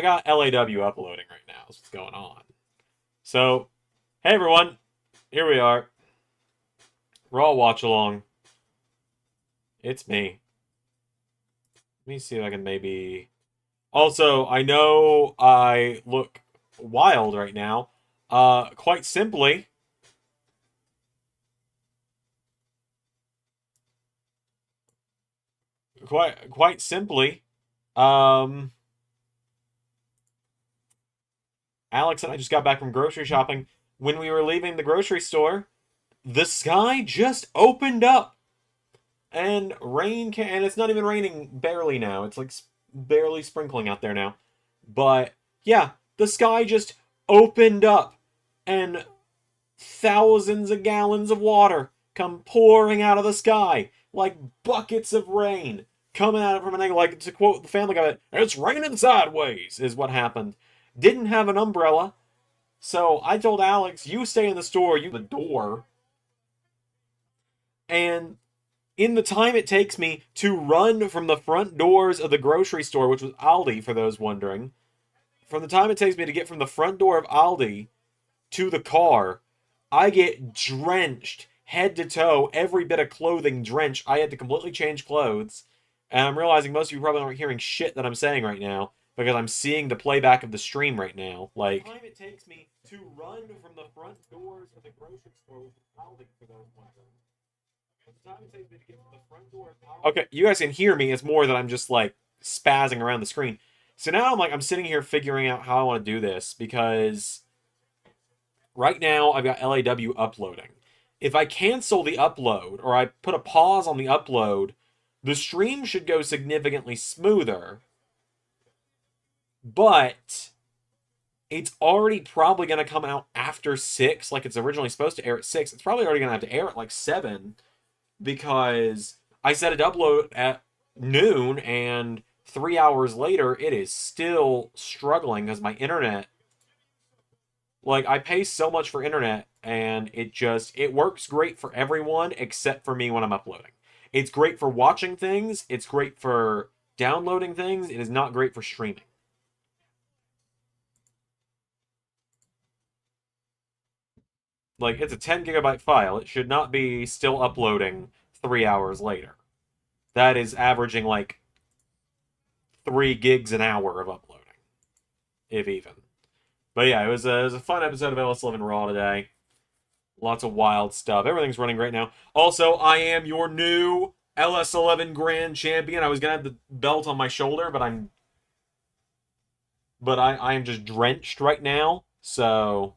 I got LAW uploading right now. That's what's going on. So, hey everyone, here we are. Raw watch along. It's me. Let me see if I can maybe. Also, I know I look wild right now. Quite simply, quite simply, um, Alex and I just got back from grocery shopping. When we were leaving the grocery store, the sky just opened up and rain can, and it's not even raining barely now. It's like barely sprinkling out there now. But yeah, the sky just opened up and thousands of gallons of water come pouring out of the sky like buckets of rain coming out from an angle. Like, to quote the Family Guy, it's raining sideways is what happened. Didn't have an umbrella, so I told Alex, you stay in the store, you the door. And in the time it takes me to run from the front doors of the grocery store, which was Aldi for those wondering, from the time it takes me to get from the front door of Aldi to the car, I get drenched head to toe, every bit of clothing drenched. I had to completely change clothes. And I'm realizing most of you probably aren't hearing shit that I'm saying right now because I'm seeing the playback of the stream right now. Like, the time it takes me to run from the front doors of the grocery store with Aldi for those wondering. Okay, you guys can hear me. It's more that I'm just like spazzing around the screen. So now I'm sitting here figuring out how I want to do this because right now I've got LAW uploading. If I cancel the upload or I put a pause on the upload, the stream should go significantly smoother. But it's already probably going to come out after 6, like it's originally supposed to air at 6. It's probably already going to have to air at like 7 because I set it to upload at noon and 3 hours later it is still struggling because my internet, like, I pay so much for internet and it works great for everyone except for me when I'm uploading. It's great for watching things, it's great for downloading things, it is not great for streaming. Like, it's a 10 gigabyte file, it should not be still uploading 3 hours later. That is averaging like 3 gigs an hour of uploading, if even. But yeah, it was a fun episode of LS11 Raw today. Lots of wild stuff. Everything's running great now. Also, I am your new LS11 Grand Champion. I was gonna have the belt on my shoulder, but I am just drenched right now. So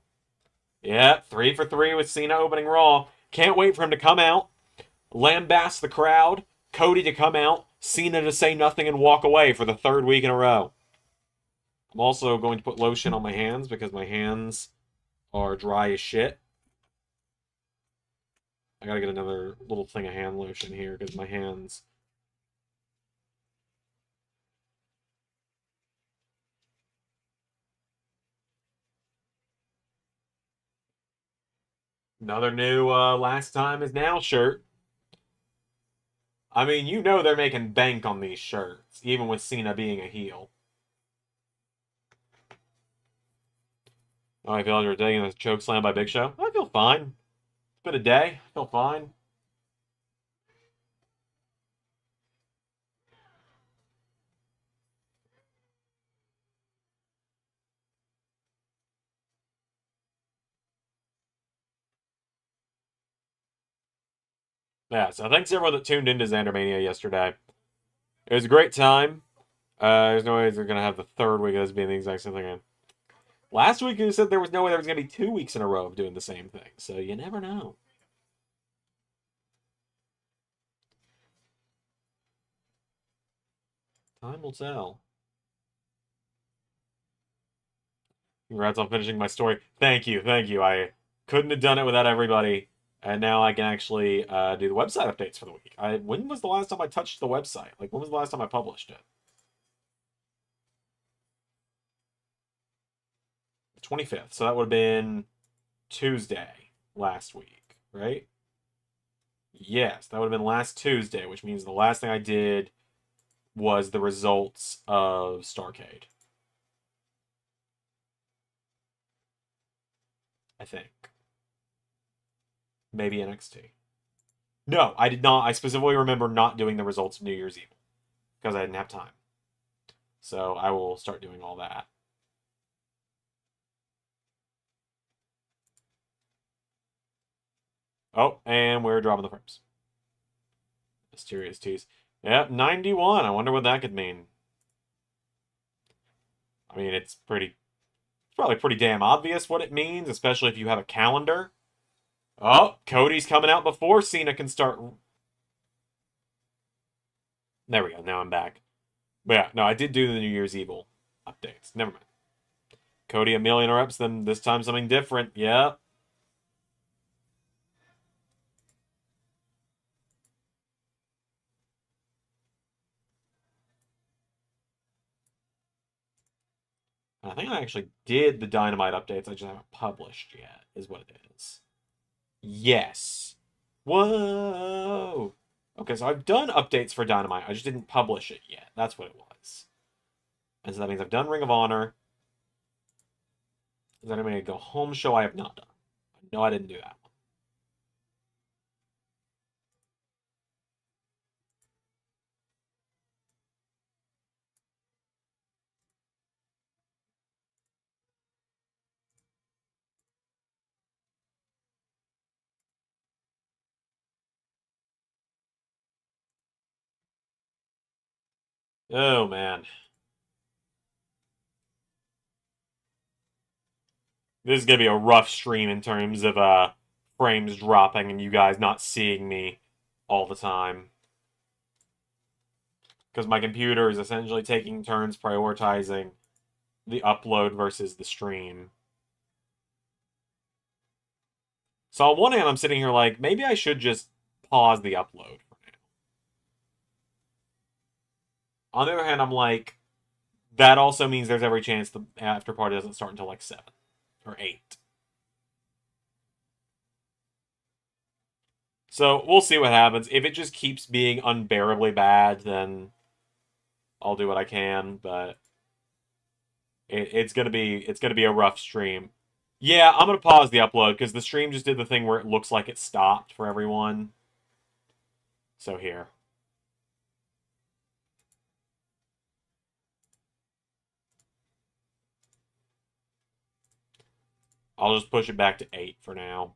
yeah, 3 for 3 with Cena opening Raw. Can't wait for him to come out, lambast the crowd, Cody to come out, Cena to say nothing and walk away for the 3rd week in a row. I'm also going to put lotion on my hands because my hands are dry as shit. I gotta get another little thing of hand lotion here because my hands. Another new last time is now shirt. I mean, you know they're making bank on these shirts, even with Cena being a heel. Oh, I feel like you're taking a choke slam by Big Show. I feel fine. It's been a day. I feel fine. Yeah, so thanks to everyone that tuned into Zander Mania yesterday. It was a great time. There's no way they're going to have the 3rd week of this being the exact same thing again. Last week you said there was no way there was going to be 2 weeks in a row of doing the same thing, so you never know. Time will tell. Congrats on finishing my story. Thank you, thank you. I couldn't have done it without everybody, and now I can actually do the website updates for the week. When was the last time I touched the website? Like, when was the last time I published it? 25th, so that would have been Tuesday last week, right? Yes, that would have been last Tuesday, which means the last thing I did was the results of Starcade. I think. Maybe NXT. No, I did not. I specifically remember not doing the results of New Year's Eve because I didn't have time. So I will start doing all that. Oh, and we're dropping the frames. Mysterious tease. Yep, 91. I wonder what that could mean. I mean, it's probably pretty damn obvious what it means, especially if you have a calendar. Oh, Cody's coming out before Cena can start. There we go. Now I'm back. But yeah, no, I did do the New Year's Evil updates. Never mind. Cody a million reps, then this time something different. Yep. I think I actually did the Dynamite updates. I just haven't published yet, is what it is. Yes. Whoa. Okay, so I've done updates for Dynamite. I just didn't publish it yet. That's what it was. And so that means I've done Ring of Honor. Is that going to go home show? I have not done. No, I didn't do that one. Oh, man. This is going to be a rough stream in terms of frames dropping and you guys not seeing me all the time. Because my computer is essentially taking turns prioritizing the upload versus the stream. So on one hand, I'm sitting here like, maybe I should just pause the upload for now. On the other hand, I'm like, that also means there's every chance the after party doesn't start until like 7 or 8. So we'll see what happens. If it just keeps being unbearably bad, then I'll do what I can. But it's gonna be a rough stream. Yeah, I'm gonna pause the upload because the stream just did the thing where it looks like it stopped for everyone. So here. I'll just push it back to 8 for now.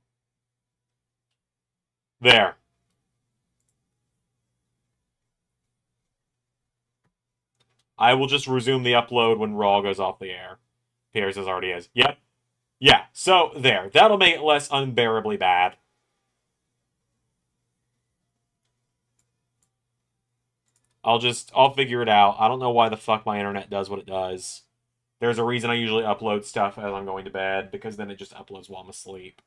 There. I will just resume the upload when Raw goes off the air. PR says already is. Yep. Yeah, so there. That'll make it less unbearably bad. I'll figure it out. I don't know why the fuck my internet does what it does. There's a reason I usually upload stuff as I'm going to bed, because then it just uploads while I'm asleep.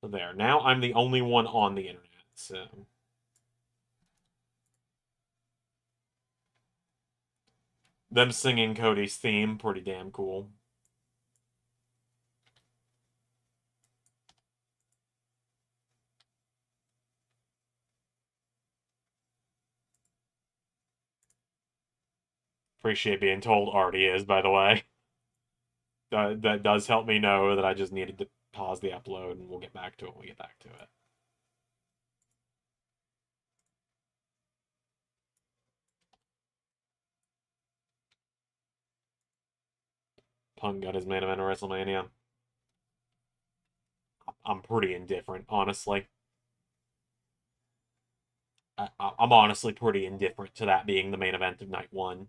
So there. Now I'm the only one on the internet, so... Them singing Cody's theme, pretty damn cool. Appreciate being told already is, by the way. That does help me know that I just needed to pause the upload, and we'll get back to it when we get back to it. Punk got his main event of WrestleMania. I'm pretty indifferent, honestly. I'm honestly pretty indifferent to that being the main event of night 1.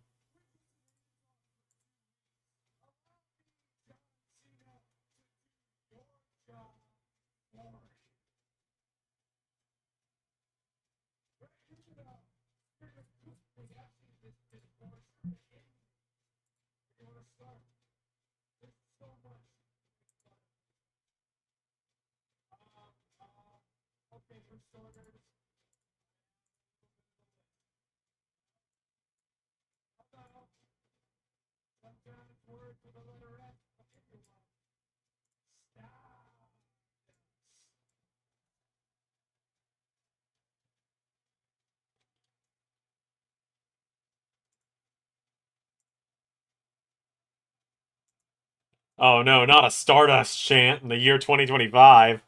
Oh no, not a Stardust chant in the year 2025.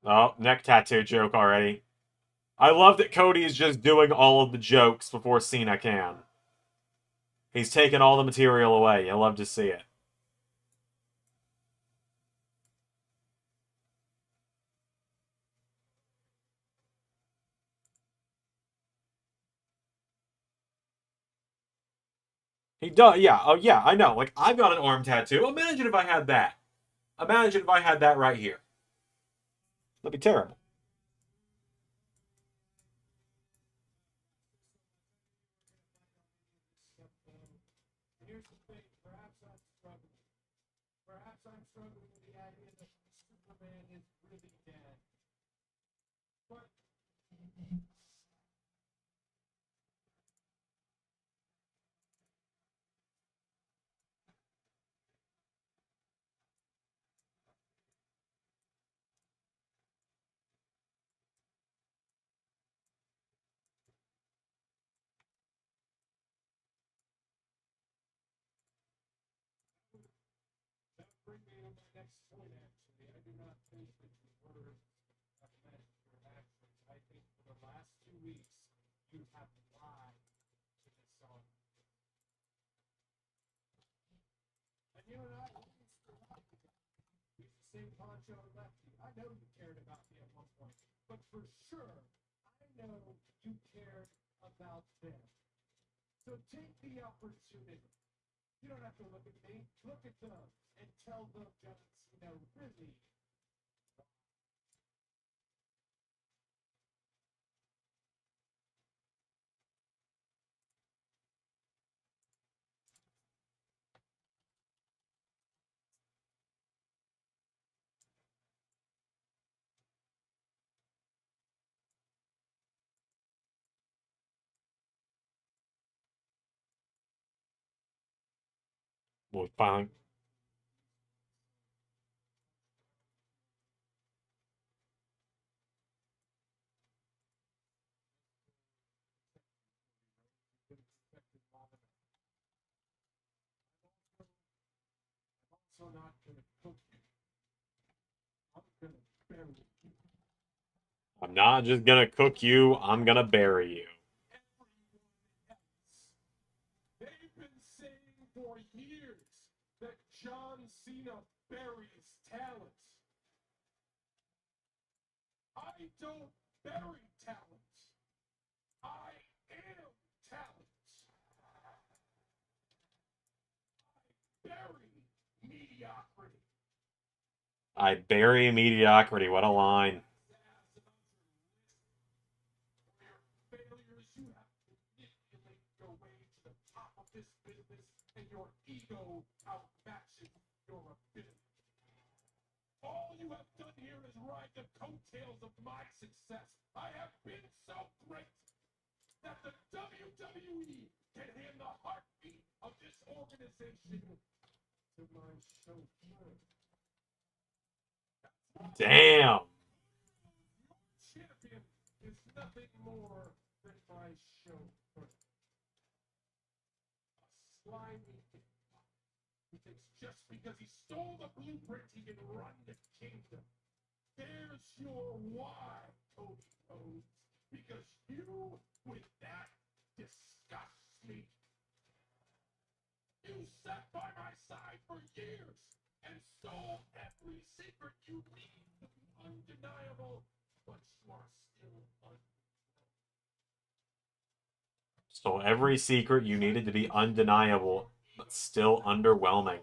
Oh, neck tattoo joke already. I love that Cody is just doing all of the jokes before Cena can. He's taken all the material away. I love to see it. He does, yeah. Oh, yeah, I know. Like, I've got an arm tattoo. Imagine if I had that. Imagine if I had that right here. That'd be terrible. Well, fine. I'm not just gonna cook you, I'm gonna bury you. I bury mediocrity. What a line. Damn. Stole every secret you needed to be undeniable, but still underwhelming.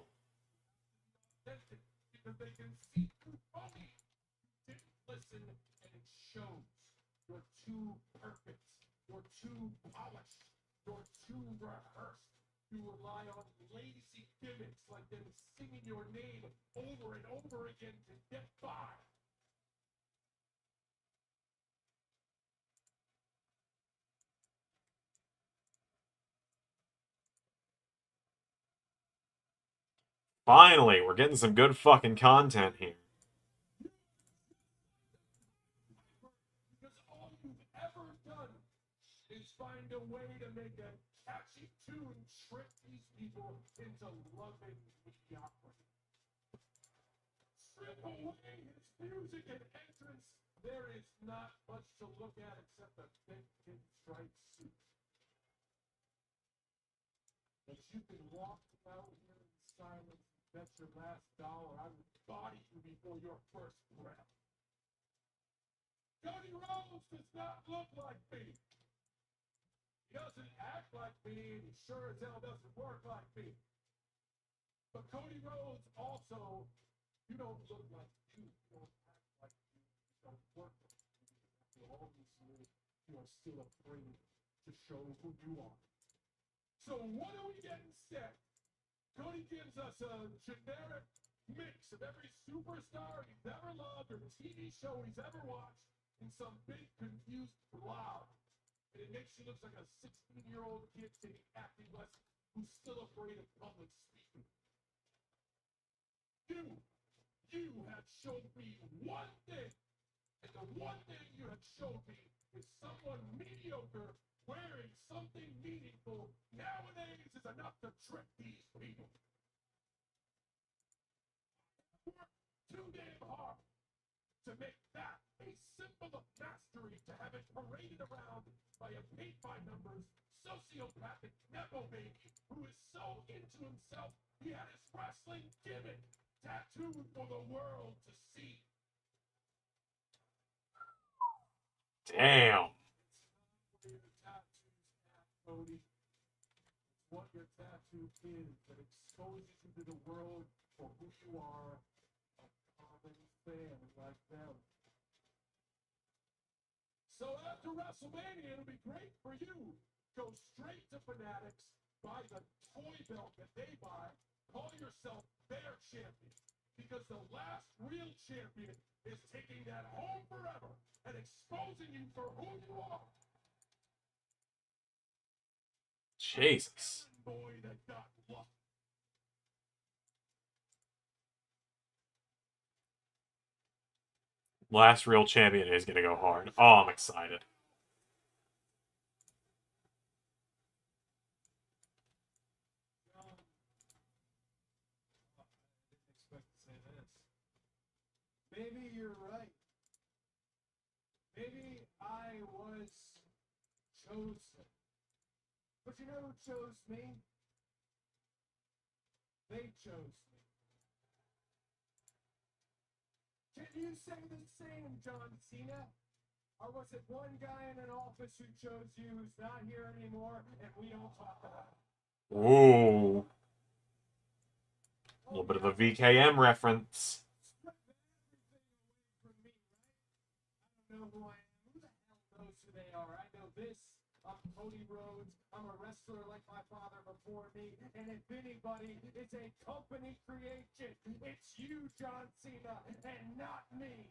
You rely on lazy gimmicks like them singing your name over and over again to get by. Finally, we're getting some good fucking content here. Because all you've ever done is find a way to make a catchy tune trick these people into loving mediocrity. Strip away his music and entrance, there is not much to look at except a thick pinstripe suit. But you can walk out here in silence and bet your last dollar I would body you before your first breath. Cody Rhodes does not look like me. He doesn't act like me, and he sure as hell doesn't work like me. But Cody Rhodes also, you don't look like you. You don't act like you. You don't work like you. After all these years, you are still afraid to show who you are. So what do we get instead? Cody gives us a generic mix of every superstar he's ever loved or TV show he's ever watched in some big confused blob. And it makes you look like a 16-year-old kid taking acting lessons who's still afraid of public speaking. You have shown me one thing, and the one thing you have shown me is someone mediocre wearing something meaningful nowadays is enough to trick these people. Work too damn hard to make that a symbol of mastery, to have it paraded around by a paint-by-numbers, sociopathic nepo baby who is so into himself he had his wrestling gimmick tattooed for the world to see. Damn. Cody. It's what your tattoo is that exposes you to the world for who you are, a common fan like them. So after WrestleMania, it'll be great for you. Go straight to Fanatics, buy the toy belt that they buy, call yourself their champion. Because the last real champion is taking that home forever and exposing you for who you are. Jesus. Boy that got lucky. Last real champion is gonna go hard. Oh, I'm excited. Maybe you're right. Maybe I was chosen. But you know who chose me? They chose me. Can you say the same, John Cena? Or was it one guy in an office who chose you who's not here anymore and we don't talk about it? Ooh. A little bit of a VKM reference. I don't know who I am. Who the hell knows who they are? I know this. I'm Cody Rhodes. I'm a wrestler like my father before me. And if anybody, it's a company creation. It's you, John Cena, and not me.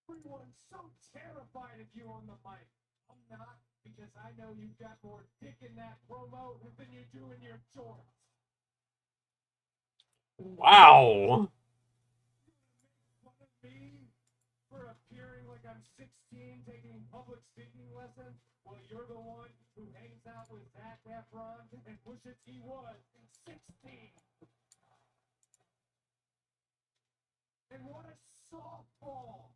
Everyone's so terrified of you on the mic. I'm not, because I know you've got more dick in that promo than you do in your jorts. Wow. Fun of me for appearing like I'm 16 taking public speaking lessons? Well, you're the one who hangs out with Zac Efron and wishes he was 16. And what a softball!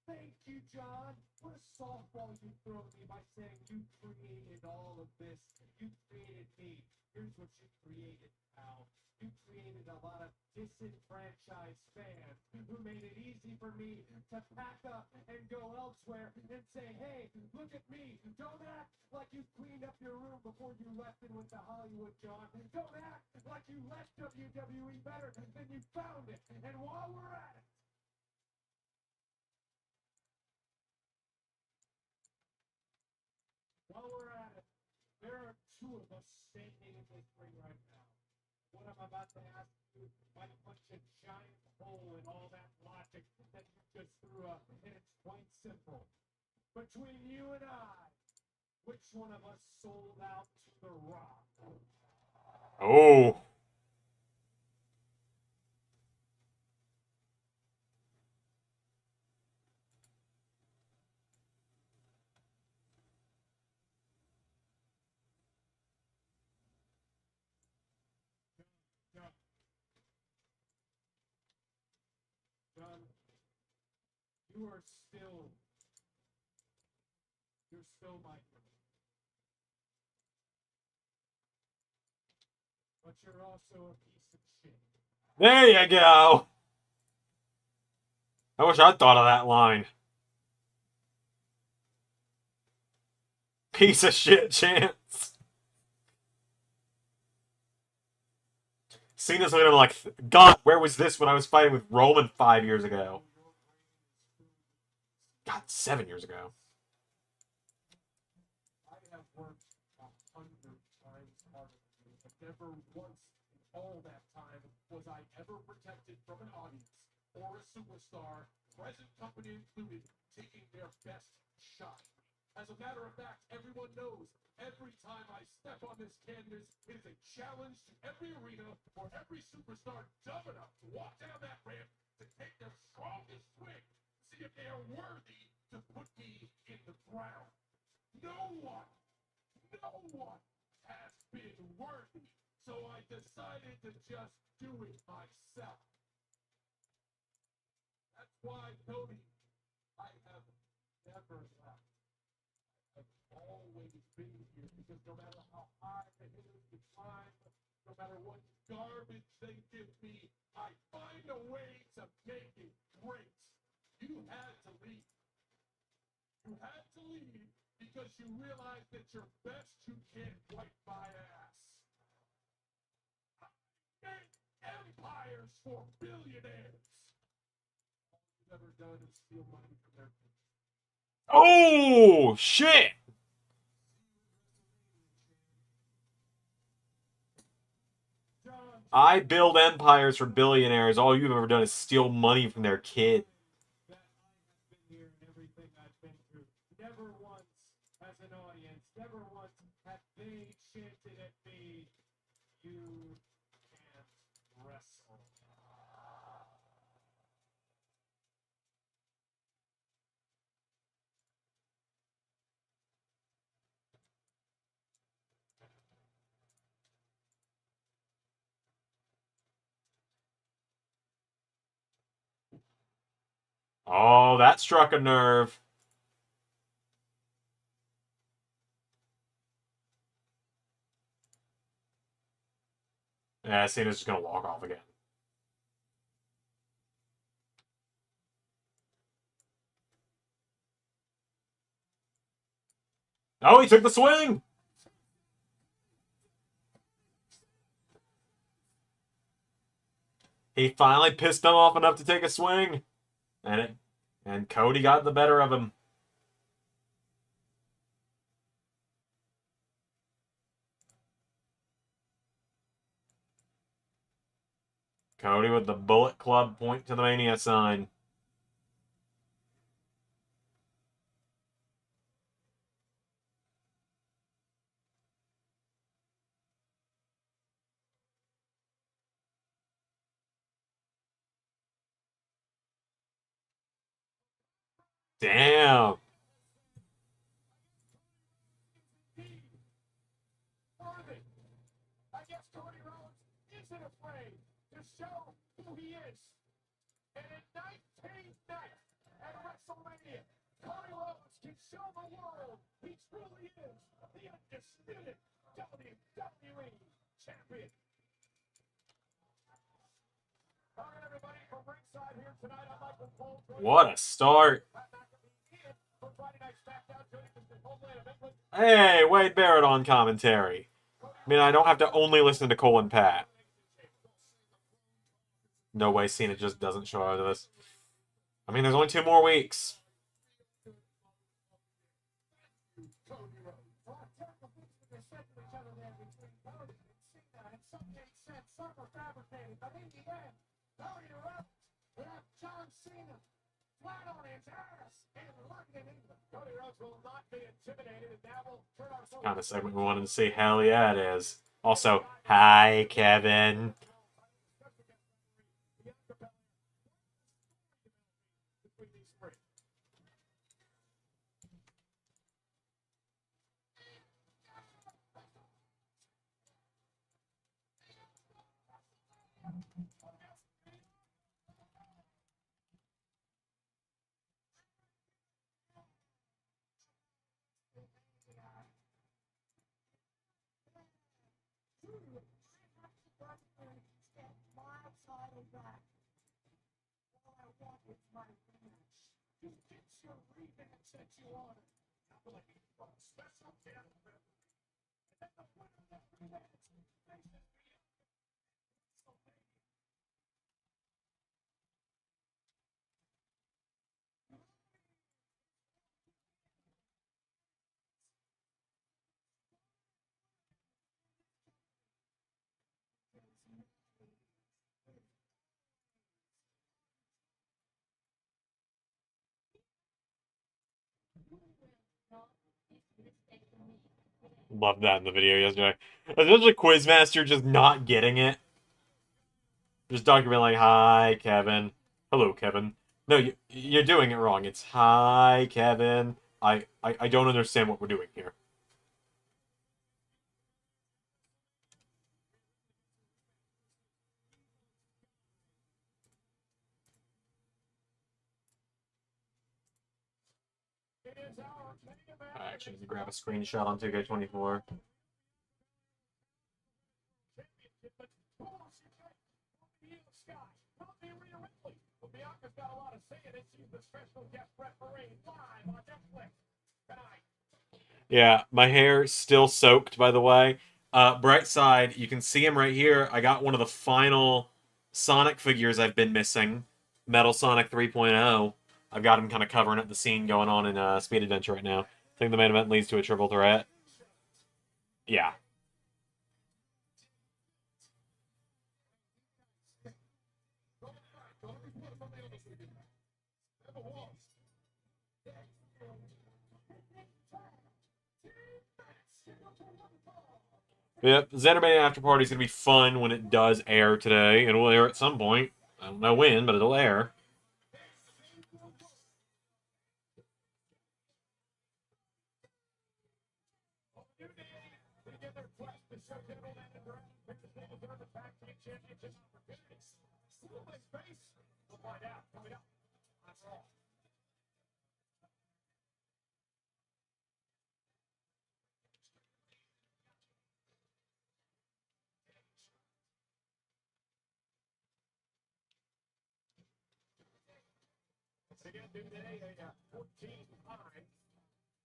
Thank you, John. What a softball you throw me by saying you created all of this. You created me. Here's what you created, pal. You created a lot of disenfranchised fans who made it easy for me to pack up and go elsewhere and say, hey, look at me. Don't act like you cleaned up your room before you left and went to Hollywood, John. Don't act like you left WWE better than you found it. And while we're at it, while we're two of us standing in this ring right now. What I'm about to ask you might punch a giant hole in all that logic that you just threw up, and it's quite simple. Between you and I, which one of us sold out to The Rock? Oh. John, you're still my hero. But you're also a piece of shit. There you go. I wish I'd thought of that line. Piece of shit chance. Cena's looking at him like, God, where was this when I was fighting with Roman 5 years ago? God, 7 years ago. I have worked 100 times harder than you, but never once in all that time was I ever protected from an audience or a superstar, present company included, taking their best shot. As a matter of fact, everyone knows every time I step on this canvas, it is a challenge to every arena or every superstar dumb enough to walk down that ramp to take their strongest swing, see if they are worthy to put me in the ground. No one has been worthy, so I decided to just do it myself. That's why, Cody, I have never left. I've always been here because no matter how high the hitters can climb, no matter what garbage they give me, I find a way to make it great. You had to leave. You had to leave because you realized that your best you can't wipe my ass. I made empires for billionaires. All you've ever done is steal money from their kids. Oh, shit. I build empires for billionaires. All you've ever done is steal money from their kid. That I have been here and everything I've been through. Never once as an audience, never once have they chanted at me, you can't wrestle. Oh, that struck a nerve. Yeah, Cena's just gonna walk off again. Oh, he took the swing! He finally pissed him off enough to take a swing. And Cody got the better of him. Cody with the Bullet Club point to the Mania sign. Damn. Worthy. I guess Cody Rhodes isn't afraid to show who he is. And in 19 nights at WrestleMania, Cody Rhodes can show the world he truly is the undisputed WWE champion. All right, everybody, from ringside here tonight, I'm Michael Cole. What a start. For Friday Night SmackDown, joining us from Homeland of England. Hey, Wade Barrett on commentary. I mean, I don't have to only listen to Cole and Pat. No way Cena just doesn't show out of this. I mean, there's only 2 more weeks. circle fabricated. But in the end, Cody Rhodes left John Cena flat on his ass in London, England. Cody Rhodes will not be intimidated, and now we'll turn our focus. Kind of segment we wanted to see. Hell yeah, it is. Also, hi, Kevin. Loved that in the video yesterday. Especially Quizmaster just not getting it. Just documenting like, hi, Kevin. Hello, Kevin. No, you're doing it wrong. It's hi, Kevin. I don't understand what we're doing here. I actually need to grab a screenshot on 2K24. Yeah, my hair still soaked, by the way. Bright side, you can see him right here. I got one of the final Sonic figures I've been missing. Metal Sonic 3.0. I've got him kind of covering up the scene going on in Speed Adventure right now. I think the main event leads to a triple threat. Yeah. Yep, Xandermania After Party is going to be fun when it does air today. It will air at some point. I don't know when, but it'll air. Again, today, a 14-time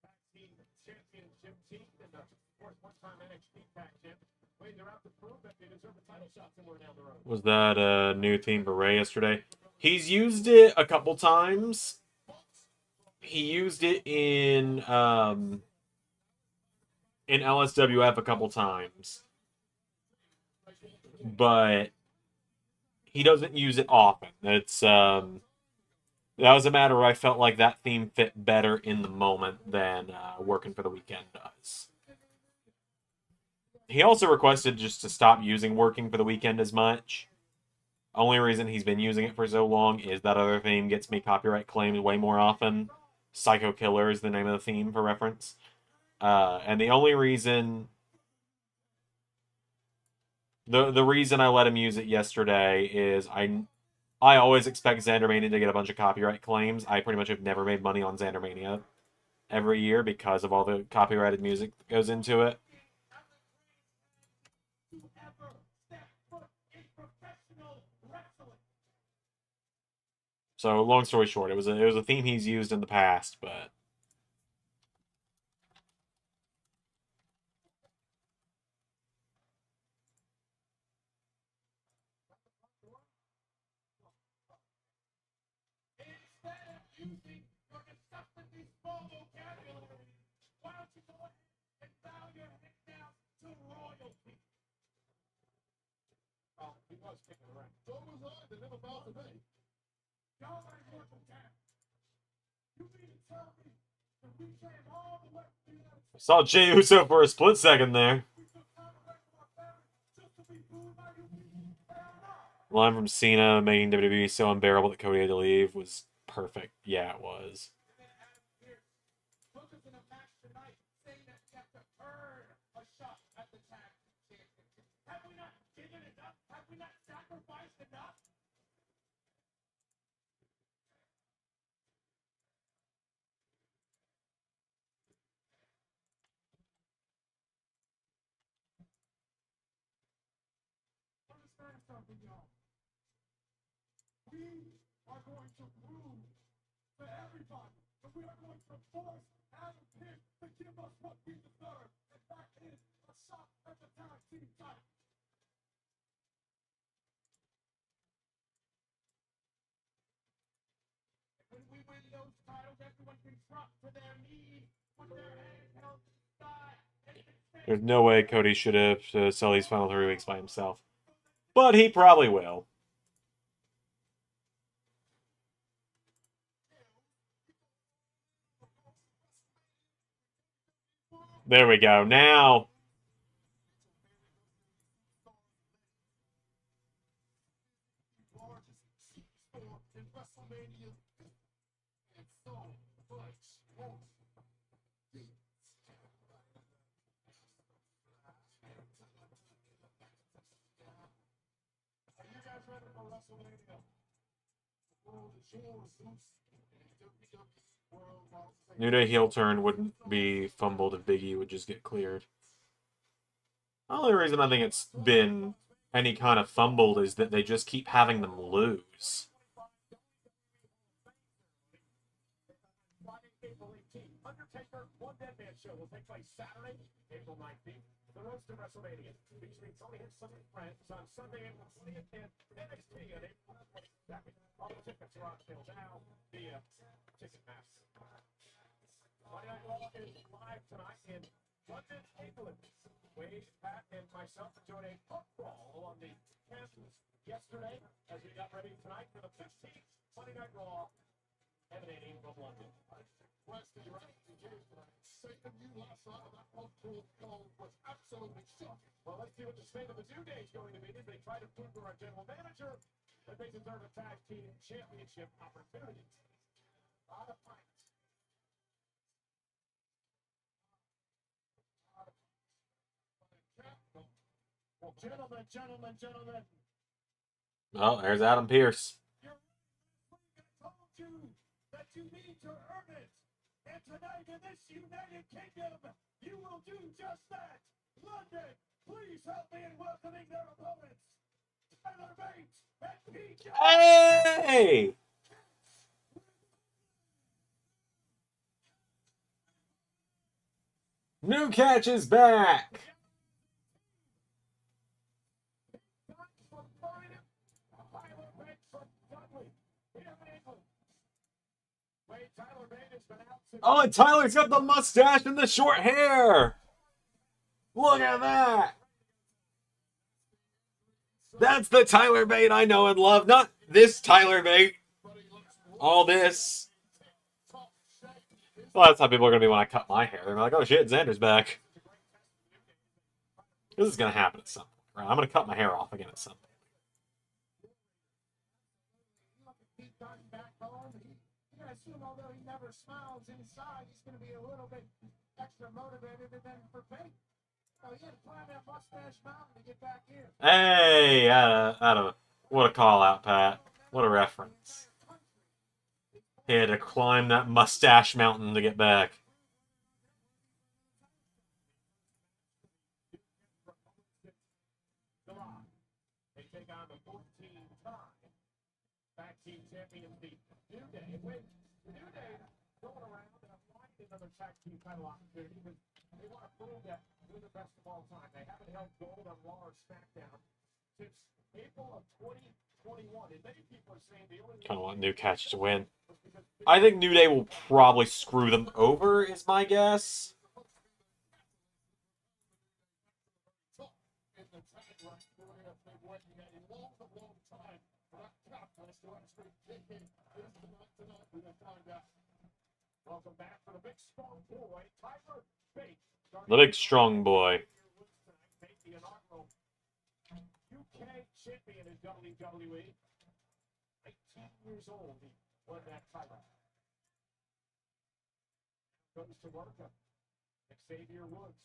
tag team championship team, and of course, one-time NXT tag champ. They're out to prove that they deserve a title shot somewhere down the road. Was that a new theme for Ray yesterday? He's used it a couple times. He used it in LSWF a couple times. But he doesn't use it often. It's that was a matter where I felt like that theme fit better in the moment than working for the weekend does. He also requested just to stop using working for the weekend as much. Only reason he's been using it for so long is that other theme gets me copyright claimed way more often. Psycho Killer is the name of the theme for reference. And the only reason... The reason I let him use it yesterday is I always expect Xandermania to get a bunch of copyright claims. I pretty much have never made money on Xandermania every year because of all the copyrighted music that goes into it. So, long story short, it was a theme he's used in the past, but... was kicking around. So was I. They never bothered me. Y'all ain't working down. You mean to tell me that we came all the way to the United States? Saw Jey Uso for a split second there. We took time away from our family just to be booed by you people? Fair enough. Line from Cena making WWE so unbearable that Cody had to leave was perfect. Yeah, it was. And then Adam Pearce took us in a match tonight, saying that we have to earn a shot at the tag championship. Have we not given enough? Have we not sacrificed enough? Understand something, y'all. We are going to prove to everybody that we are going to force Adam Pearce to give us what we deserve. And that is a shot at the tag team title. When we win those titles, everyone can drop to their knees, put their hands held to the sky, and say, There's no way Cody should have sell these final 3 weeks by himself. But he probably will. There we go. Now, largest store in WrestleMania and so much more. Are you guys ready for WrestleMania? The world is yours, Zeus. WWE World Wide Fame. New Day heel turn wouldn't be fumbled if Big E would just get cleared. The only reason I think it's been any kind of fumbled is that they just keep having them lose. Friday, April 18th. Undertaker One Dead Man Show will take place Saturday, April 19th. The Road to WrestleMania featuring Tony Hicks and friends on Sunday, April 20th, and NXT on April 22nd. All the tickets are on sale now via Ticketmaster. Monday Night Raw is live tonight in London, England. Wade, Pat, and myself enjoyed a pub crawl on the campus yesterday as we got ready tonight for the 15th Monday Night Raw emanating from London. Wesley, right? Second you last night on that pub crawl was absolutely shocking. Well, let's see what the state of the New Day is going to be as they try to prove to our general manager that they deserve a tag team championship opportunity. A lot of fights. Well, gentlemen. Oh, there's Adam Pearce. Your told you that you need to earn it. And tonight in this United Kingdom, you will do just that. London, please help me in welcoming their opponents. Tyler Bates and PJ. Hey! New Catch is back! Oh, and Tyler's got the mustache and the short hair! Look at that! That's the Tyler Bate I know and love. Not this Tyler Bate. All this. Well, that's how people are going to be when I cut my hair. They're like, oh shit, Zander's back. This is going to happen at some point. Right? I'm going to cut my hair off again at some point. I assume although he never smiles inside, he's going to be a little bit extra motivated than for Bate. Oh, he had to climb that mustache mountain to get back in. Hey, what a call out, Pat. What a reference. He had to climb that mustache mountain to get back. They take on the 14-time tag team champions, the New Day. With the New Day going around and applying another tag team title opportunity, but they want to prove that they're the best of all time. They haven't held gold on Raw or SmackDown since April of 2021. And many people are saying the only Kind of want New Catch to win. I think New Day will probably screw them over, is my guess. in the tag right, if they win, they won't Welcome back for the big strong boy, Tyler Bate. The big strong boy. The inaugural UK champion in WWE. 18 years old, he won that title. Goes to work up. Xavier Woods.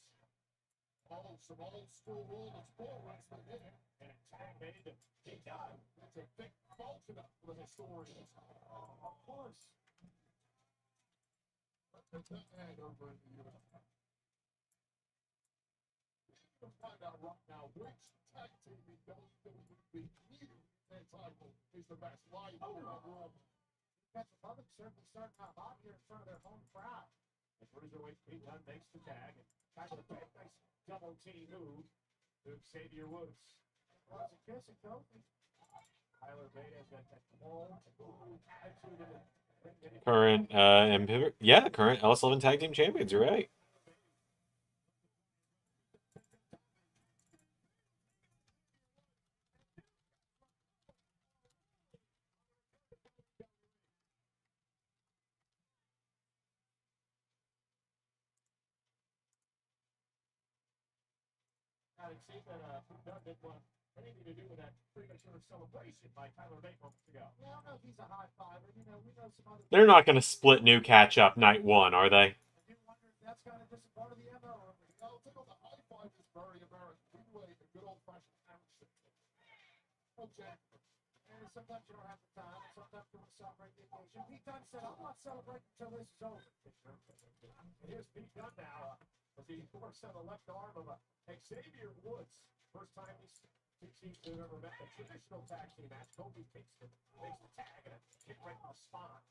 Oh, some old school rules, bull wrestling in it. And a tag made it. He got it. It's a big bulk of the historians. Of course. Let's put that tag over in the US. We'll find out right now which tag team in WWE needed that title is the best live in the world. That's a public certainly starting out hot here in front of their home crowd. The cruiserweight Pete Dunne makes the tag, and Tyler Bate nice double team move to Xavier Woods. Lots of kissing, Kofi. Tyler Bate has got that calm attitude in it. Current, current LS11 Tag Team Champions, you're right. It seemed that Dunne didn't want anything to do with that premature celebration by Tyler Bate moments ago. Yeah, I don't know if he's a high fiver. You know, we know some other. They're not going to split new catch-up night one, are they? I do wonder if that's kind of just part of the MO. I'll take on the high five is very American. We wave a good old-fashioned handshake. Okay. And sometimes you don't have the time, and sometimes you want to celebrate the occasion. Pete Dunne said, I'm not celebrating until this is over. And here's Pete Dunne now, as he works on the left arm of Xavier Woods. First time these two teams have ever met a traditional tag team match. Kofi Kingston makes the tag and a kick right in the spine.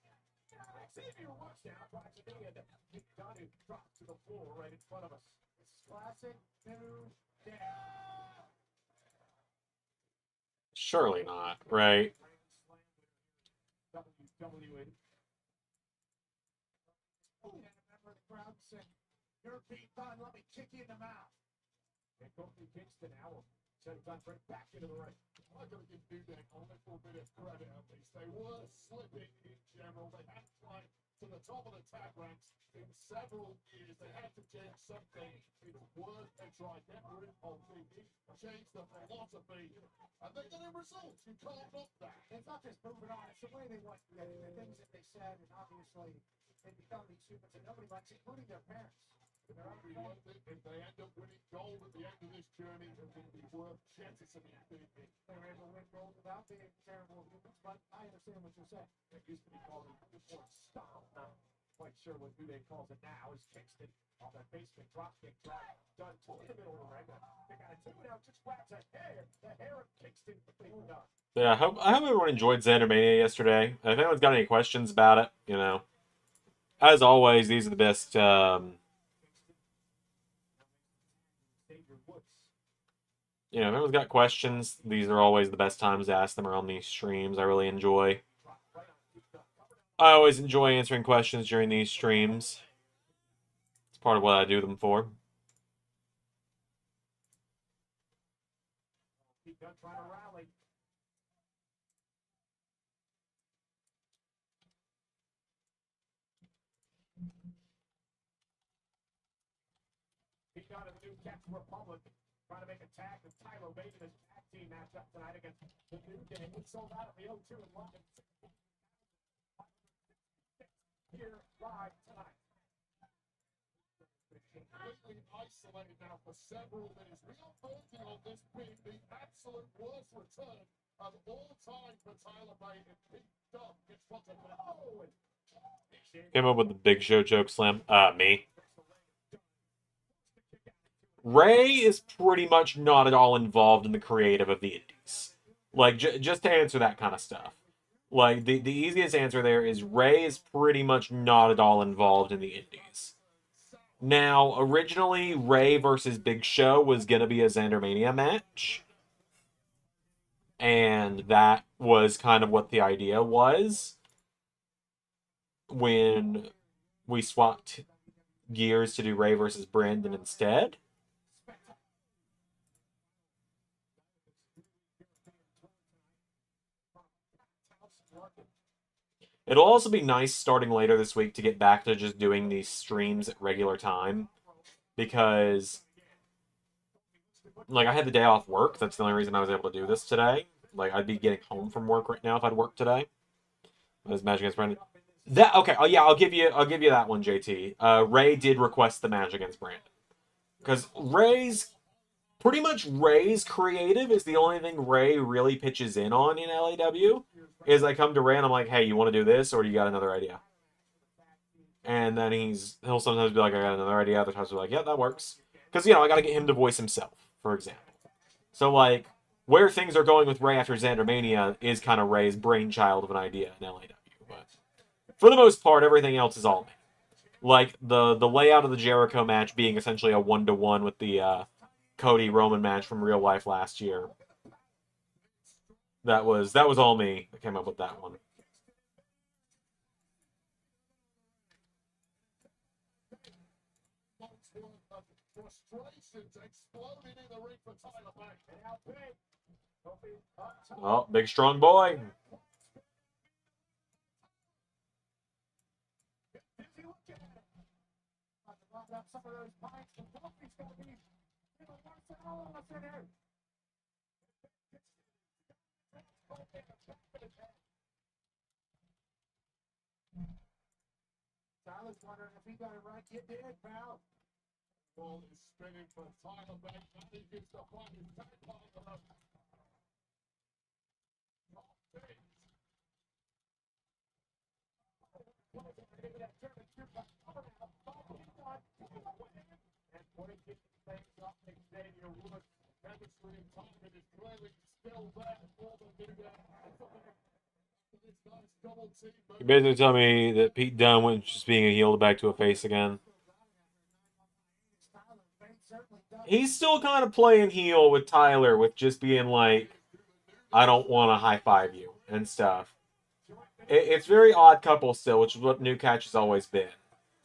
Xavier Woods now tries to do it. Pete Dunne who drops to the floor right in front of us. This is classic New Day. Surely not, right? WWE. Oh, and a member of the crowd said, "You're Pete Dunne, let me kick you in the mouth." And Kofi Kingston now will send Dunne right back into the ring. I'm going to give New Day a little bit of credit at least. They were slipping in general. They had to climb to the top of the tag ranks in several years. They had to change something. It's worth a try. Get rid of TV. Change the philosophy. And they get a result. You can't knock that. It's not just moving on. It's the way they want the things that they said. And obviously, they become these humans that nobody likes, including their parents. If they end up winning gold at the end of this journey, it will be worth jettisoning TV. They're able to win gold without being terrible humans, but I understand what you're saying. It used to be called a before style. Not quite sure what New Day calls it now. Is Kingston off that basement dropkick drop. Done to the middle of the ring. They got a two now, just grabs the hair of Kingston completely done. Yeah, I hope everyone enjoyed Zander Mania yesterday. If anyone's got any questions about it, you know, as always, these are the best. You know, if anyone's got questions, these are always the best times to ask them around these streams. I really enjoy. I always enjoy answering questions during these streams. It's part of what I do them for. Pete Dunne trying to rally. Pete Dunne of the New Catch Republic trying to make a tag with Tyler Bate in his tag team matchup tonight against the New Day. We sold out of the O2 in London. Here live tonight. Completely isolated now for several minutes. We are voting on this being the absolute worst return of all time for Tyler Bate, and Pete Dunne gets front of the Came up with the Big Show choke slam. Me. Ray is pretty much not at all involved in the creative of the indies. Like, just to answer that kind of stuff. Like, the easiest answer there is Ray is pretty much not at all involved in the indies. Now, originally, Ray versus Big Show was going to be a Zander Mania match. And that was kind of what the idea was. When we swapped gears to do Ray versus Brandon instead. It'll also be nice starting later this week to get back to just doing these streams at regular time. Because, like, I had the day off work. That's the only reason I was able to do this today. Like, I'd be getting home from work right now if I'd worked today. This match against Brandon. That okay? Oh yeah, I'll give you that one, JT. Ray did request the match against Brandon because Ray's creative is the only thing Ray really pitches in on in LAW. Is I come to Ray and I'm like, hey, you want to do this or do you got another idea? And then he'll sometimes be like, I got another idea. Other times be like, yeah, that works. Because I got to get him to voice himself, for example. So like where things are going with Ray after Zander Mania is kind of Ray's brainchild of an idea in LAW. But for the most part, everything else is all me. Like the layout of the Jericho match being essentially a 1-to-1 with the Cody Roman match from real life last year. That was all me that came up with that one. Oh, big strong boy. Tyler's wondering if he got it right. You did, pal. Ball is spinning for Tyler back. Now he gets the fight. His tag partner. You basically tell me that Pete Dunne went just being a heel back to a face again. He's still kind of playing heel with Tyler, with just being like, I don't want to high five you and stuff. It's very odd couple still, which is what New Catch has always been.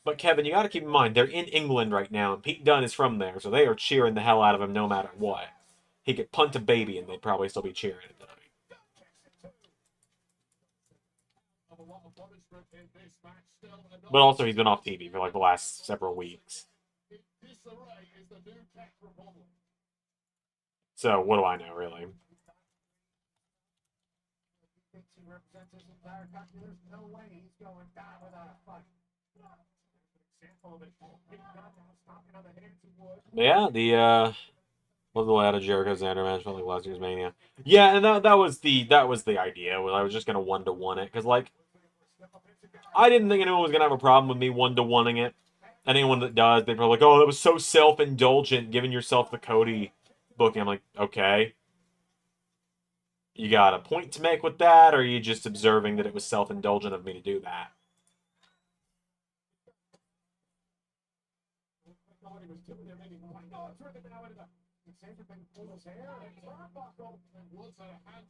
But Kevin, you got to keep in mind, they're in England right now, and Pete Dunne is from there, so they are cheering the hell out of him no matter what. He could punt a baby, and they'd probably still be cheering him tonight. But also, he's been off TV for like the last several weeks. So, what do I know, really? Yeah, what was the layout of Jericho Zander match felt like last year's Mania? Yeah, and that was the idea. I was just gonna 1-to-1 it because like I didn't think anyone was gonna have a problem with me 1-to-1ing it. Anyone that does, they're probably like, "Oh, that was so self-indulgent, giving yourself the Cody booking." I'm like, okay, you got a point to make with that, or are you just observing that it was self-indulgent of me to do that?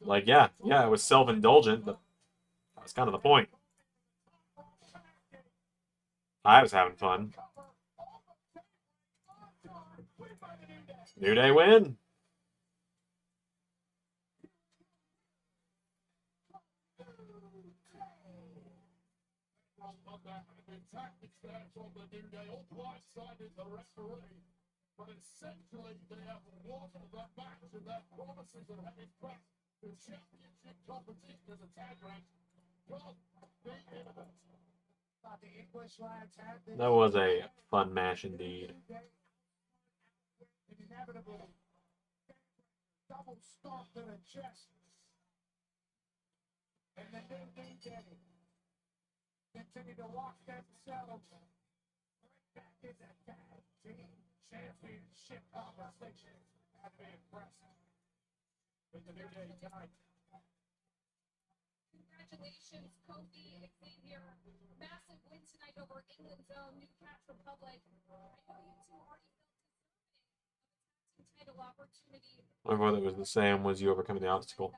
Like, yeah, it was self-indulgent, but that was kind of the point. I was having fun. New Day win. But essentially, they have lost the match and their promises of having pressed the championship competition as a tag match. That was a fun match indeed. Double stomp to the chest. And the new DJ continue to walk themselves right back in the tag team championship conversation. That'd be impressive. With the new day tonight. Congratulations, Kofi, Xavier. Massive win tonight over England's own New Catch Republic. I know you two already felt deserving of a title opportunity. My brother was the same. Was you overcoming the obstacle?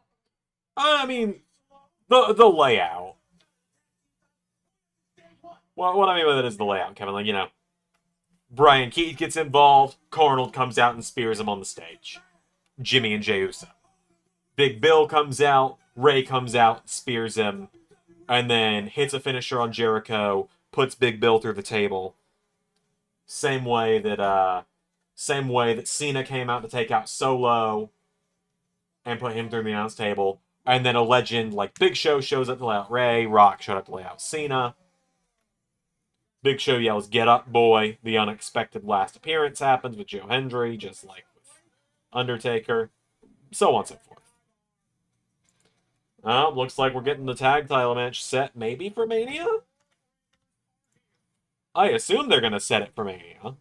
I mean, the layout. Well, what I mean by that is the layout, Kevin. Like, Brian Keith gets involved. Arnold comes out and spears him on the stage. Jimmy and Jey Uso. Big Bill comes out. Ray comes out, spears him. and then hits a finisher on Jericho, puts Big Bill through the table. Same way that Cena came out to take out Solo and put him through the announce table. And then a legend like Big Show shows up to lay out Ray. Rock showed up to lay out Cena. Big Show yells, "Get up, boy." The unexpected last appearance happens with Joe Hendry, just like with Undertaker. So on and so forth. Looks like we're getting the tag title match set maybe for Mania? I assume they're going to set it for Mania.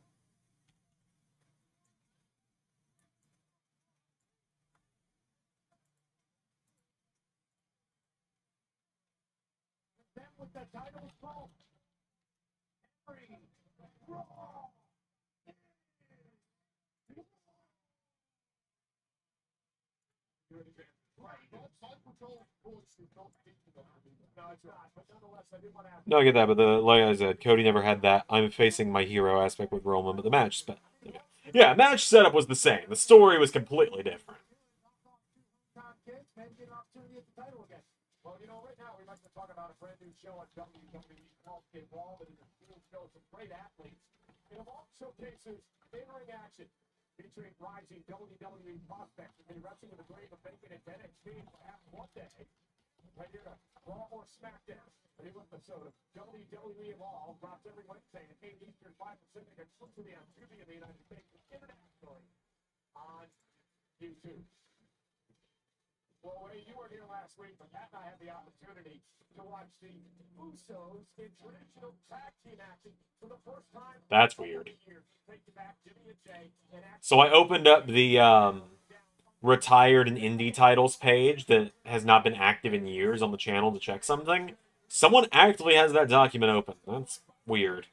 Then with the title belt, Henry Raw. No, I get that, but like I said, Cody never had that I'm facing my hero aspect with Roman, but the match, yeah, match setup was the same. The story was completely different. Well, you know, right now we'd like to talk about a brand new show on WWE called Involved, and it's a cool show, some great athletes. Involved showcases in-ring action featuring rising WWE prospects who've been wrestling in the grave of bacon and NXT perhaps one day. Right here to Raw or SmackDown. A new episode of WWE Evolved drops every Wednesday at 8 Eastern, 5 Pacific, exclusively on Tubi in the United States and internationally on YouTube. Well, Ray, you were here last week, but Matt and I had the opportunity to watch the Usos in traditional tag team action for the first time. That's weird. So I opened up the retired and indie titles page that has not been active in years on the channel to check something. Someone actively has that document open. That's weird.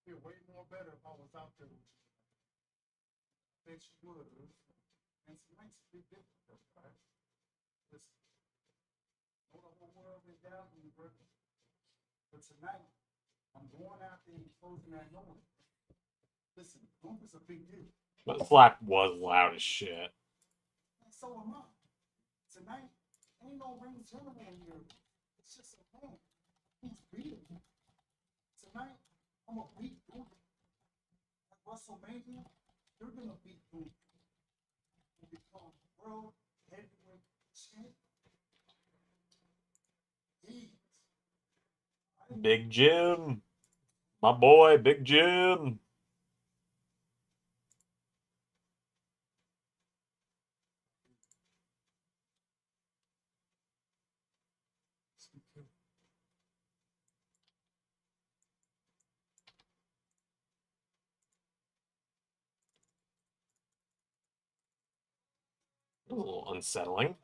Feel way more better if I was out there with you. I think she would. And tonight's a big difference, right? Listen, know the whole world is down for you, brother. But tonight, I'm going out there and closing that door. Listen, Luke is a big deal. That slap was loud as shit. And so am I. Tonight, ain't no ring ceremony here. It's just a man who's beating me. Tonight, I'm a beat Luke. At WrestleMania, you're gonna beat Luke and become world heavyweight champion. Big Jim. My boy, Big Jim. A little unsettling.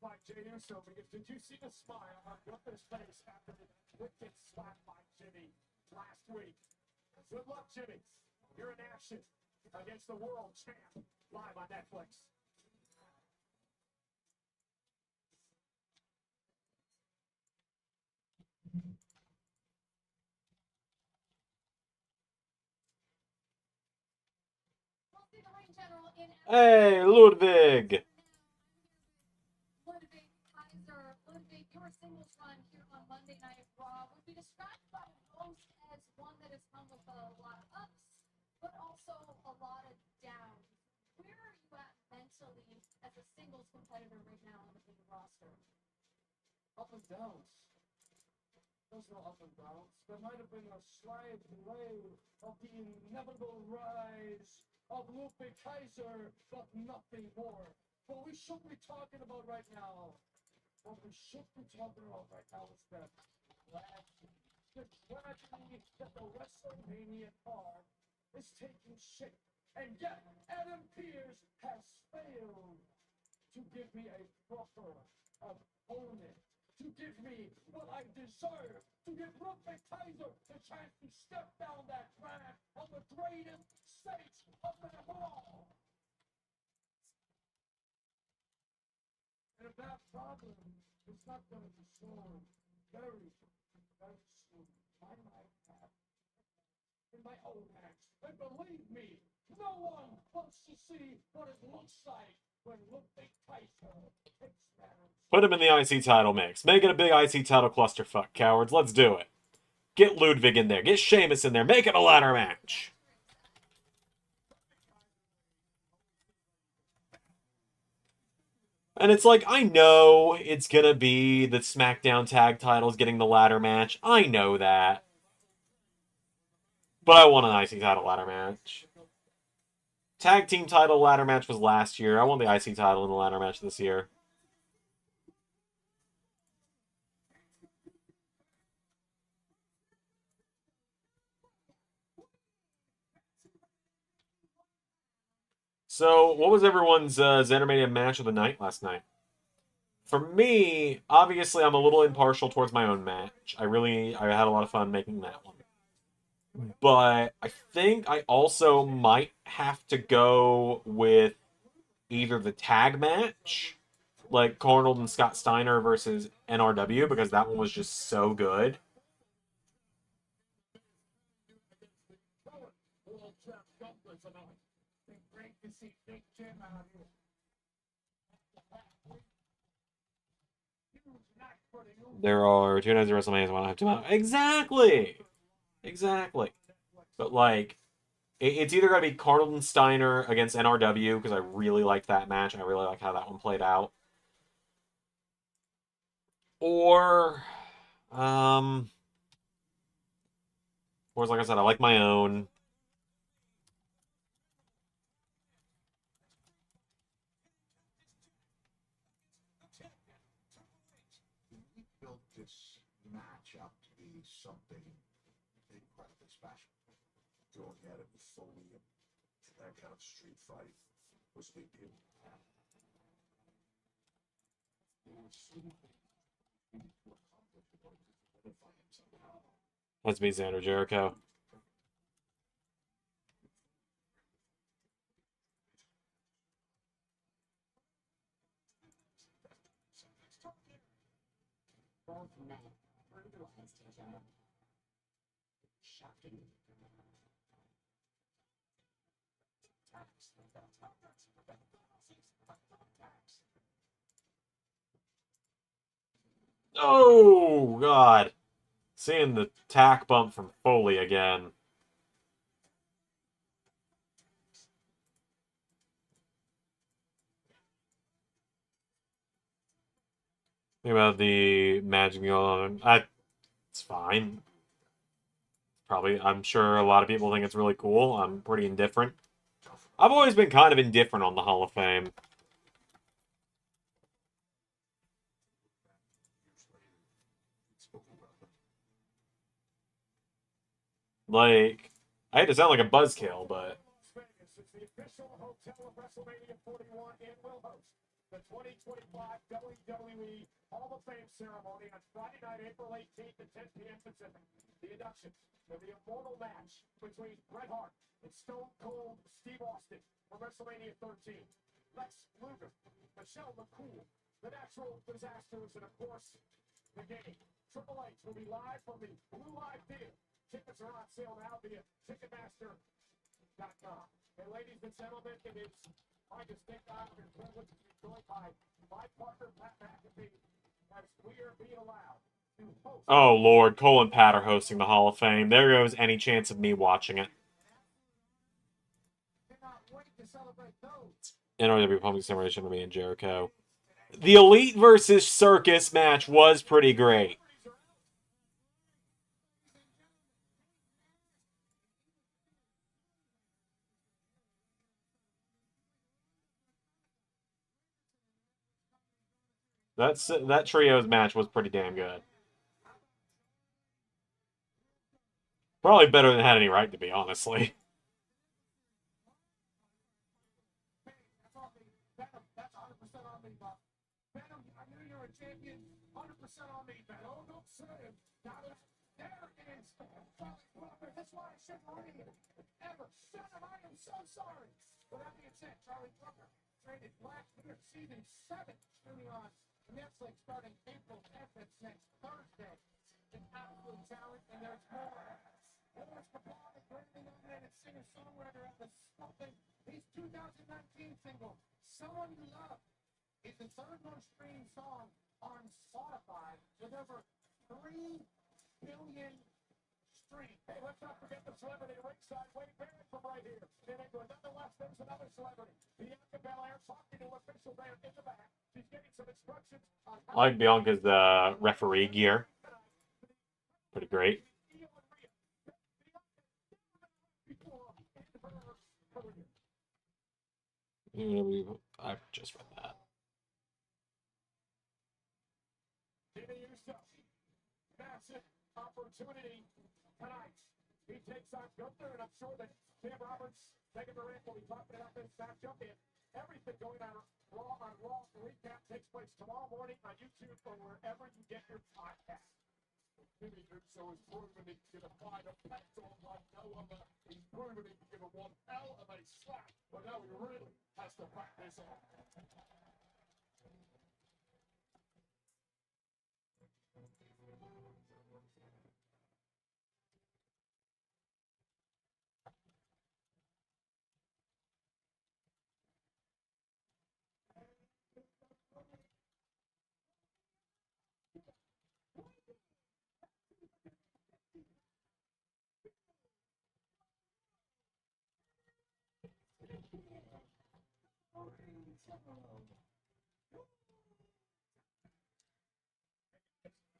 By Jey Uso, because did you see the smile on Gunther's face after the wicked slap by Jimmy last week? Good luck, Jimmy. You're in action against the world champ live on Netflix. We'll see the ring general in Hey, Ludwig. Ludwig Kaiser. Ludwig, your singles run here on Monday Night Raw would be described by most as one that has come with a lot of ups, but also a lot of downs. where are you at mentally as a singles competitor right now on the big roster? Up and downs. There's no up and downs. There might have been a slight delay of the inevitable rise of Lupe Kaiser, but nothing more. What we should be talking about right now, is that the tragedy that the WrestleMania card is taking shape. And yet, Adam Pearce has failed to give me a proper opponent, to give me what I deserve, to give Lupe Kaiser the chance to step down that track on the greatest stage of them all. And if that problem is not going to be solved very, very soon, I might have in my own hands. And believe me, no one wants to see what it looks like when Lupe Kaiser takes matters. Put him in the IC title mix. Make it a big IC title clusterfuck, cowards. Let's do it. Get Ludwig in there. Get Sheamus in there. Make it a ladder match. And it's like, I know it's going to be the SmackDown tag titles getting the ladder match. I know that. But I want an IC title ladder match. Tag team title ladder match was last year. I want the IC title in the ladder match this year. So, what was everyone's Zandermania match of the night last night? For me, obviously, I'm a little impartial towards my own match. I had a lot of fun making that one. But I think I also might have to go with either the tag match, like Arnold and Scott Steiner versus NRW, because that one was just so good. There are 2 nights of WrestleMania, so I don't have 2 months. Exactly. But, like, it's either going to be Arnold and Steiner against NRW, because I really liked that match. I really like how that one played out. Or, like I said, I like my own. We built this match up to be something incredibly special. Going at it with Foley and that kind of street fight was a big deal. Let's be Zander Jericho. Both men brutalized each other. Shocking. Oh, God. Seeing the tack bump from Foley again. Think about the Magic Mule. It's fine. I'm sure a lot of people think it's really cool. I'm pretty indifferent. I've always been kind of indifferent on the Hall of Fame. Like, I hate to sound like a buzzkill, but It's the official hotel of WrestleMania 41 and will host the 2025 WWE Hall of Fame ceremony on Friday night, April 18th at 10 p.m. Pacific. The inductions for the immortal match between Bret Hart and Stone Cold Steve Austin for WrestleMania 13. Lex Luger, Michelle McCool, the Natural Disasters, and of course, the game. Triple H will be live from the Blue Live Theater. Tickets are on sale now via Ticketmaster.com. And ladies and gentlemen, it is my distinct honor and privilege to be joined by my partner, Pat McAfee, as we are being allowed to host. oh Lord, Cole and Pat are hosting the Hall of Fame. There goes any chance of me watching it. Cannot wait to celebrate NOW Pumping Simulation with me and Jericho. The Elite versus Circus match was pretty great. That trios match was pretty damn good. Probably better than it had any right to be, honestly. That's 100% on me, Buck. Venom, I knew you were a champion. 100% on me, Venom. Oh, don't say it. Now, there is Charlie Walker. That's why I shouldn't read it. Ever. Son of, I am so sorry. With that being said, Charlie Walker traded Black Bear Season 7 streaming on Netflix starting April 10th. That's next Thursday. An absolute talent, and there's more. There's Capone, Grammy-nominated singer-songwriter of the Something. His 2019 single, Someone You Love, is the third most streamed song on Spotify with over 3 billion streams. Hey, let's not forget the celebrity ringside, Wade Barrett from right here. Then into another left, there's another celebrity. Bianca Belair talking to official there in the back. She's getting some instructions on how I like Bianca's referee gear. Pretty great. I just read that. Massive opportunity tonight. He takes on Gunther, and I'm sure that Cam Roberts, Megan Durant will be talking about this matchup and everything going on Raw on Raw. The recap takes place tomorrow morning on YouTube or wherever you get your podcast. Jimmy Uso has proven he can apply the pencil like no other. He's proven he can give a one hell of a slap, but now he really has to back this up.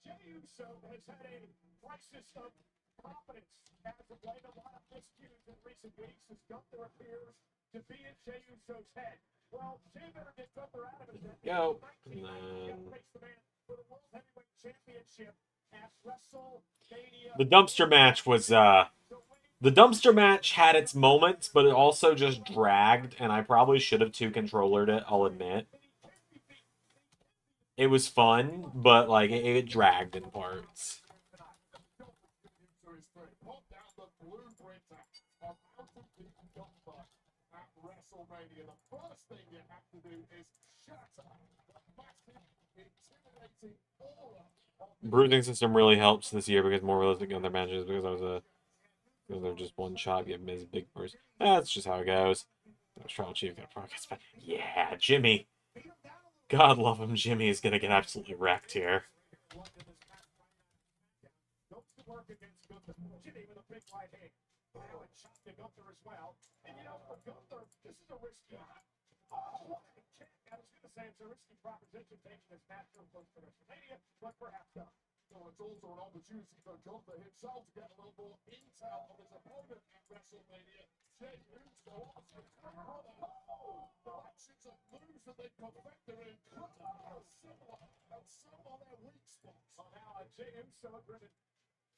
Jey Uso has had a crisis of confidence as of late. A lot of miscues in recent weeks as Gunther appears to be in Jey Uso's head. Well, Jey better get Gunther out of his head. Go. And then face the man for the World Heavyweight Championship at WrestleMania. The dumpster match was the dumpster match had its moments, but it also just dragged, and I probably should have two-controllered it, I'll admit. It was fun, but like it dragged in parts. Bruising system really helps this year because more realistic in their matches because they're just one shot, give Miz big burst. That's just how it goes. Tribal Chief got progress, but yeah, Jimmy. God love him, Jimmy is gonna get absolutely wrecked here. It's a risky proposition taking this match from WrestleMania, but perhaps not. So it's also an opportunity for Gunther himself to get a little more intel of his opponent at WrestleMania. Jey Uso also the actions of moves that they perfected in are similar, and some are their weak spots. So now Jey Uso driven.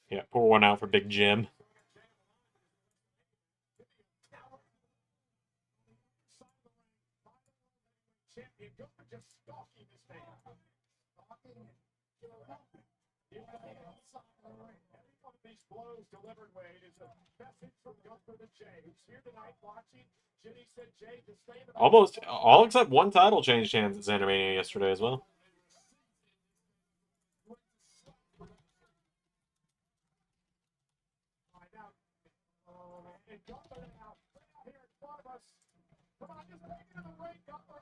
Yeah, pour one out for Big Jim. Champion Gunther just stalking this man. Stalking. Every one of these blows delivered, Wade, is a message from Gunther to Jey, who's here tonight watching. Jimmy said Jey to stay in the Almost all except one title changed hands at Zander Mania yesterday as well. And Gunther now, right out here in front of us. Come on, just make it in the ring, Gunther.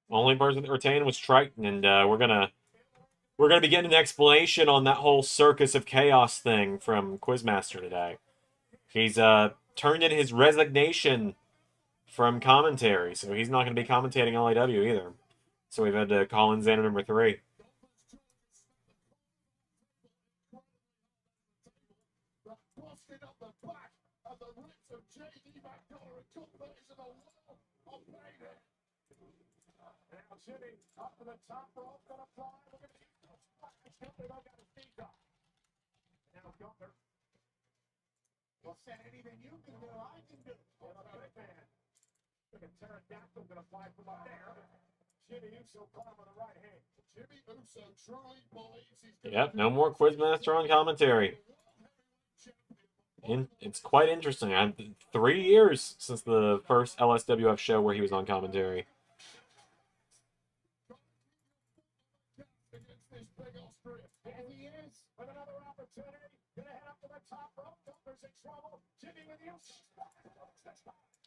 Only person that retained was Triton, and we're gonna be getting an explanation on that whole Circus of Chaos thing from Quizmaster today. He's turned in his resignation from commentary, so he's not going to be commentating LAW either. So we've had to call in Zander number 3. Busting up the back of the ribs of JD McDonough and took those in the wall of pain. Now Jimmy up to the top rope, gonna fly. Look at the splash. Gunther don't got his feet up. Now Gunther. Well, said anything you can do, I can do. What a big man. Look at Pterodactyl gonna fly from up there. Jimmy Uso caught him with the right hand. Jimmy Uso truly believes he's gonna Yep, no more Quizmaster on commentary. It's quite interesting. 3 years since the first LSWF show where he was on commentary. against this big Australian. And he is with another opportunity. Gonna head up to the top rope. Gunther's in trouble. Jimmy with the Uso.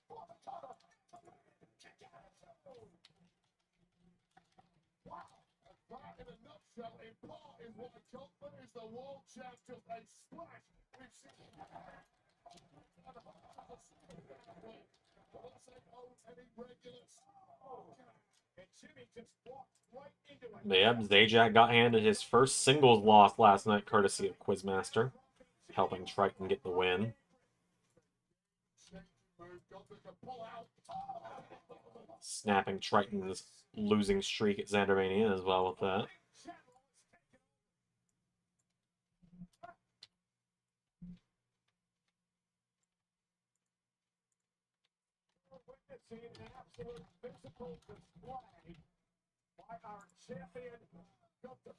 For the cover. Wow. That in a nutshell, in part, is what Gunther is the world champ. Just a splash. We've seen and Jimmy just walked right into it. Yep, Zajac got handed his first singles loss last night, courtesy of Quizmaster, helping Triton get the win. Snapping Triton's losing streak at Xandermania as well with that. Witnessing an absolute physical display by our champion, Gunther.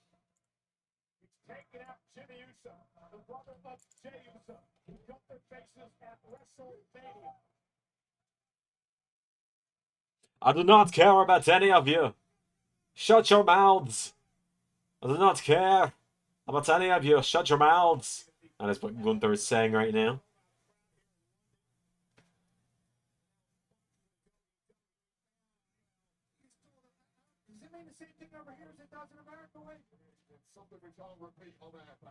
He's taking out Jimmy Uso, the brother of Jey Uso, who Gunther faces at WrestleMania. I do not care about any of you. Shut your mouths. I do not care about any of you. Shut your mouths. That is what Gunther is saying right now. Does it mean the same thing over here as it does in America? It's something we can't repeat on that.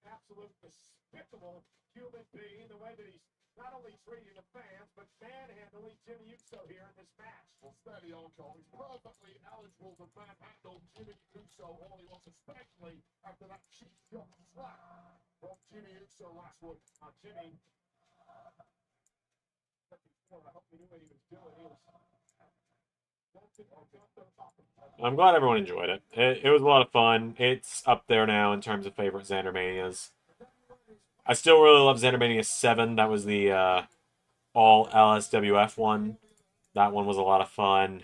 Absolute despicable human being, the way that he's not only treating the fans, but manhandling Jimmy Uso here in this match. Well, steady on, Cole. He's perfectly eligible to manhandle Jimmy Uso all he wants, especially after that cheap shot slap from Jimmy Uso last week. Jimmy, I hope he knew what he was doing. He was... I'm glad everyone enjoyed it. It was a lot of fun. It's up there now in terms of favorite Xandermanias. I still really love Xandermania 7. That was the all LSWF one. That one was a lot of fun.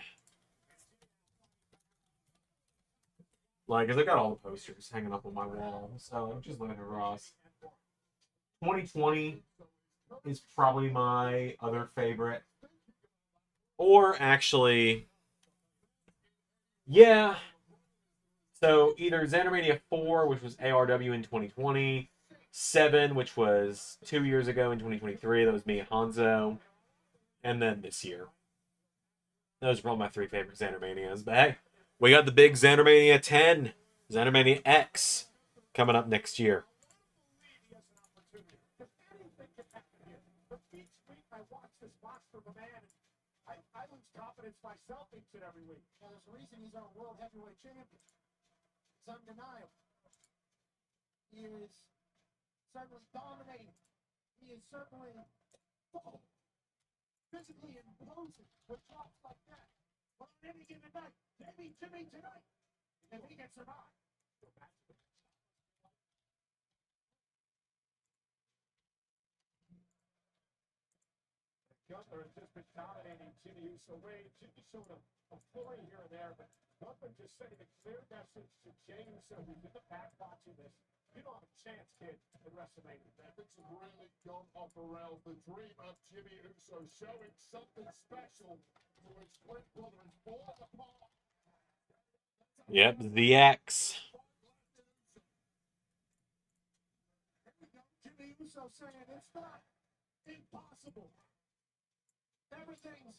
Like, cause I got all the posters hanging up on my wall, so just looking at Ross. 2020 is probably my other favorite. Or actually, yeah. So either Xandermania 4, which was ARW in 2020, 7, which was 2 years ago in 2023, that was me and Hanzo, and then this year. Those are probably my 3 favorite Xandermanias. But hey, we got the big Xandermania 10, Xandermania X, coming up next year. I lose confidence myself each and every week. Well, there's a reason he's our world heavyweight champion. It's undeniable. He is certainly dominating. He is certainly physically imposing with drops like that. But on any given night, maybe Jimmy tonight, if he can survive. Gunther has just been dominating Jimmy Uso. Jimmy showed a flurry here and there, but Gunther just sending a clear message to Jey Uso, who's in the back watching this. You don't have a chance, kid, in WrestleMania. Things have really gone off the rails. The dream of Jimmy Uso showing something special to his twin brother is falling apart. Yep, the X. Jimmy Uso saying it's not impossible. Everything's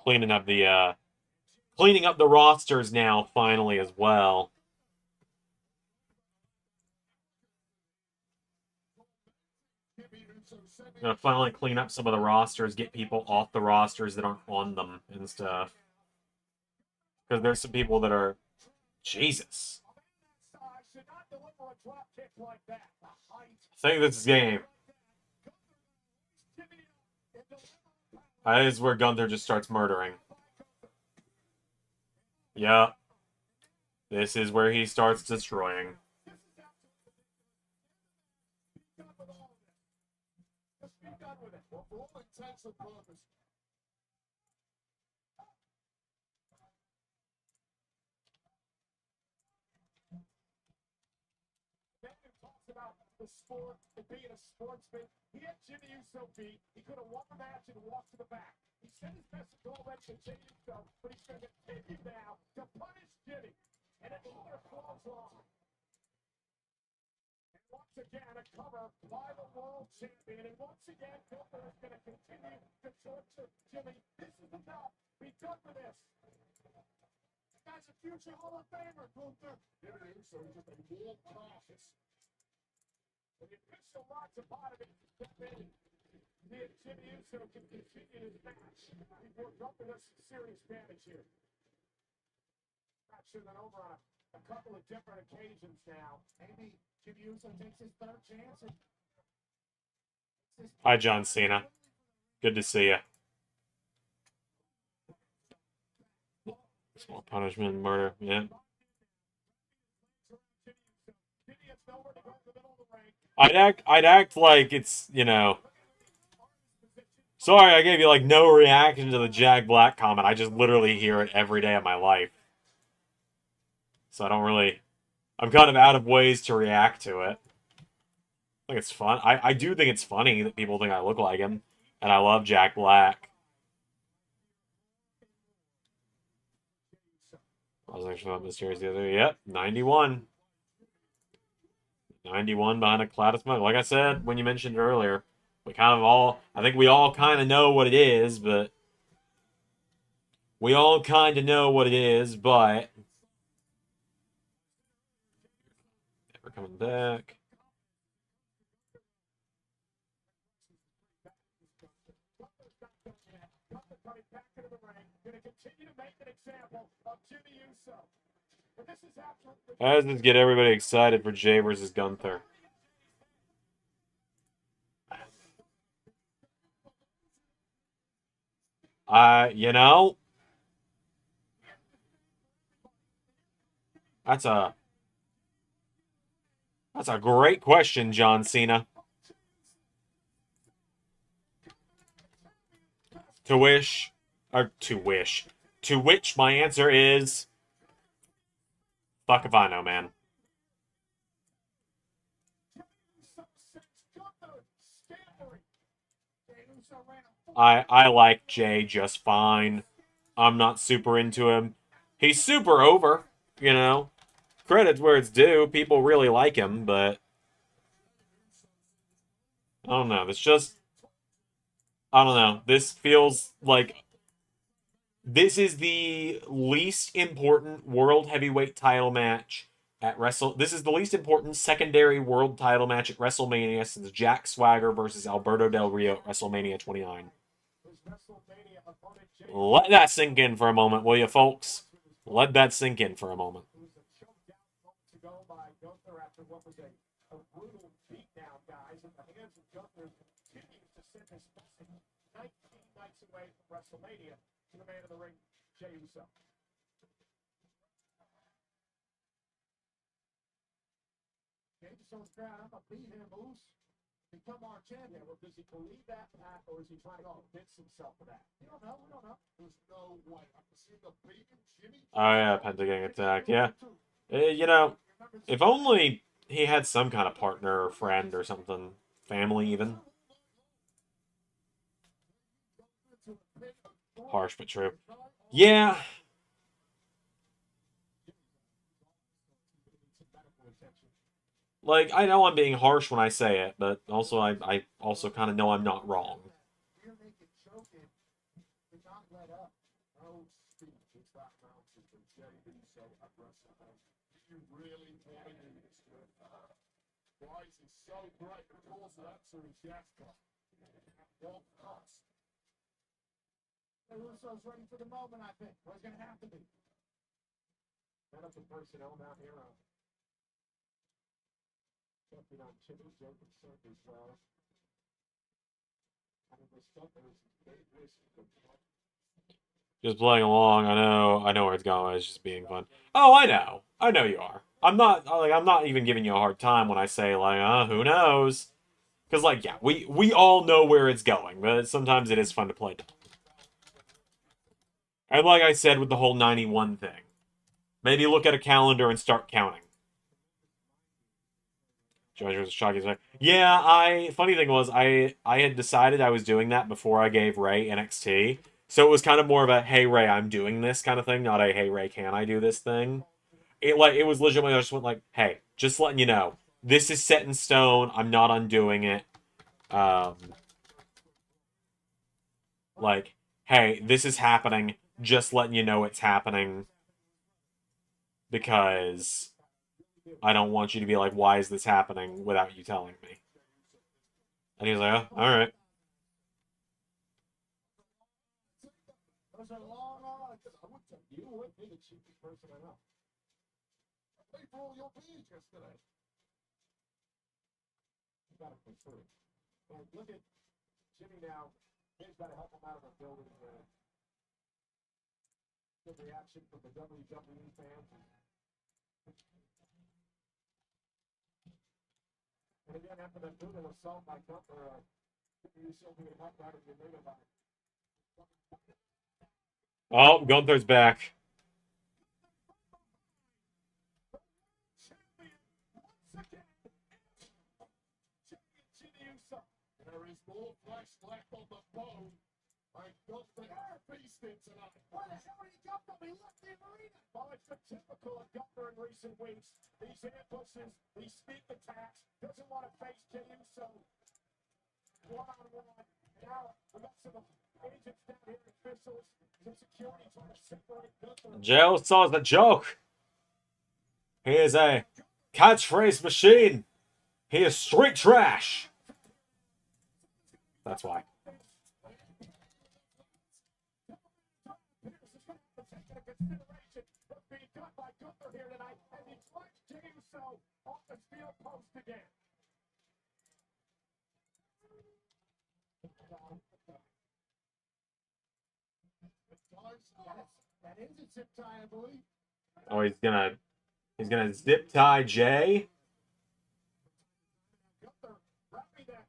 cleaning up the rosters now finally as well. Jimmy Gonna finally clean up some of the rosters, get people off the rosters that aren't on them and stuff. Because there's some people that are, Jesus. I think this is game. That is where Gunther just starts murdering. Yeah. This is where he starts destroying. About the sport and being a sportsman. He had Jimmy Uso beat. He could have won the match and walked to the back. He sent his message already to Jimmy Uso, but he's going to continue now to punish Jimmy. And another falls off. And once again, a cover by the world champion. And once again, Gunther is going to continue to torture Jimmy. This is enough. Be done with this. That's a future Hall of Famer, Gunther. Jimmy Uso is just a more cautious. The official marks upon him to step in. Jimmy Uso can continue his match before dropping us some serious damage here. Match been over on a couple of different occasions now. Maybe Jimmy Uso takes his third chance. Hi, John Cena. Good to see you. Small punishment, murder, yeah. I'd act like it's, you know. Sorry, I gave you like no reaction to the Jack Black comment. I just literally hear it every day of my life. So I don't really, I'm kind of out of ways to react to it. I think it's fun. I do think it's funny that people think I look like him. And I love Jack Black. I was actually not mysterious the other day. Yep, 91. 91 behind a cloud of smoke. Like I said when you mentioned earlier, we kind of all, I think we all kind of know what it is, but never coming back. How does this get everybody excited for Jay versus Gunther? You know, that's a great question, John Cena. To which my answer is, fuck if I know, man. I like Jay just fine. I'm not super into him. He's super over, you know. Credit's where it's due. People really like him, but I don't know. It's just, I don't know. This feels like this is the least important world heavyweight title match at This is the least important secondary world title match at WrestleMania since Jack Swagger versus Alberto Del Rio at WrestleMania 29. Let that sink in for a moment, will you, folks? Let that sink in for a moment. WrestleMania to the man in the ring, Jey Uso. Jey just on the ground. I'm gonna beat him, Moose. Become our champion. Well, does he believe that, or is he trying to convince himself of that? We don't know. We don't know. There's no way. I've seen the beating Jimmy. Oh yeah, Penta getting attacked. Yeah, you know, if only he had some kind of partner or friend or something, family even. Harsh but true. Yeah. Like, I know I'm being harsh when I say it, but also I also kind of know I'm not wrong. Why is he so bright and pulls it up so he's gas car? Won't cost. Russo's ready for the moment, I think. Well, he's going to have to be. Medical personnel now here on. Checking on Jimmy Jacobson as well. I mean, this stuff is very risky. Just playing along. I know where it's going. It's just being fun. Oh, I know you are. I'm not even giving you a hard time when I say like, who knows? Because like, yeah, we all know where it's going, but sometimes it is fun to play. And like I said with the whole 91 thing, maybe look at a calendar and start counting. Judge was shocking. Yeah, funny thing was, I had decided I was doing that before I gave Ray NXT. So it was kind of more of a, hey, Ray, I'm doing this kind of thing, not a, hey, Ray, can I do this thing? It was legitimately, I just went like, hey, just letting you know, this is set in stone. I'm not undoing it. Like, hey, this is happening. Just letting you know it's happening. Because I don't want you to be like, why is this happening without you telling me? And he was like, oh, all right. Those are long odds. I would tell you would be the cheapest person I know. I paid for all your beans yesterday. You got to pay for it. And look at Jimmy now. He's got to help him out of the building. Good reaction from the WWE fans. And again, after that brutal assault by Gunther, you still being up out of your mega about it. Oh, Gunther's back. There is more flesh left on the bone. I got the air feasting tonight. Why the hell did he jump on me? Left the arena. Well, it's been typical of Gunther in recent weeks. These ambushes, these sneak attacks, doesn't want to face Jey Uso one-on-one. Now, we got some agents down here, officials, some security trying to separate Gunther. Joe saw the joke. He is a catchphrase machine. He is street trash. That's why. That is a zip tie, I believe. Oh, he's gonna zip tie Jay. Gunther wrapping that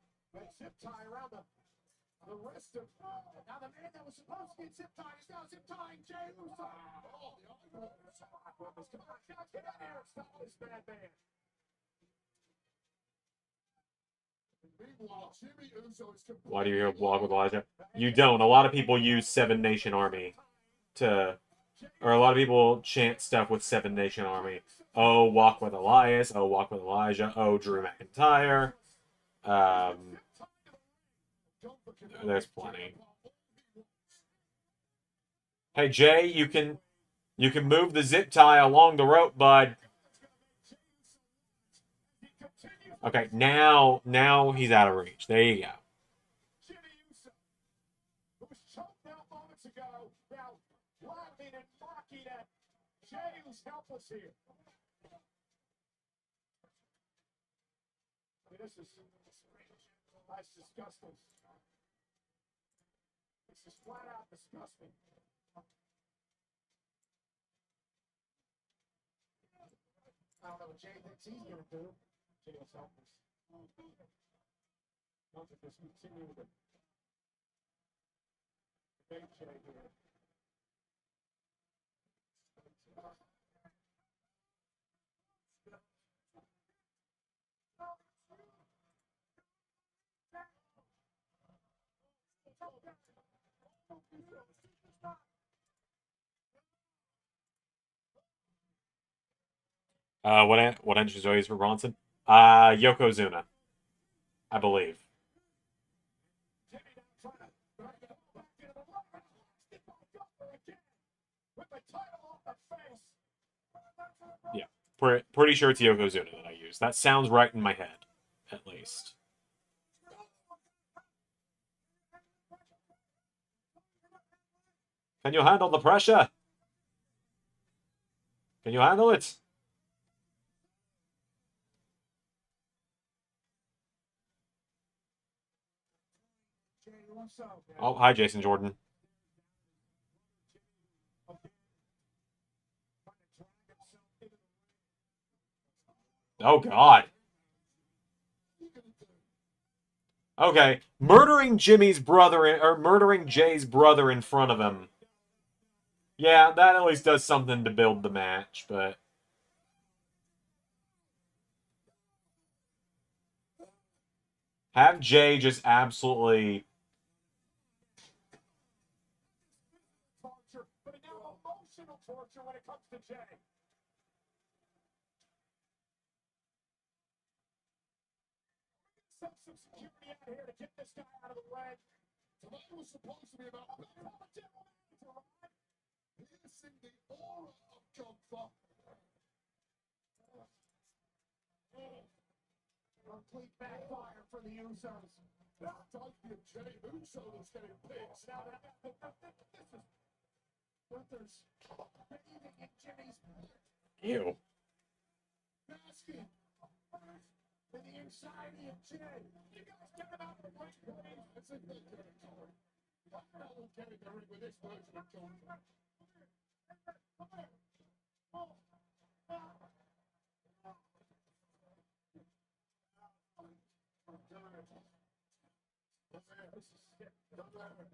zip tie around the wrist of. Now the man that was supposed to get zip tied is now zip tying Jey Uso. Oh, the eyeball. Come on, guys, get in here and stop this madman. Meanwhile, Jimmy Uso is. Why do you hear Walk with Elijah? You don't. A lot of people use Seven Nation Army to, or a lot of people chant stuff with Seven Nation Army. Oh, Walk with Elias. Oh, Walk with Elijah. Oh, Drew McIntyre. There's plenty. Hey Jay, you can move the zip tie along the rope, bud. Okay, now he's out of reach. There you go. Jimmy Uso, who was choked out moments ago, now laughing and mocking at Jey, who's helpless here. I mean, this is disgusting. This is flat out disgusting. I don't know what Jey thinks he's going to do. Jey is helpless. Don't just continue to debate Jey here. What entrance are you for Bronson? Yokozuna, I believe. Yeah, pretty sure it's Yokozuna that I use. That sounds right in my head. at least. Can you handle the pressure? Can you handle it? Oh, hi, Jason Jordan. Oh, God. Okay, murdering Jimmy's brother, or murdering Jay's brother in front of him. Yeah, that at least does something to build the match, but... have Jay just absolutely... torture, but now emotional torture when it comes to Jay. Set some security out here to get this guy out of the way. Tonight was supposed to be about piercing the aura of Gunther. Complete backfire for the Usos. Not like the Jay Uso that's getting pissed. Now this is Gunther's bathing in Jimmy's Ew. basket. To the anxiety of Jay. You guys get him out of the right place. It's a good territory. What the hell will Jay do with this version of Gunther?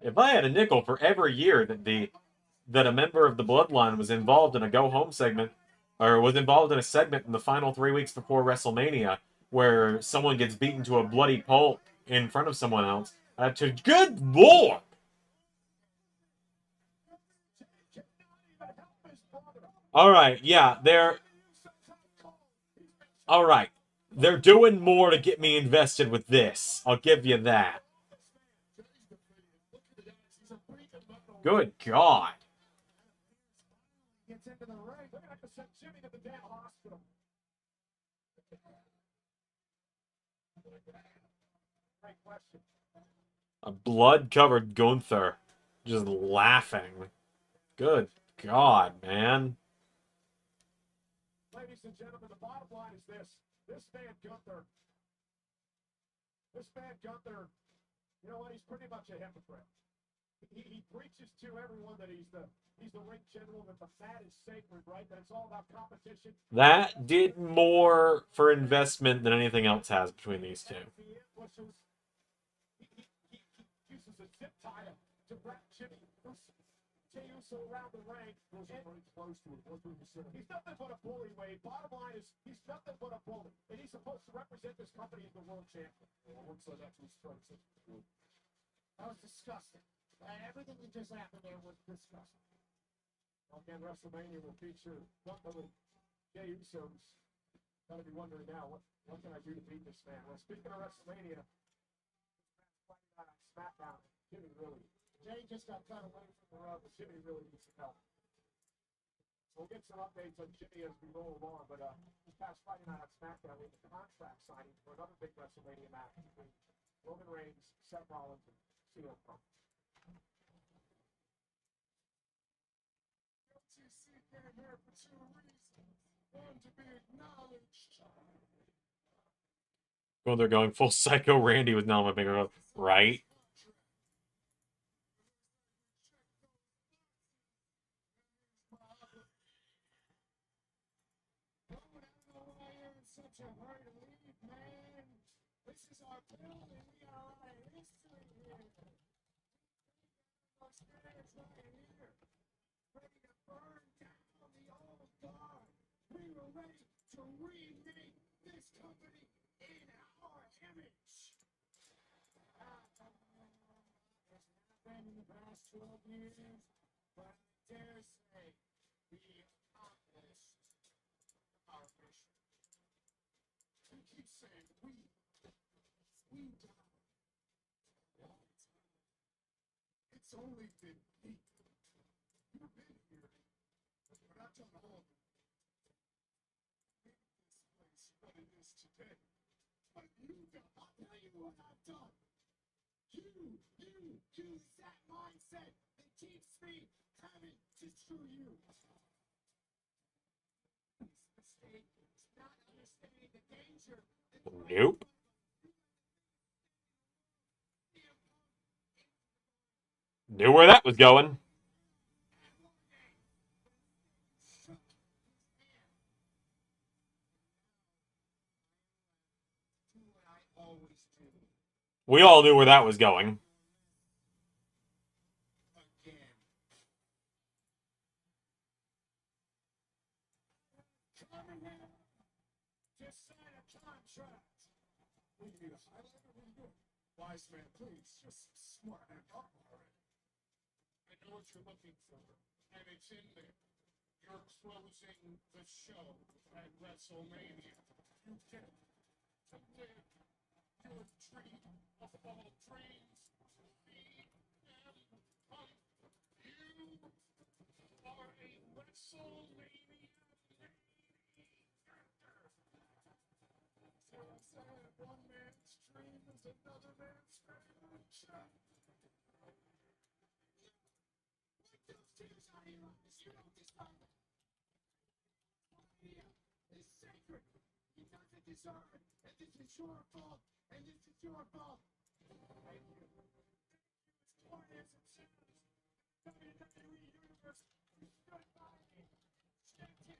If I had a nickel for every year that a member of the Bloodline was involved in a go-home segment, or was involved in a segment in the final 3 weeks before WrestleMania, where someone gets beaten to a bloody pulp in front of someone else, good lord! Alright, yeah, alright. They're doing more to get me invested with this. I'll give you that. Good God. Gets into the ring. They're going to have to send Jimmy to the damn hospital. Great question. A blood-covered Gunther. Just laughing. Good God, man. Ladies and gentlemen, the bottom line is this. This man Gunther, you know what? He's pretty much a hypocrite. He preaches to everyone that he's the ring general, that the mat is sacred, right? That it's all about competition. That did more for investment than anything else has between these two. He uses a zip tie to wrap Jimmy Uso around the ring. He's nothing but a bully, Wade. Bottom line is, he's nothing but a bully. And he's supposed to represent this company as the world champion. That was disgusting. Everything that just happened there was disgusting. Again, WrestleMania will feature nothing but Jey Usos. Gotta be wondering now, what can I do to beat this man? Well, speaking of WrestleMania, SmackDown, Jimmy Jay just got cut away from the road, but Jimmy really needs some help. So we'll get some updates on Jimmy as we roll along, but this past Friday night on SmackDown, we had the contract signing for another big WrestleMania match between Roman Reigns, Seth Rollins, and CM Punk. They're here for two reasons. One, to be acknowledged. Well, they're going full Psycho Randy with Nalma Bigger, right? Such a hurry to leave, man. This is our building. We are our history here. Our stairs right here. Ready to burn down the old guard. We were ready to remake this company in our image. It's happened in the past 12 years, but I dare say we accomplished our mission. We keep saying we died. It's only been me. You've been here, but I've done all of it. Make this place what it is today. But you what I've done. You use that mindset that keeps me having to screw you. This mistake is not understanding the danger. Nope. Knew where that was going. We all knew where that was going. Just sign a contract. We need a highlighter. What are you doing? Wise man, please, just smarten up already. I know what you're looking for, and it's in there. You're closing the show at WrestleMania. You did it. To live your dream of all dreams. You are a WrestleMania. One man's dream is another man's future. Wipe those tears out of your eyes. You don't deserve it. It's sacred. He doesn't deserve it. And this is your fault. And this is your fault. Thank you. Warriors and sinners. WWE Universe. You stood by me. Champion.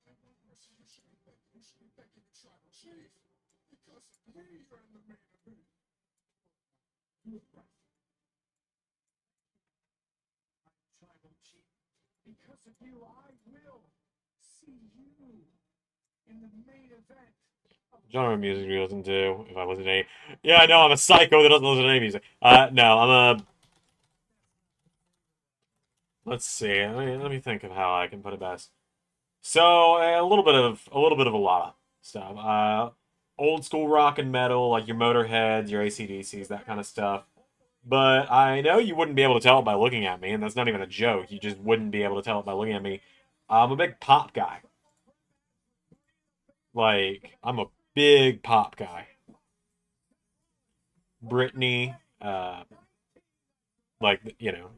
I am protect. You should be thanking the tribal chief. Because of me, you're in the main event. You're right. Tribal chief. Because of you, I will see you in the main event. Genre of music we listen to. If I listen to any. Yeah, I know, I'm a psycho that doesn't listen to any music. No, I'm a. Let's see. Let me think of how I can put it best. So a little bit of a lot of stuff. Old school rock and metal, like your Motorheads, your AC/DCs, that kind of stuff. But I know you wouldn't be able to tell it by looking at me, and that's not even a joke. You just wouldn't be able to tell it by looking at me. I'm a big pop guy. Like, I'm a big pop guy. Britney, like, you know,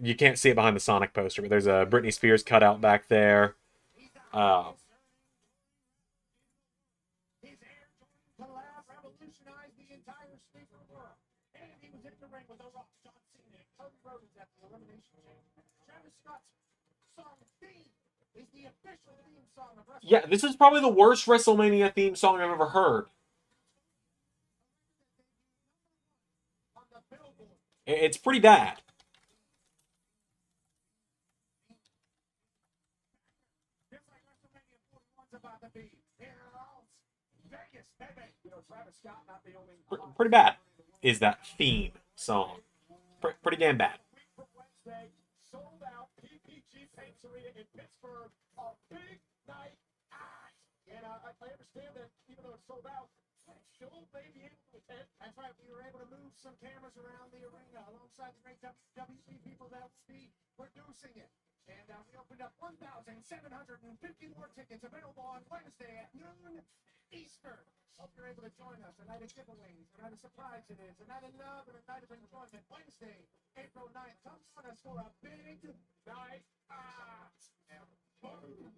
you can't see it behind the Sonic poster, but there's a Britney Spears cutout back there. His Air Jordan collab revolutionized the entire sneaker world. And he was in the ring with The Rock, John Cena, and Cody Rhodes at the Elimination Chamber. Travis Scott's song Theme is the official theme song of WrestleMania. Yeah, this is probably the worst WrestleMania theme song I've ever heard. On the Billboard. It's pretty bad. Just like WrestleMania 41's about to be. Here else. Vegas, baby. You know, Travis Scott not the only. Pretty bad is that theme song. Pretty damn bad. Week from Wednesday, sold out PPG Paints Arena in Pittsburgh. A big night. And I understand that even though it's sold out, still may be able to attend. That's right, we were able to move some cameras around the arena alongside the great WWE people that will be producing it. And we opened up 1,750 more tickets available on Wednesday at noon Eastern. Hope you're able to join us. A night of giveaways, a night of surprise it is, a night of love, and a night of enjoyment. Wednesday, April 9th. Come join us for a big night out.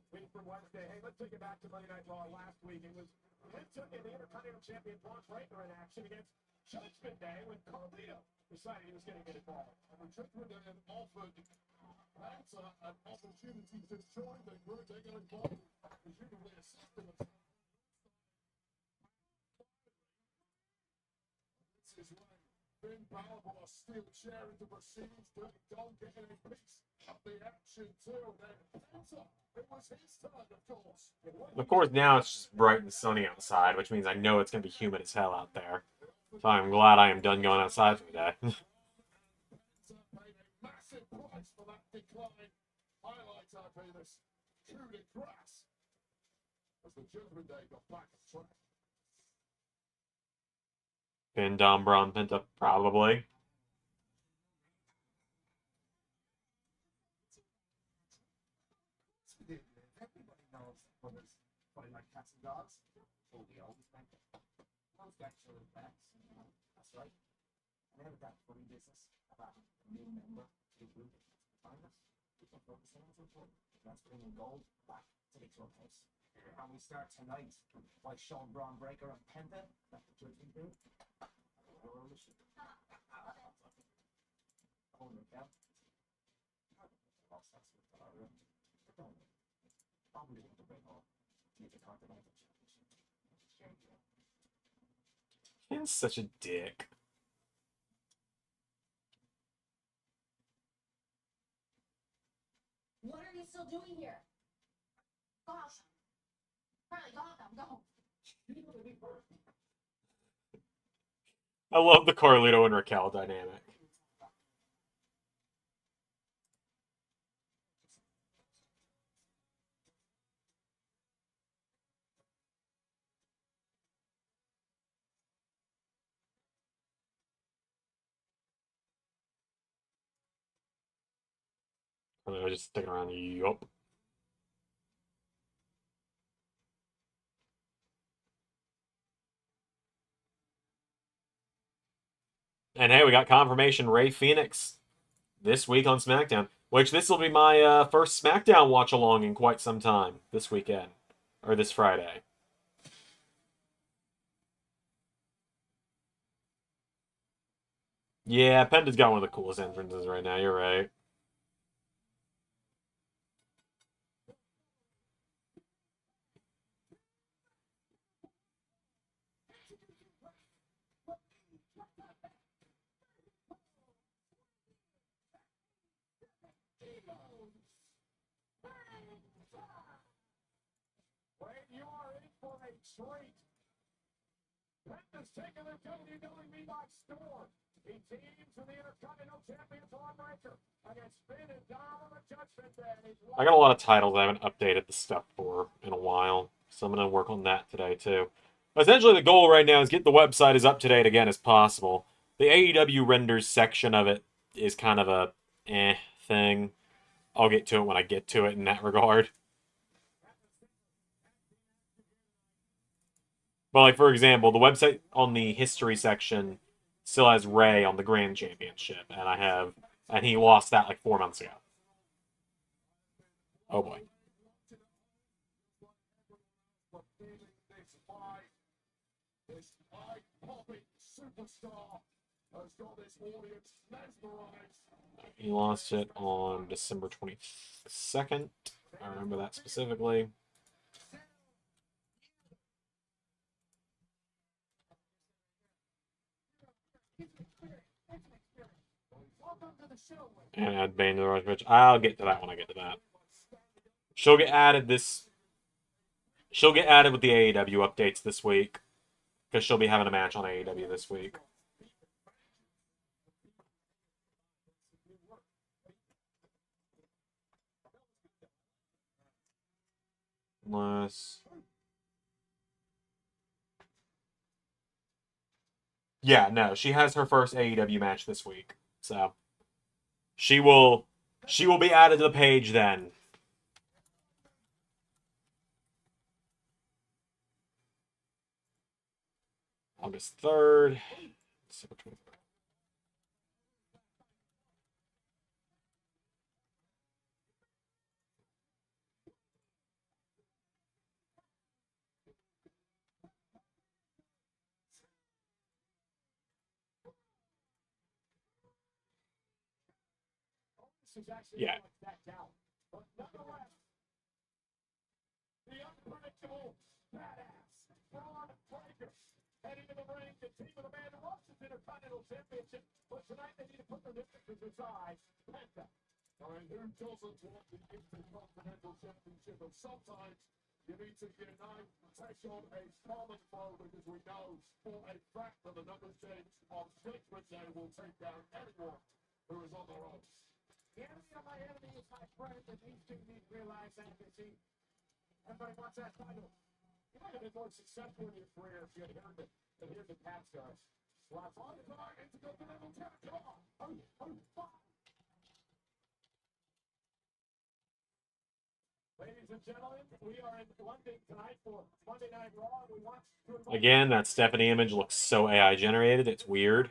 Week from Wednesday. Hey, let's take it back to Monday Night Raw last week. It was Vince took in the Intercontinental Champion Braun Breaker in action against Judgment Day when Carlito decided he was going to get involved. And when Judgment Day offered Lance an opportunity to join the group, they got involved. Presumably assisting us. This is when Finn Balor brought a steel chair into proceedings. Don't get any piece of the action too. Then it was his turn, of course. Of course, now it's just bright and sunny outside, which means I know it's going to be humid as hell out there. So I'm glad I am done going outside for the day. Paid a massive price for that decline. Highlights are this coup de grace as the Judgment Day got back on track. Pin Dom Braun Penta, probably. Everybody knows brothers fighting like cats and dogs. Oh, we always think those guys are the best. That's right. And they have that funny business about a new member to the group behind us. We can focus on what's important. That's bringing gold back to the clubhouse. And we start tonight by showing Braun Breaker and Penta that the judgment do. Oh, look out. Probably want to bring home the Intercontinental Championship. He's such a dick. What are you still doing here? Gosh. Riley, go. I love the Carlito and Raquel dynamic. Carlito just sticking around. Yup. And hey, we got confirmation Rey Fenix this week on SmackDown. Which this will be my first SmackDown watch along in quite some time this weekend. Or this Friday. Yeah, Penta's got one of the coolest entrances right now, you're right. When you are in for a treat, Penta's taking the WWE by storm. He teams for the Intercontinental Champion Braun Breaker against Finn and Dom on the Judgment Day. I got a lot of titles I haven't updated the stuff for in a while, so I'm going to work on that today too. Essentially, the goal right now is get the website as up to date again as possible. The AEW renders section of it is kind of a thing. I'll get to it when I get to it in that regard. But like, for example, the website on the history section still has Rey on the Grand Championship, and he lost that like 4 months ago. Oh boy. This eye-popping superstar has got this audience mesmerized. He lost it on December 22nd. I remember that specifically. And add Bane to the Rush Bitch. I'll get to that when I get to that. She'll get added with the AEW updates this week. Because she'll be having a match on AEW this week. Unless... Yeah, no, she has her first AEW match this week. So she will be added to the page then. August 3rd. Yeah. But nonetheless, the unpredictable badass Braun Breaker heading to the ring to team with a man who lost his Intercontinental Championship, but tonight they need to put their differences aside. Penta. And who doesn't want the Intercontinental Championship? And sometimes you need to unite, take on a common foe, because we know for a fact that the numbers change on Judgment Day will take down anyone who is on the ropes. The enemy of my enemy is my friend, and these two need to realize that, you see. Everybody wants that title. You might have been more successful in your career if you had heard it. But here's the Pat stars. Slots on the car, Intercontinental Champion. Ladies Ladies and gentlemen, we are in London tonight for Monday Night Raw. We want to invite Again, that Stephanie image looks so AI generated. It's weird.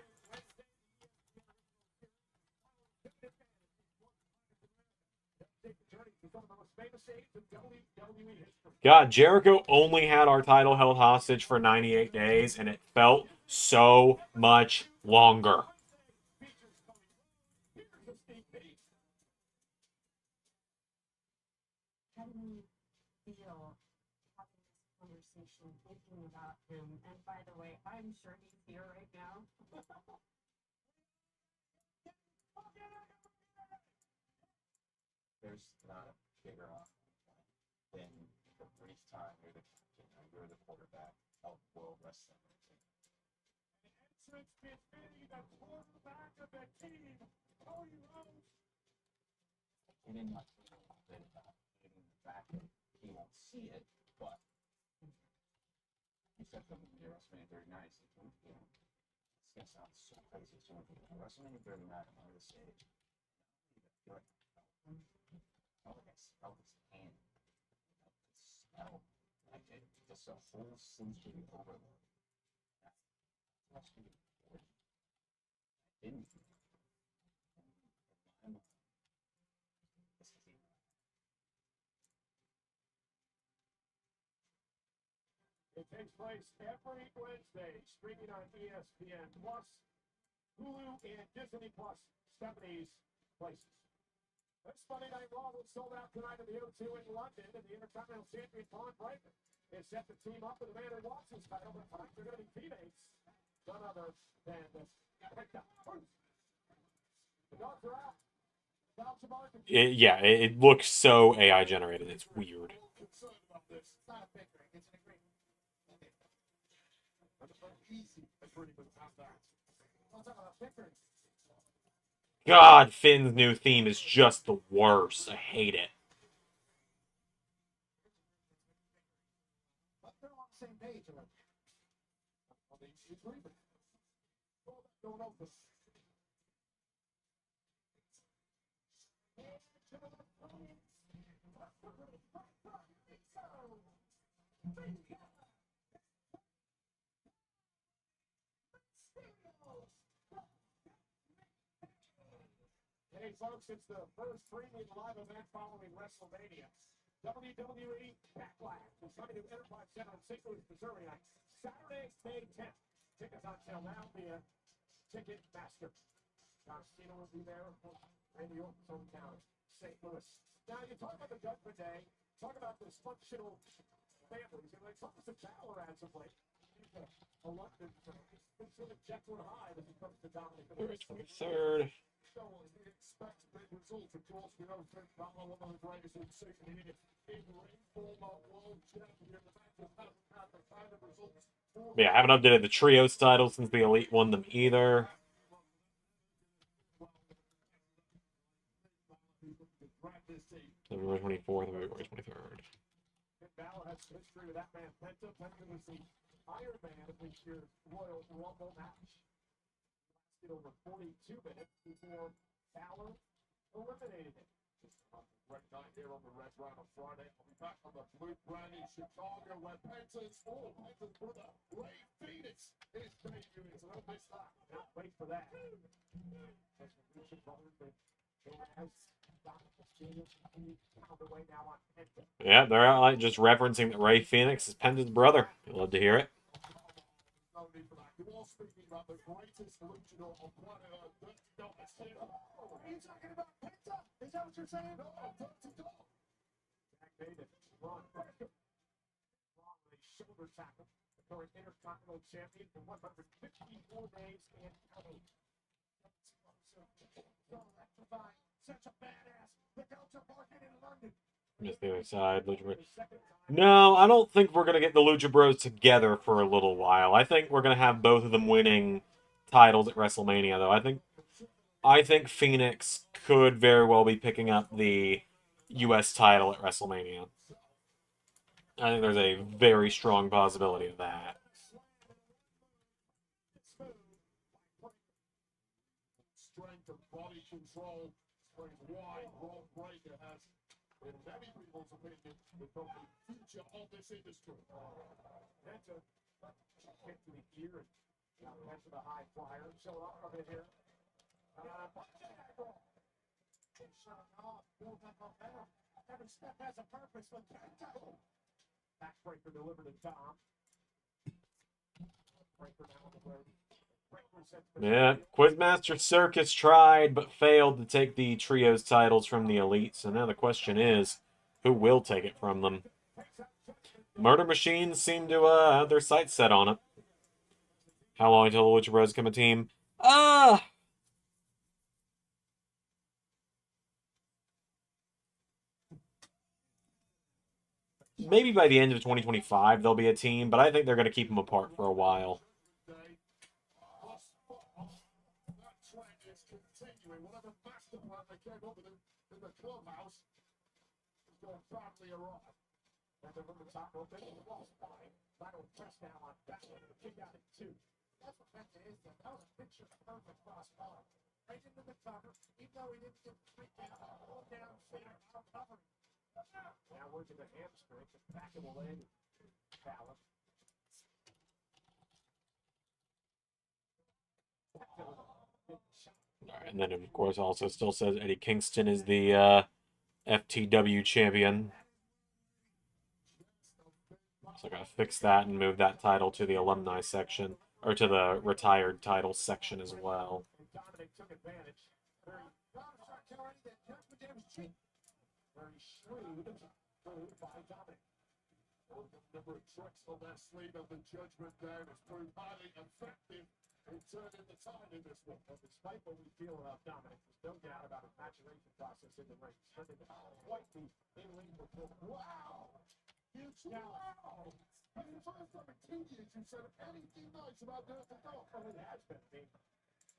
God, Jericho only had our title held hostage for 98 days, and it felt so much longer. How do you feel having this conversation, thinking about him? And by the way, I'm sure he's here right now. There's not a bigger honor than the brief time you're the captain or you're the quarterback of World Wrestling Entertainment. Entrance is the quarterback of the team, Cody Rhodes. He didn't like me a little bit about getting the fact that he won't see it, but he said something to WrestleMania 39. He said, you know, it's gonna sound so crazy. So WrestleMania 39, I'm gonna say it. I feel like I felt his hand. I could smell like it. Just a whole sensory overload. WrestleMania 40. I didn't. In my mind, this is the It takes place every Wednesday, streaming on ESPN Plus, Hulu, and Disney Plus, Stephanie's Places. This Monday Night Raw was sold out tonight at the O2 in London, and the Intercontinental Champion Braun Breaker is set to team up with the man who wants his title, but tonight they're going to be teammates, none other than this catchup. The dogs are out. It looks so AI generated. It's weird. Concerned about this. It's not a bickering. It's an agreement. Easy agreement about that. I'll talk about bickering. God, Finn's new theme is just the worst. I hate it. But they're on the same page. Like, well, they agreement. Well, don't open. Hey folks, it's the first premium live event following WrestleMania. WWE Backlash is coming to Enterprise Center in St. Louis, Missouri on Saturday, May 10th. Tickets on sale now via Ticketmaster. John Cena will be there, of course, Randy Orton's hometown, St. Louis. Now, you talk about the Judgment Day, talk about dysfunctional families, and like talk about Balor as of late. He's a London, he's sort of Jekyll and Hyde as he comes to dominate the February 23rd. So he expects big results. Of course, we know that Balor, one of the greatest in safety, in ring former world champion. The match has not had the kind of results. Yeah, I haven't updated the Trios title since the Elite won them either. February 24th, February 23rd. Balor has history with that man, Penta. Penta was the Iron Man of this year's Royal Rumble match. Lasted over 42 minutes before Balor eliminated him. Red night here on the Red Brand on Friday. I'll be back on the Blue Brand in Chicago, where Penta's brother, Ray Phoenix, is debuting. So don't miss that. Can't wait for that. Yeah, they're out like just referencing that Ray Phoenix is Penta's brother. You'd love to hear it. No need for that. You're all speaking about the greatest luchador on planet Earth. Dirty Dog is here. Oh, are you talking about Penta? Is that what you're saying? No, Dirty Dog. Jack David, Ron Breaker. Ron with a shoulder tackle. The current Intercontinental Champion for 154 days and counting. So electrifying. Such a badass. Look out to market in London. Missed the other side. Lucha Bros. No, I don't think we're going to get the Lucha Bros together for a little while. I think we're going to have both of them winning titles at WrestleMania, though. I think Phoenix could very well be picking up the U.S. title at WrestleMania. I think there's a very strong possibility of that. Strength of body control. Springs wide. Braun Breaker has in many people's opinion, the future of this industry. That's a kick to the ear and head to the high flyer. Show up over here. Every step has a purpose for catchup. Backbreaker delivered to Dom. Breaker down the road. Yeah, Quizmaster Circus tried but failed to take the trios titles from the Elite. So now the question is, who will take it from them? Murder Machines seem to have their sights set on it. How long until the Lucha Bros become a team? Maybe by the end of 2025 they'll be a team, but I think they're going to keep them apart for a while. Right into the cover, even though he didn't get straight down, all down, out covering. Now working the hamstring, the back of the leg, power. And then, of course, also still says Eddie Kingston is the FTW champion. So I gotta fix that and move that title to the alumni section, or to the retired title section as well. Dominic took advantage. Very shrewd by Dominic. Number of tricks on that sleeve of the Judgment Day has proved highly effective in turning the tide in this one. But despite what we feel about Dominic, there's no doubt about his maturation process in the ring. Turning quite the in-ring performance. Wow! Huge talent. Wow! That's the first time in 2 years you said anything nice about Dirty Dog. Oh, it has been. I mean,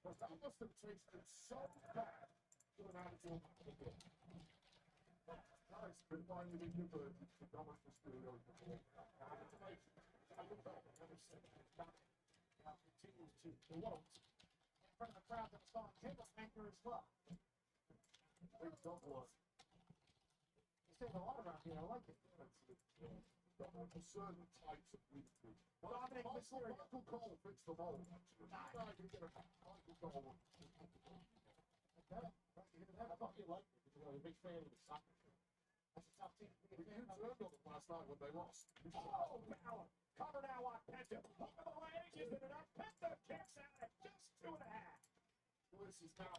but that must have tasted so bad to an actual people. Nice, been finding it good for Dominic Mysterio. Continues to gloat in front of the crowd that saw him anchor as well. Big double up. He's saying a lot around here. I like it. Dominic for certain types of weakness. Dominic Mysterio. Michael Cole fits the mold. Now you get a Michael Cole. I thought you liked it because you're a big fan of the soccer. That's a tough team. We turned on them last night when they lost. Oh, power. Cover now on Penta. Over the leg. Is it enough? Penta kicks out at just 2.5.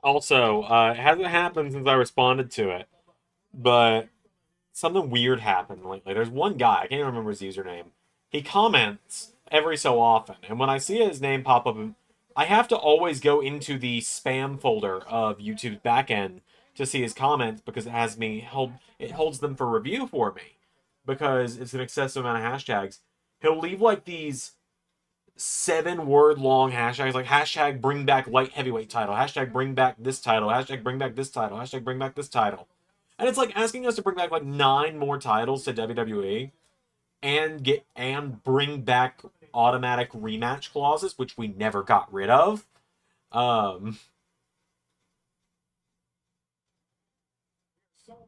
Also, it hasn't happened since I responded to it, but something weird happened lately. There's one guy, I can't even remember his username. He comments every so often, and when I see his name pop up, I have to always go into the spam folder of YouTube's backend to see his comments because it holds them for review for me because it's an excessive amount of hashtags. He'll leave like these 7-word long hashtags, like hashtag bring back light heavyweight title, hashtag bring back this title, hashtag bring back this title, hashtag bring back this title. And it's like asking us to bring back like 9 more titles to WWE and bring back automatic rematch clauses, which we never got rid of. Sold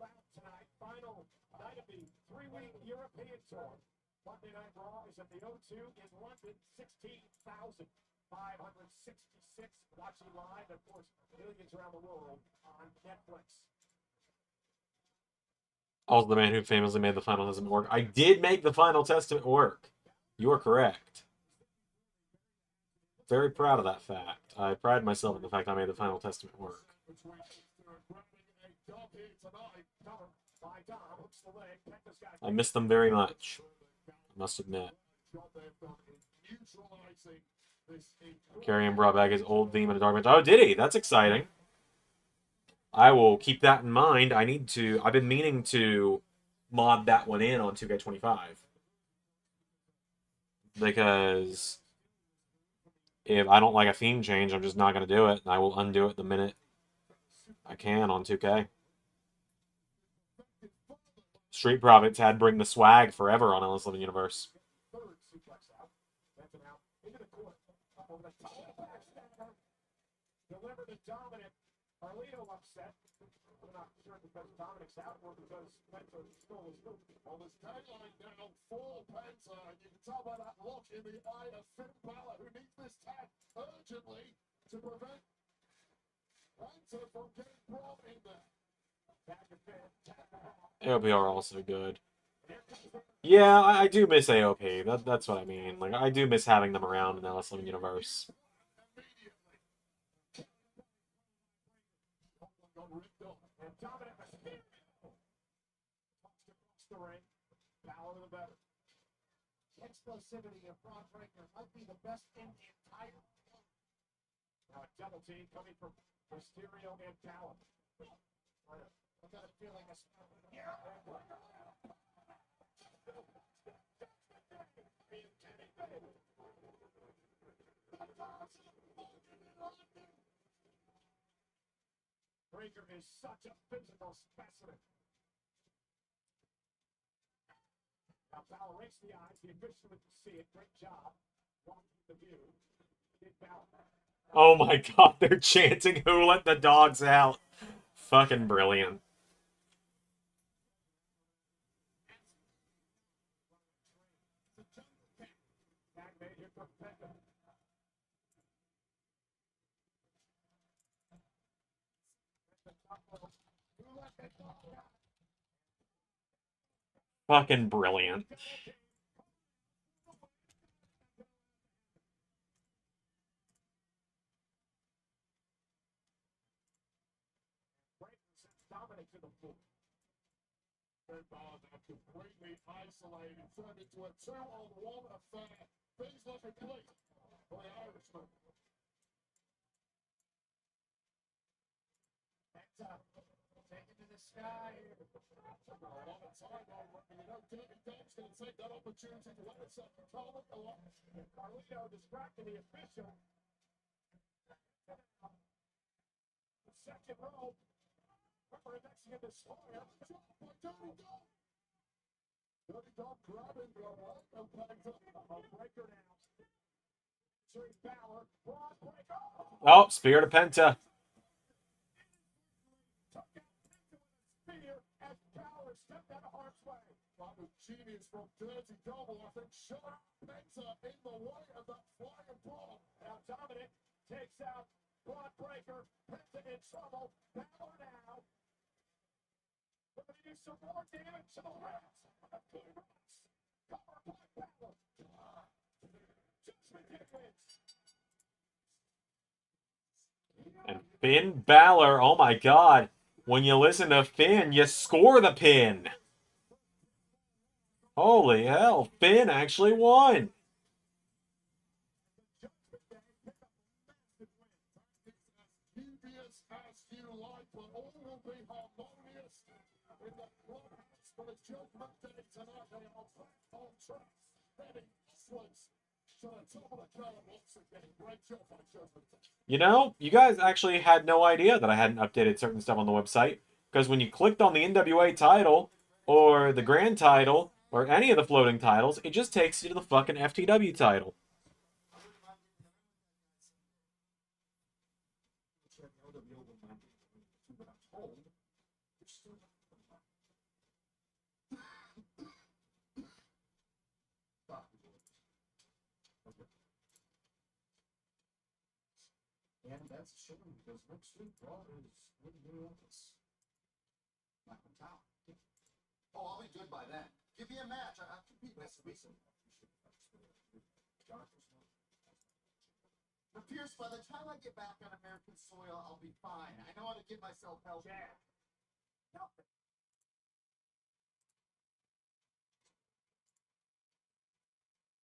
out tonight. Final night of the 3-week European tour. Monday Night Raw is at the O2 in London. 16,566 watching live. Of course, millions around the world on Netflix. Also, the man who famously made the Final Testament work. I did make the Final Testament work. You are correct. Very proud of that fact. I pride myself in the fact I made the Final Testament work. I miss them very much, I must admit. Karrion brought back his old theme in a dark match. Oh, did he? That's exciting. I will keep that in mind. I've been meaning to mod that one in on 2K25. Because if I don't like a theme change, I'm just not going to do it. And I will undo it the minute I can on 2K. Street Profits had Bring the Swag forever on LS11 Universe. Delivered the dominant Carlito upset. I'm not sure because Dominic's out or because Penta stole his move. Well, there's daylight now for Penta, and you can tell by that look in the eye of Finn Balor, who needs this tag urgently to prevent Penta from getting brought in there. AOP are also good. Yeah, I do miss AOP. That's what I mean. Like, I do miss having them around in the LS11 universe. And Dominic Mysterio tossed across the ring. Balor the better. The explosivity of Braun Breaker might be the best in the entire world. Now a double team coming from Mysterio and Balor. I got a feeling a Breaker is such a physical specimen. Now Balor rakes the eyes. The official can see it. Great job. Blocking the view. Did Balor. Oh my god, they're chanting "Who let the dogs out?" Fucking brilliant. Tag made here from Penta. Who let the dog out? Fucking brilliant. Dominic to the floor. Finn Balor now completely isolated, turned into a 2-on-1 affair. Things looking bleak for the Irishman. Penta taken to the sky. A lot of time over, and you know Dirty Dog's going to take that opportunity to let himself calm it a lot. Carlito distracting the official. The second row. Remember indexing in the square. By Dirty Dog. Dirty Dog grabbing the right of Penta. A breaker now. Three Balor. Braun Breaker. Oh, Spirit of Penta. Took out Penta with a spear as Balor stepped out of harm's way. That was genius from Dirty Double. I think shut Penta in the way of that flying brawl. Now Dominic takes out Braun Breaker. Penta in trouble. Balor now. Looking to do some more damage to the rats. Two rats. Cover by Balor. Judgment Day wins. And Finn Balor, oh my god. When you listen to Finn, you score the pin. Holy hell, Finn actually won. Dubious as you like, but all will be harmonious in the clubhouse for the Judgment Day tonight. They are back on track, heading upwards to the top of the card once again. Great job by Judgment Day. You know, you guys actually had no idea that I hadn't updated certain stuff on the website. Because when you clicked on the NWA title, or the grand title, or any of the floating titles, it just takes you to the fucking FTW title. And that's a shame because next week Raw is in New Orleans. Not in town. Oh, I'll be good by then. Give me a match. I have to beat this reason. But Pierce, by the time I get back on American soil, I'll be fine. I know how to get myself healthy.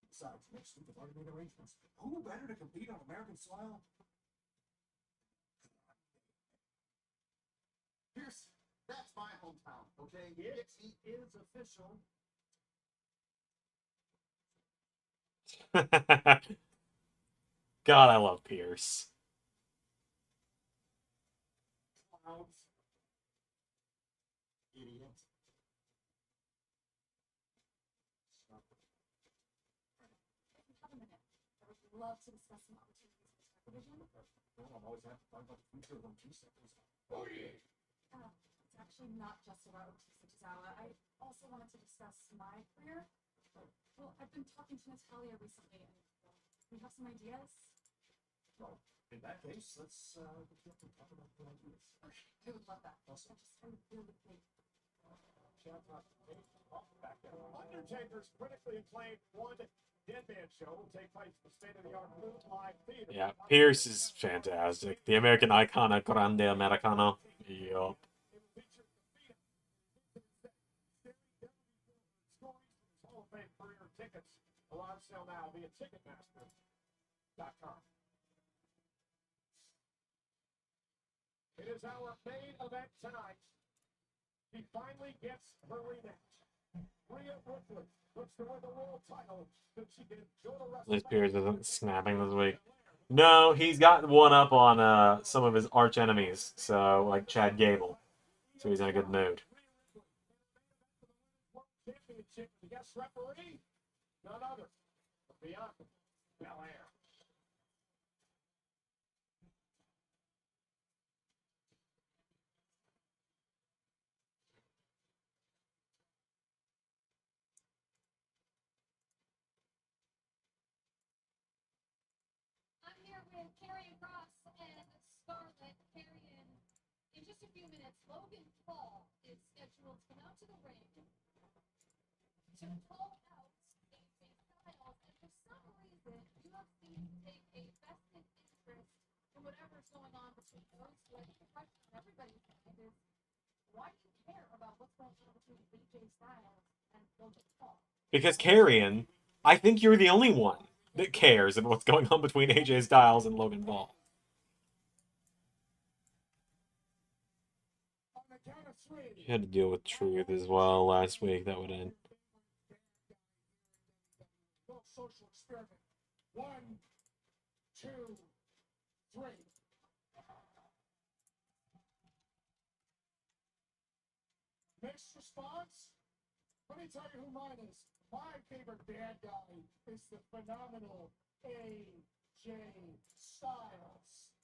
Besides, next week I've already made arrangements. Who better to compete on American soil? Pierce, that's my hometown, okay? It is official. God, I love Pierce. Clowns. Idiot. Have a minute. I would love to discuss some opportunities for television. Well, I'm always happy to talk about the future of them 2 seconds. Oh, yeah. actually not just about Batista Tozawa. I also wanted to discuss my career. Well, I've been talking to Natalia recently, and we have some ideas. Well, in that case, let's get to talk about the ideas. Okay, I would love that. Awesome. I really think. Undertaker's critically acclaimed one Dead Man show will take place at the state-of-the-art Blue Live Theater. Yeah, Pierce is fantastic. The American icon, a grande americano. Yup. Hall of Fame career tickets are on sale now via Ticketmaster.com. It is our main event tonight. She finally gets her rematch. Rhea Ripley looks to win the world title so she can go to Liz WrestleMania. Pierce isn't snapping this week. No, he's got one up on some of his arch enemies, so like Chad Gable. So he's in a good mood. Championship, the guest referee, none other than Bianca Belair. I'm here with Karrion Kross and Scarlett. Karrion, in just a few minutes, Logan Paul is scheduled to come out to the ring to call out AJ Styles, and for some reason, UFC take a vested interest in whatever's going on between those two. I think the question on everybody's mind is, why do you care about what's going on between AJ Styles and Logan Paul? Because Karrion, I think you're the only one that cares about what's going on between AJ Styles and Logan Paul. On the count of three. You had to deal with Truth as well last week. That would end. Social experiment. 1, 2, 3. Mixed response? Let me tell you who mine is. My favorite bad guy is the phenomenal AJ Styles.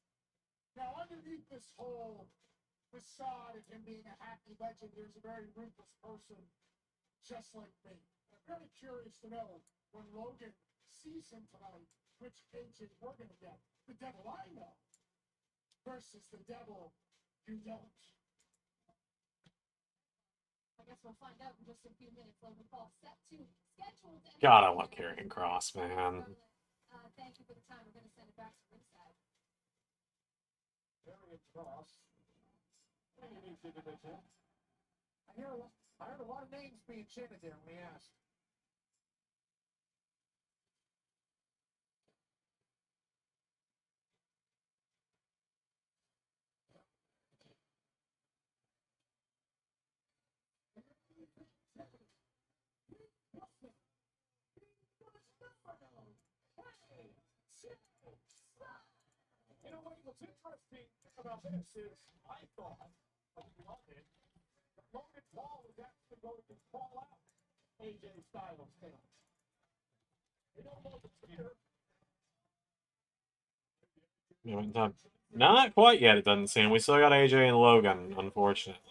Now, underneath this whole facade of him being a happy legend, there's a very ruthless person just like me. I'm very curious to know when Logan sees him tonight, which AJ we're going to get. The devil I know versus the devil you don't. I guess we'll find out in just a few minutes. Logan Paul set to scheduled. God, I love Karrion Kross, man. Thank you for the time. We're going to send it back to ringside. Karrion Kross. What do you need to do this, huh? I heard a lot of names being chanted there when we asked. You know what's interesting about this is I thought, I think we all did, that Logan Paul was actually going to call out AJ Styles tonight. You know Logan's here. Not quite yet, it doesn't seem. We still got AJ and Logan, unfortunately.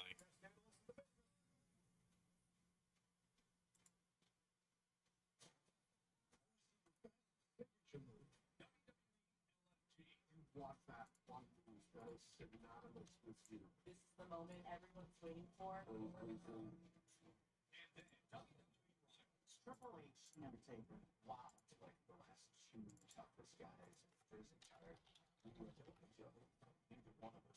This is the moment everyone's waiting for. Triple H and Undertaker, wow, like the last two toughest guys in his entire career to each other. Neither one of us would have accepted anything else.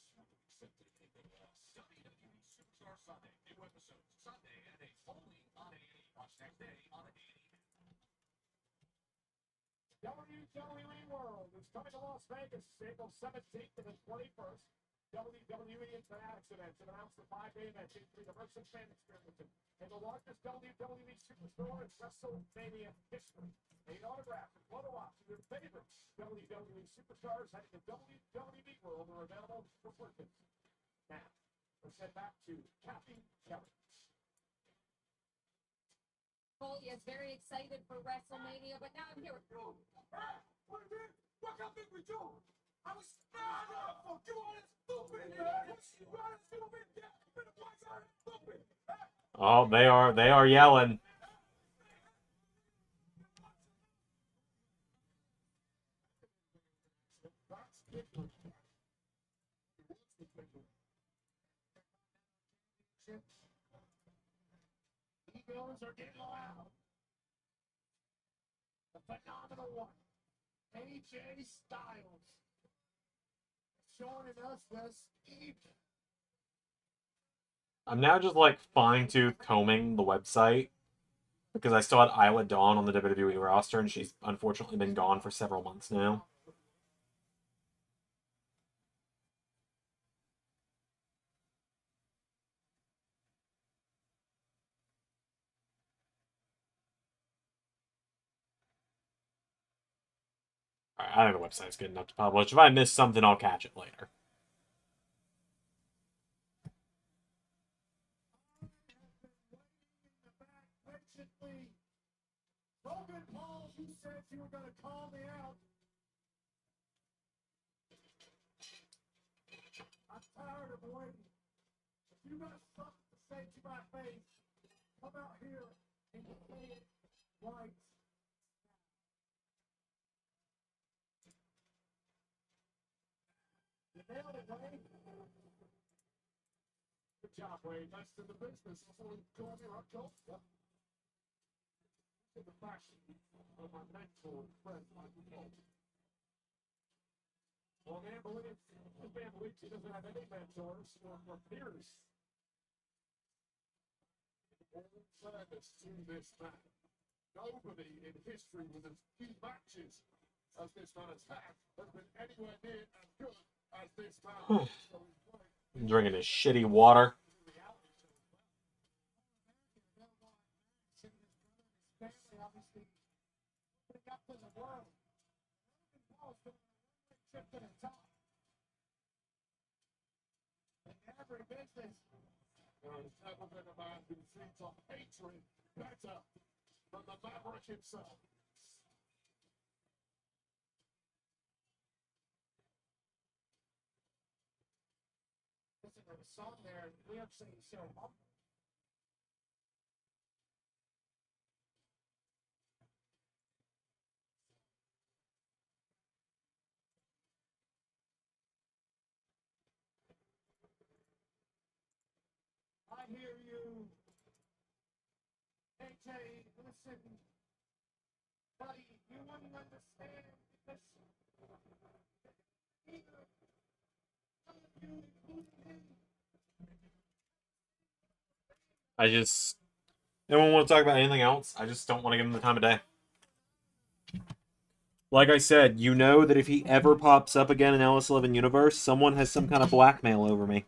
WWE Superstar Sunday, new episodes Sunday at 8, only on A&E. Watch next day on A&E. WWE World is coming to Las Vegas April 17th to the 21st. WWE and Fanatics events have announced the 5-day event featuring immersive fan experiences in the largest WWE superstore in WrestleMania history. An autograph and photo ops of your favorite WWE superstars heading to WWE World are available for purchase. Now, let's head back to Kathy Kelly. Foley is very excited for WrestleMania, but now I'm here with Hey, what is it? What can we do? I was not for doing stupid. Stupid. Yeah, you've been a black guy. Oh, they are yelling. Egos are getting loud. The phenomenal one, AJ Styles, joining us this evening. I'm now just like fine-tooth combing the website because I still had Isla Dawn on the WWE roster, and she's unfortunately been gone for several months now. I think the website's good enough to publish. If I miss something, I'll catch it later. Logan Paul, you said you were going to call me out. I'm tired of waiting. If you got something to say to my face, come out here and say it right. You nailed it, Wayne. Good job, Wayne. That's to the business. Before we go there, I'll go. To the fashion of my mentor and friend, Michael Cole. Well, man believes he doesn't have any mentors or peers. All service to this man. Nobody in history with as few matches as this man has had has been anywhere near as good as this man. I'm drinking his shitty water. Obviously, putting up in the world. Trip to the top. In every business, there's never been a man who feeds off hatred better than the Maverick himself. Listen to the song there, we have seen so humble. I hear you. AJ, listen. Buddy, you wouldn't understand because either some of you, including him, Anyone want to talk about anything else? I just don't want to give him the time of day. Like I said, you know that if he ever pops up again in LS11 universe, someone has some kind of blackmail over me.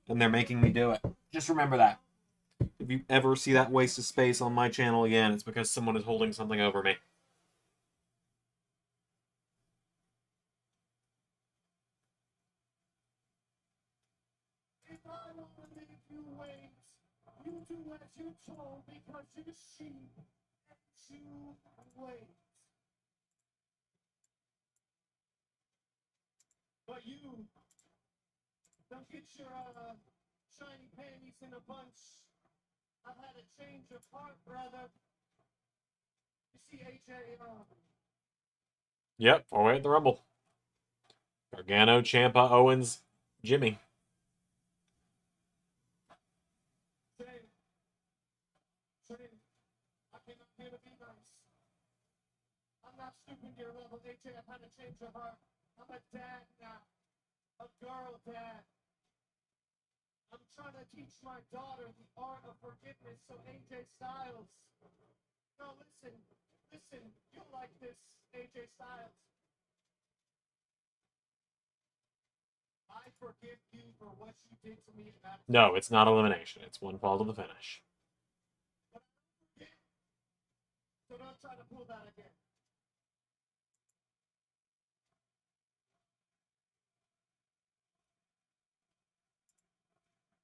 And they're making me do it. Just remember that. If you ever see that waste of space on my channel again, it's because someone is holding something over me. if I don't believe you wait, you do as you told because you see and you wait. But you don't get your shiny panties in a bunch. I've had a change of heart, brother. You see, AJ, Yep, 4-way at the Rumble. Gargano, Ciampa, Owens, Jimmy. Shane, I came up here to be nice. I'm not stooping to your level, AJ. I've had a change of heart. I'm a dad now. A girl dad. I'm trying to teach my daughter the art of forgiveness, so AJ Styles. No, listen, you'll like this, AJ Styles. I forgive you for what you did to me in that. No, it's not elimination. It's one fall to the finish. So don't try to pull that again.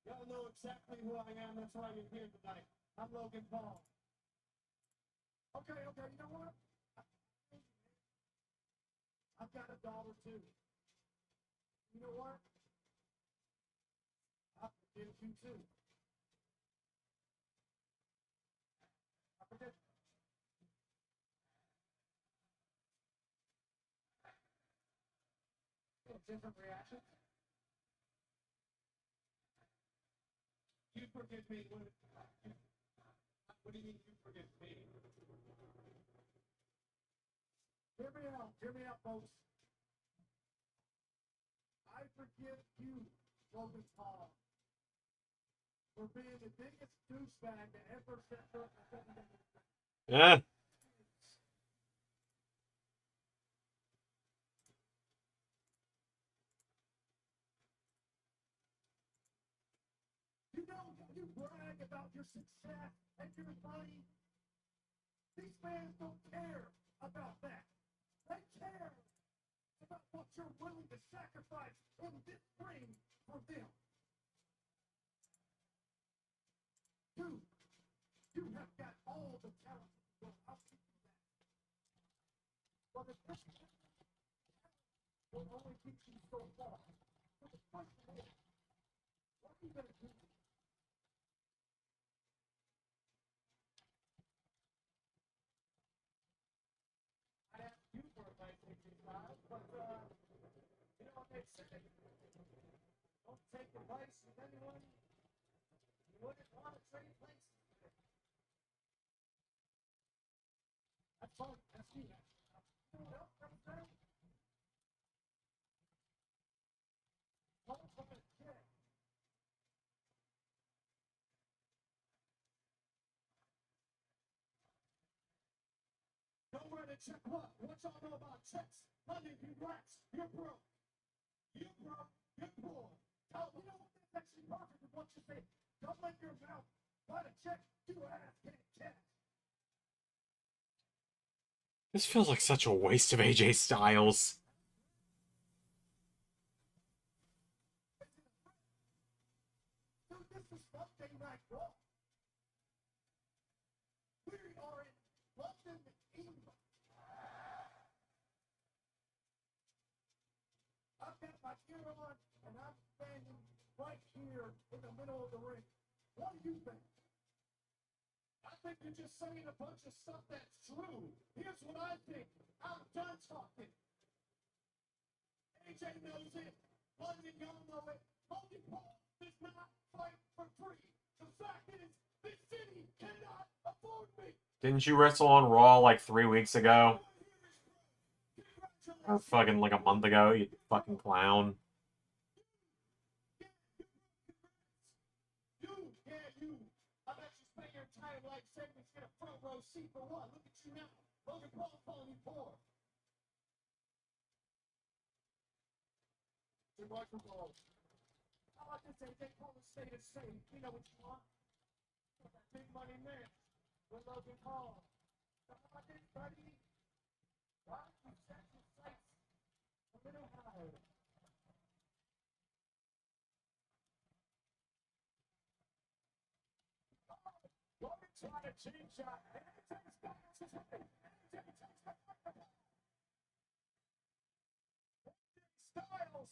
Y'all know exactly who I am. That's why you're here tonight. I'm Logan Paul. Okay, you know what? I've got $1 too. You know what? I forgive you too. different reactions. You forgive me. What do you mean you forgive me? Hear me out, folks. I forgive you, Logan Paul, for being the biggest douchebag that ever stepped foot in the WWE. Yeah. You know, you brag about your success and your money. These fans don't care about that. They care about what you're willing to sacrifice in this ring for them. Dude, you have got all the talent. Well, I'll give you that. But the question will only get you so far. So the question is, what are you going to do? I asked you for advice, but you know what they say? Don't take advice from anyone you wouldn't want to trade places with. That's fine. That's me. You know what else comes down? Come from a kid. Don't write a check. What y'all know about checks? Money, congrats. You're broke. You're broke. You're poor. You know what? That's actually perfect with what you say. Don't let your mouth write a check to ass can't cash. This feels like such a waste of AJ Styles. Dude, this is Monday Night Raw. We are in London, England. I've got my gear on, and I'm standing right here in the middle of the ring. What do you think? I think you're just saying a bunch of stuff that's true. Here's what I think. I'm done talking. AJ knows it. London, y'all know it. Logan Paul does not fight for free. The fact is, this city cannot afford me. Didn't you wrestle on Raw like 3 weeks ago? Or fucking like a month ago, you fucking clown. You. I bet you spend your entire life savings get a front row seat for what? Look at you now. Logan Paul calling you poor. Your microphone. I like to say they call the stay the same. You know what you want? That big money man with Logan Paul. How about this, buddy? Why don't you set your sights a little higher? Logan trying to change shot. Styles.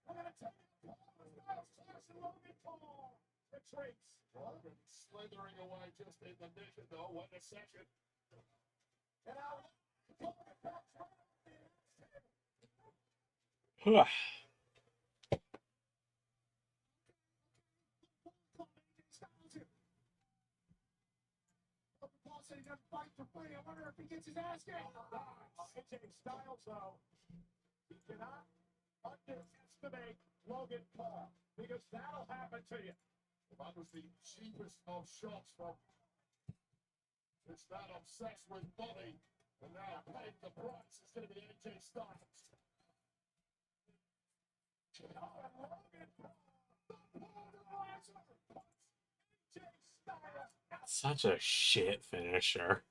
I'm gonna tell you, Styles clashing Logan Paul. Retreats. Logan slithering away just in the nick of the one second. And I'll pull it back. Huh. Paul said he doesn't fight for free. I wonder if he gets his ass kicked. AJ Styles, though, he cannot underestimate Logan Paul because that'll happen to you. That was the cheapest of shots from. It's not obsessed with money, and now paying the price is going to be AJ Styles. Logan Paul, the polarizer, AJ Styles. Such a shit finisher.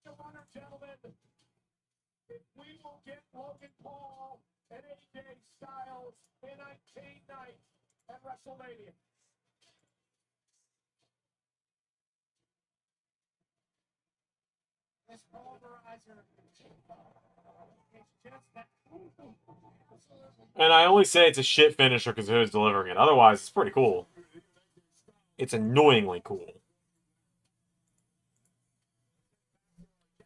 Your Honor, gentlemen, if we will get Logan Paul and AJ Styles in a chain night at WrestleMania. This polarizer is just that. And I only say it's a shit finisher because who's delivering it. Otherwise, it's pretty cool. It's annoyingly cool.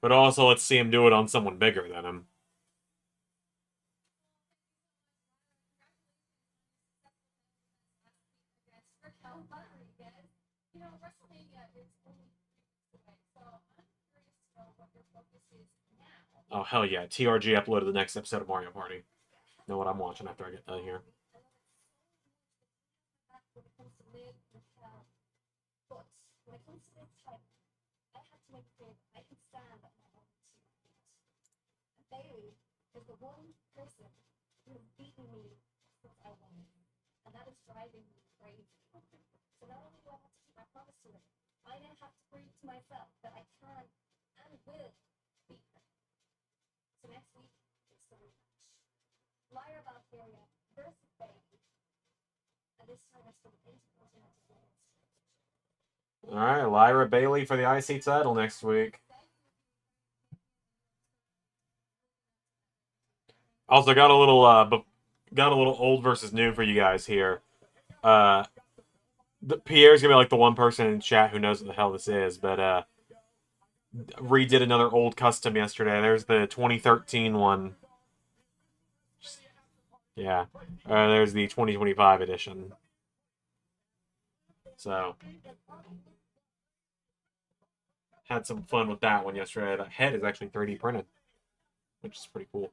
But also, let's see him do it on someone bigger than him. You know, WrestleMania is only 2 weeks away, so I'm curious to know what your focus is now. Oh, hell yeah. TRG uploaded the next episode of Mario Party. Know what I'm watching after I get done here. When it comes to live, Raquel, but when it comes to this type, I have to make clear I can stand on my own 2 feet. And Bailey is the one person who has beaten me since I won, and that is driving me crazy. So not only do I have to keep my promise to her, I now have to prove to myself that I can and will beat her. So next week, it's the rematch. Lyra Valkyria versus Bailey. And this time it's for the Intercontinental Women's Championship. Alright, Lyra Bailey for the IC title next week. Also, got a little old versus new for you guys here. Pierre's gonna be like the one person in chat who knows what the hell this is, but redid another old custom yesterday. There's the 2013 one. Yeah. There's the 2025 edition. So had some fun with that one yesterday. That head is actually 3D printed, which is pretty cool.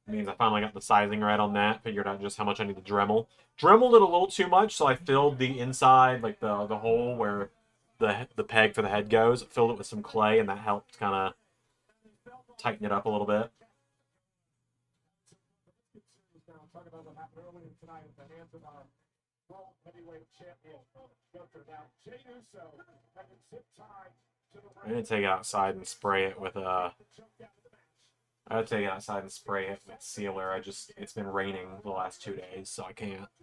Means I finally got the sizing right on that. Figured out just how much I need to Dremel. Dremeled it a little too much, so I filled the inside, like the hole where the peg for the head goes. Filled it with some clay, and that helped kind of tighten it up a little bit. Talk about what happened earlier tonight at the hands of our world heavyweight champion, Gunther. Now, Jey Uso had a zip tie to the I'm gonna take it outside and spray it with I would take it outside and spray it with sealer. It's been raining the last 2 days, so I can't. And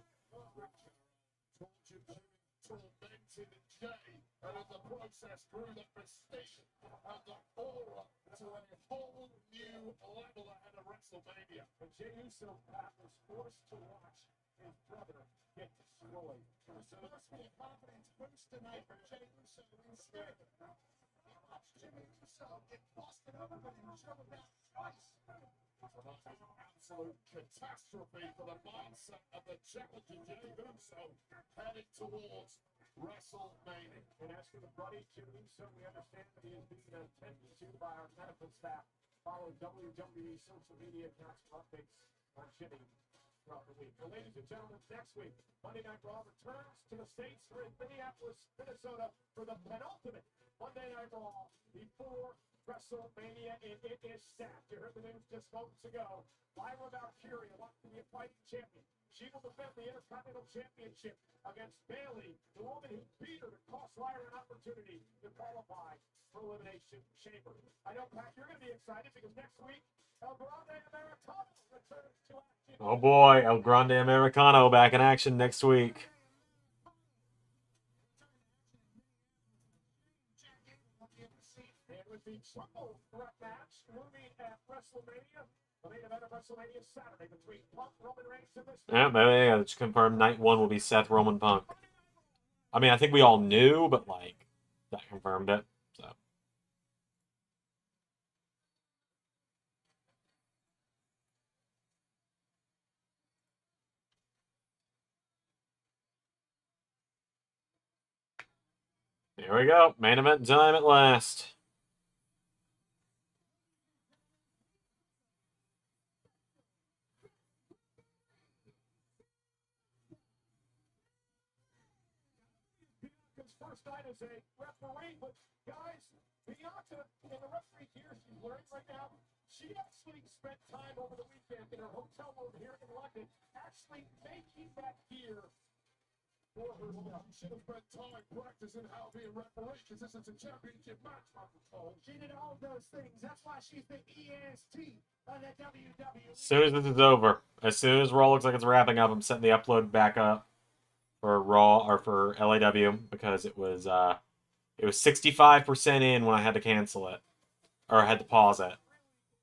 in the process, grew the prestige and the aura to a whole new level ahead of WrestleMania. And Jey Uso was forced to watch his brother get destroyed. So there must be a confidence boost tonight for Jey Uso instead. Watch Jey Uso get busted over, but he showed that twice. Absolute catastrophe for the mindset of the challenger Jey Uso heading towards WrestleMania. And as for the bloody Jey Uso, we understand that he is being attended to by our medical staff. Follow WWE social media accounts for updates on Jimmy throughout the week. Well, ladies and gentlemen, next week, Monday Night Raw returns to the States. We're in Minneapolis, Minnesota for the penultimate Monday Night Raw before WrestleMania, and it is stacked. You heard the news just moments ago. Lyra Valkyria wants to be a fighting champion. She will defend the Intercontinental Championship against Bailey, the woman who beat her to cost Lyra an opportunity to qualify for Elimination Chamber. I know, Pat, you're going to be excited because next week, El Grande Americano returns to action. Oh boy, El Grande Americano back in action next week. And with the triple threat match looming at WrestleMania, the main event of WrestleMania Saturday between Punk, Roman Reigns, and this. Yeah, maybe it's confirmed night 1 will be Seth Roman Punk. I mean, I think we all knew, but like that confirmed it. So here we go. Main event time at last. First night as a referee, but guys, Bianca and the referee here, she's learning right now. She actually spent time over the weekend in her hotel room here in London, actually making that gear for herself. She should have spent time practicing how to be a referee, because this is a championship match, Michael Cole. She did all those things. That's why she's the EST of the WWE. As soon as this is over, as soon as Raw looks like it's wrapping up, I'm setting the upload back up for Raw or for LAW because it was 65% in when I had to cancel it or I had to pause it.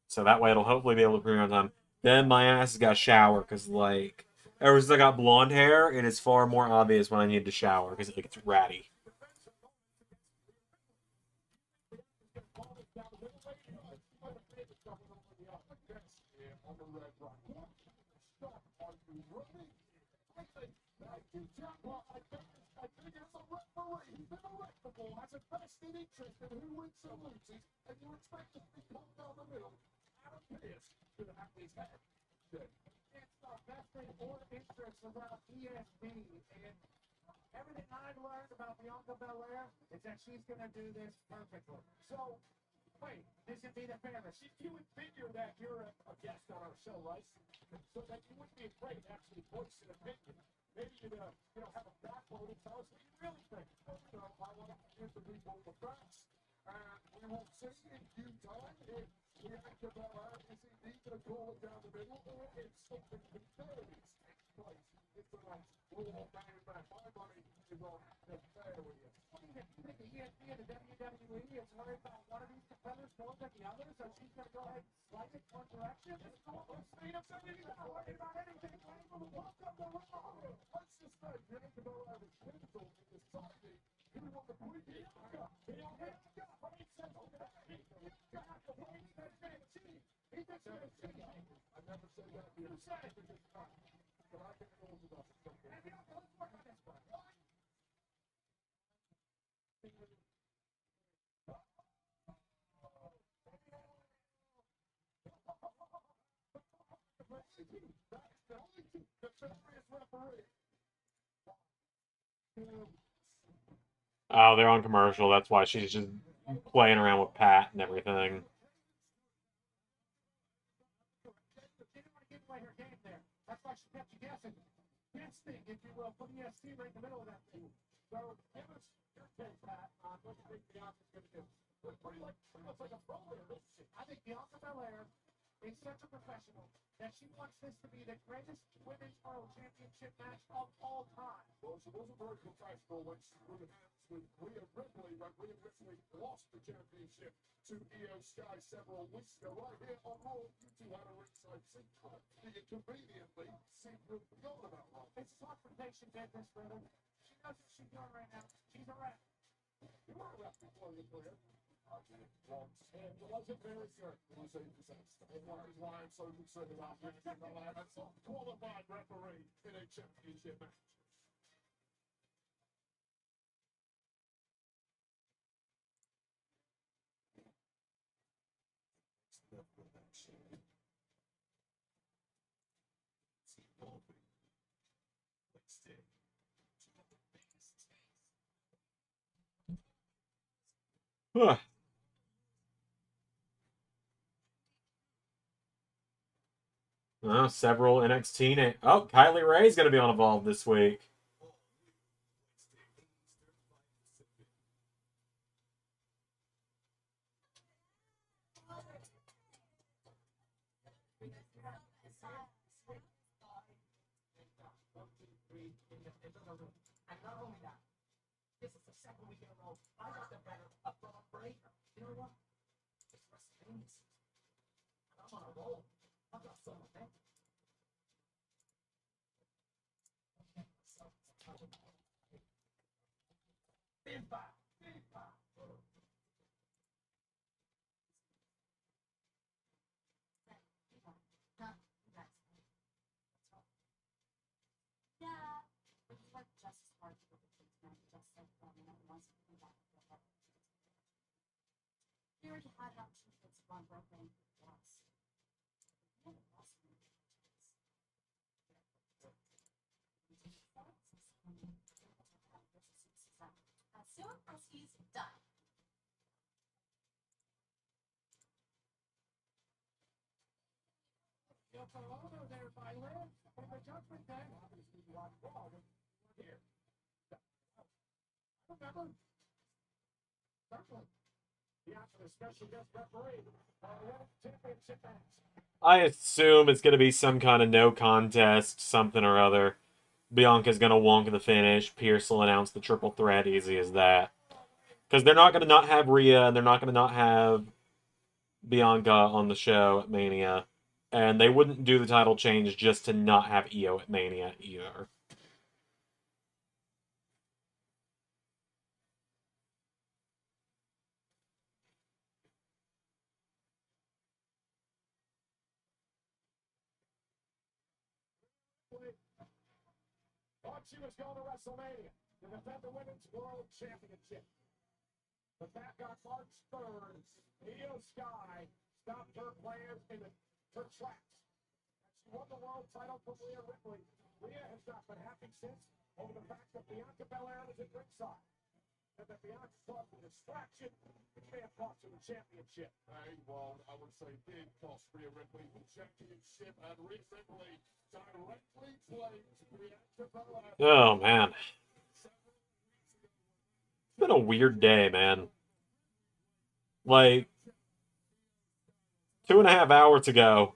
So that way it'll hopefully be able to premiere on time. Then my ass has got to shower because like ever since I got blonde hair, it is far more obvious when I need to shower because it gets ratty. on the red rock. Start. Are you ready? I think well, I think it's a referee. He's been electable. Has a vested interest in who wins or loses, and you expect it to be pulled down the middle. Adam Pearce should have had his head. It's not vested or interest about EST, and everything I've learned about Bianca Belair is that she's going to do this perfectly. So, wait, this would be the fairness. You would figure that you're a guest on our show, right? So that you wouldn't be afraid to actually voice an opinion. Maybe you'd have a backbone and tell us what you really think. I want to give the people the facts. We will see in due time if Bianca Belair is indeed going to call it down the middle, or if something nefarious takes place. It's the right rule back. My money is on nefarious. What do you think the ESP and the WWE is worried about one of these competitors more than the other, so she's going to go ahead and slide it one direction? This is what we're saying. He's not worried about anything. Welcome to Raw. Let's just say Bianca Belair was pivotal in deciding who won the Bianca. I never said that. You said it. But I think it was about it. Let's work on this one. Oh, they're on commercial. That's why she's just playing around with Pat and everything. That's why she kept you guessing. Guessing, if you will, put EST right in the middle of that thing. So give us your take, Pat, on what you think Bianca's going to do. Pretty much like a pro there, isn't she? I think Bianca Belair is such a professional that she wants this to be the greatest women's world championship match of all time. Well, she wasn't very professional when she threw hands with Rhea Ripley, but Rhea Ripley lost the championship to Io Sky several weeks ago. Right here on Raw, you two had a ringside seat. You conveniently seem to have forgotten about that. It's confrontation business, brother. She knows what she's doing right now. She's a rep. You were a rep before you cleared. And it wasn't very good. It was 80%. And one is why I'm so concerned about Bianca Belair. That's a qualified referee in a championship match. Huh. Several NXT. Oh, Kylie Ray's going to be on Evolve this week. And not only that, this is the second week in a row I got the better of the breaker. You know what? It's WrestleMania season. And I'm on a roll. I've got some momentum. Big five. Big five. Yeah, it's like just as hard to get the kids now, just like once we come back to the head. We already had how two kids one broken once. We had lost one. As soon as he's done. Hello there, my lord. For the Judgment Day, obviously you are wrong. We're here. Remember? Certainly. The special guest referee championship match. I assume it's going to be some kind of no contest, something or other. Bianca's going to wonk the finish. Pierce will announce the triple threat, easy as that. Because they're not going to not have Rhea, and they're not going to not have Bianca on the show at Mania. And they wouldn't do the title change just to not have Io at Mania either. Ripley thought she was going to WrestleMania to defend the Women's World Championship. But back on March 3rd, Io Sky stopped her plans in her tracks. She won the world title from Rhea Ripley. Rhea has not been happy since over the fact that Bianca Belair was at ringside. And that Bianca caused a distraction, which may have cost her the championship. Hey, well, I would say did cost Rhea Ripley the championship, and Rhea Ripley directly played Bianca Belair. Oh, man. It's been a weird day, man. Like, 2.5 hours ago,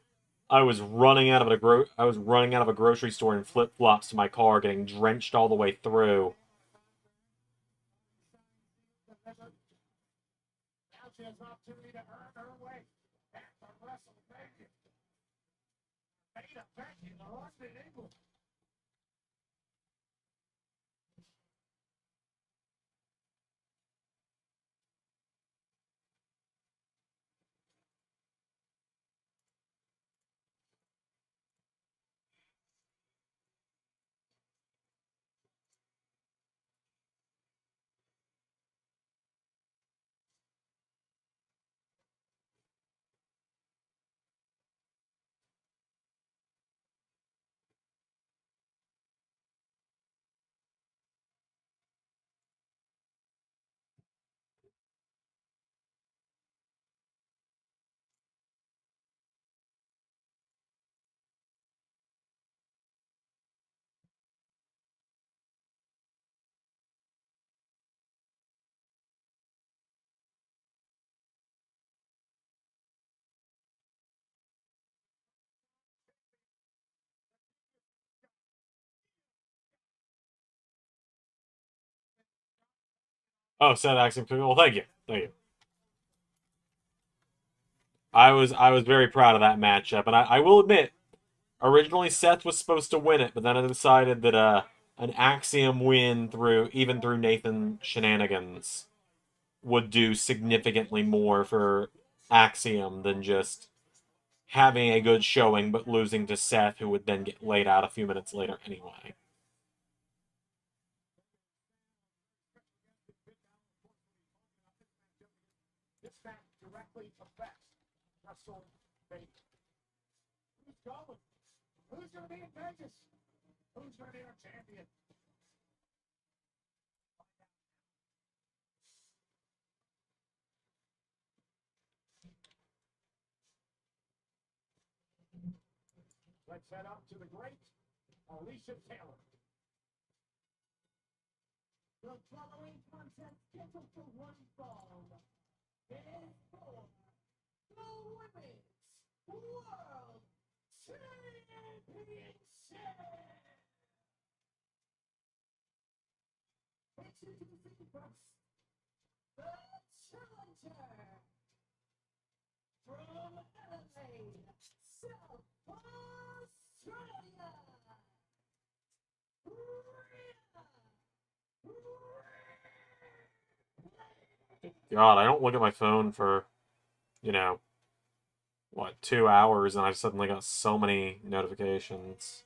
I was running out of a grocery store in flip-flops to my car, getting drenched all the way through. Now she has an opportunity to earn her way back to WrestleMania. Main event in London, England. Oh, Seth Axon. Well, thank you. Thank you. I was very proud of that matchup, and I will admit, originally Seth was supposed to win it, but then I decided that an Axiom win through Nathan shenanigans would do significantly more for Axiom than just having a good showing but losing to Seth, who would then get laid out a few minutes later anyway. This match directly affects WrestleMania. Who's going? Who's going to be in Vegas? Who's going to be our champion? Let's head up to the great Alicia Taylor. The following contest scheduled for one fall is for the Women's World Championship. Introducing first, the challenger from Adelaide, South Australia. God, I don't look at my phone for, 2 hours, and I've suddenly got so many notifications.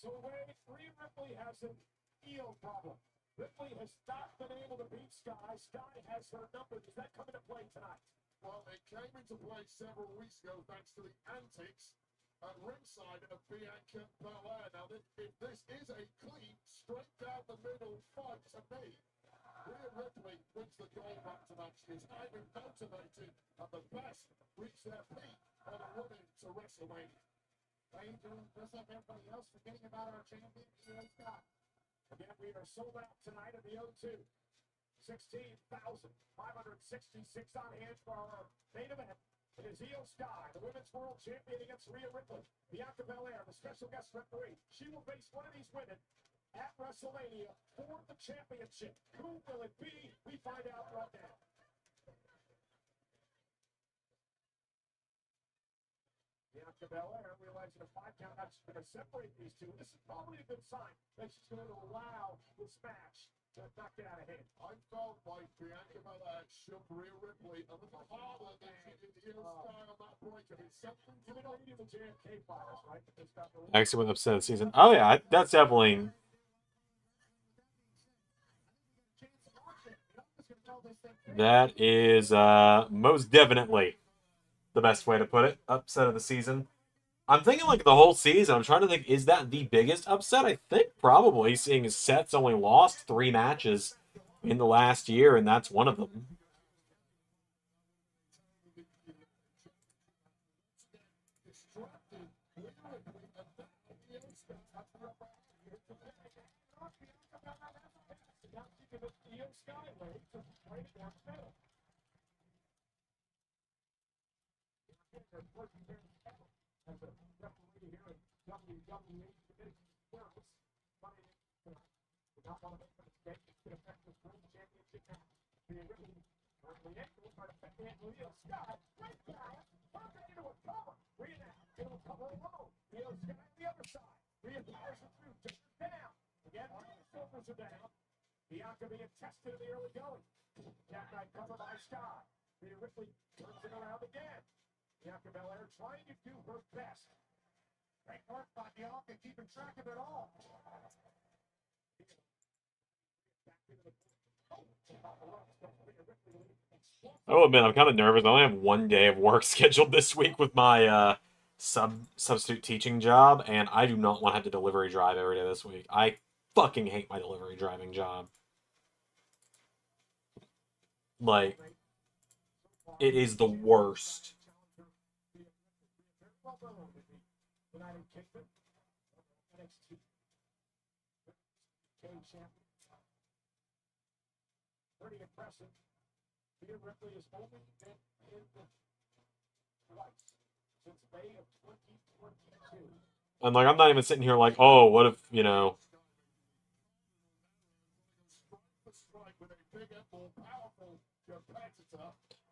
So Rhea Ripley has an eel problem. Ripley has not been able to beat Sky. Sky has her number. Does that come into play tonight? Well, it came into play several weeks ago thanks to the antics at ringside of Bianca Belair. Now, if this is a clean, straight down the middle fight to me, Rhea Ripley wins the gold back to match. She is highly motivated, and the best reach their peak on a woman to WrestleMania. Doing just like everybody else, forgetting about our champion, Io Sky. Again, we are sold out tonight at the O2. 16,566 on hand for our main event. It is Io Sky, the Women's World Champion, against Rhea Ripley. Bianca Belair, the special guest referee. She will face one of these women at WrestleMania for the championship. Who will it be? We find out right now. Bianca Belair realizing a 5 count match is going to separate these two. This is probably a good sign that she's going to allow this match to not get out of hand. I felt like Bianca Belair shook Rhea Ripley a little harder than she did the heel style on that break. I mean, something You know, you the JFK fighters, right? But this got the Actually, went upset of the season. Oh yeah, that's definitely. That is most definitely the best way to put it. Upset of the season. I'm thinking like the whole season. I'm trying to think, is that the biggest upset? I think probably, seeing as Seth's only lost 3 matches in the last year, and that's one of them. as a referee here in WWE committee works, money did not want to make a mistake. It could affect this world championship match. Being really the ankle trying to fit in Leo Sky. Great guy. Working into a cover. Rhea now into a cover alone. Leo Sky on the other side. Rhea powers it through. Just down. Again, Rhea shoulders are down. Bianca being tested in the early going. Jackknife cover by Sky. Rhea Ripley turns it around again. Bianca Belair trying to do her best. Great work by Bianca, keeping track of it all. I will admit, I'm kind of nervous. I only have 1 day of work scheduled this week with my substitute teaching job, and I do not want to have to delivery drive every day this week. I fucking hate my delivery driving job. Like, it is the worst. Pretty impressive. Rhea Ripley has only been in the twice since May of 2022. And like, I'm not even sitting here like, oh, what if, you know,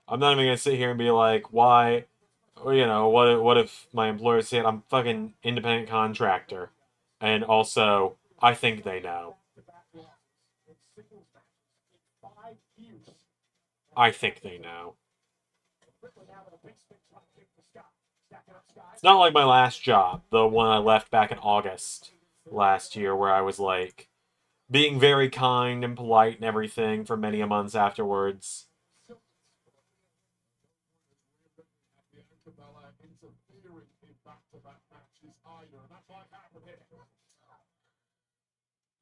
I'm not even gonna sit here and be like, why, or, you know, what if my employer said I'm fucking independent contractor, and also I think they know. I think they know. It's not like my last job, the one I left back in August last year, where I was like being very kind and polite and everything for many a months afterwards.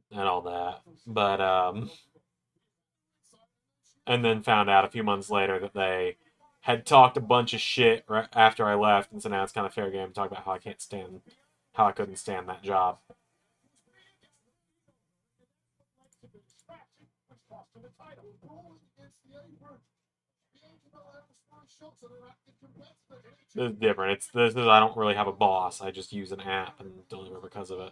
And all that. But, and then found out a few months later that they had talked a bunch of shit right after I left, and so now it's kind of fair game to talk about how I couldn't stand that job. This is different. This is I don't really have a boss. I just use an app and deliver because of it.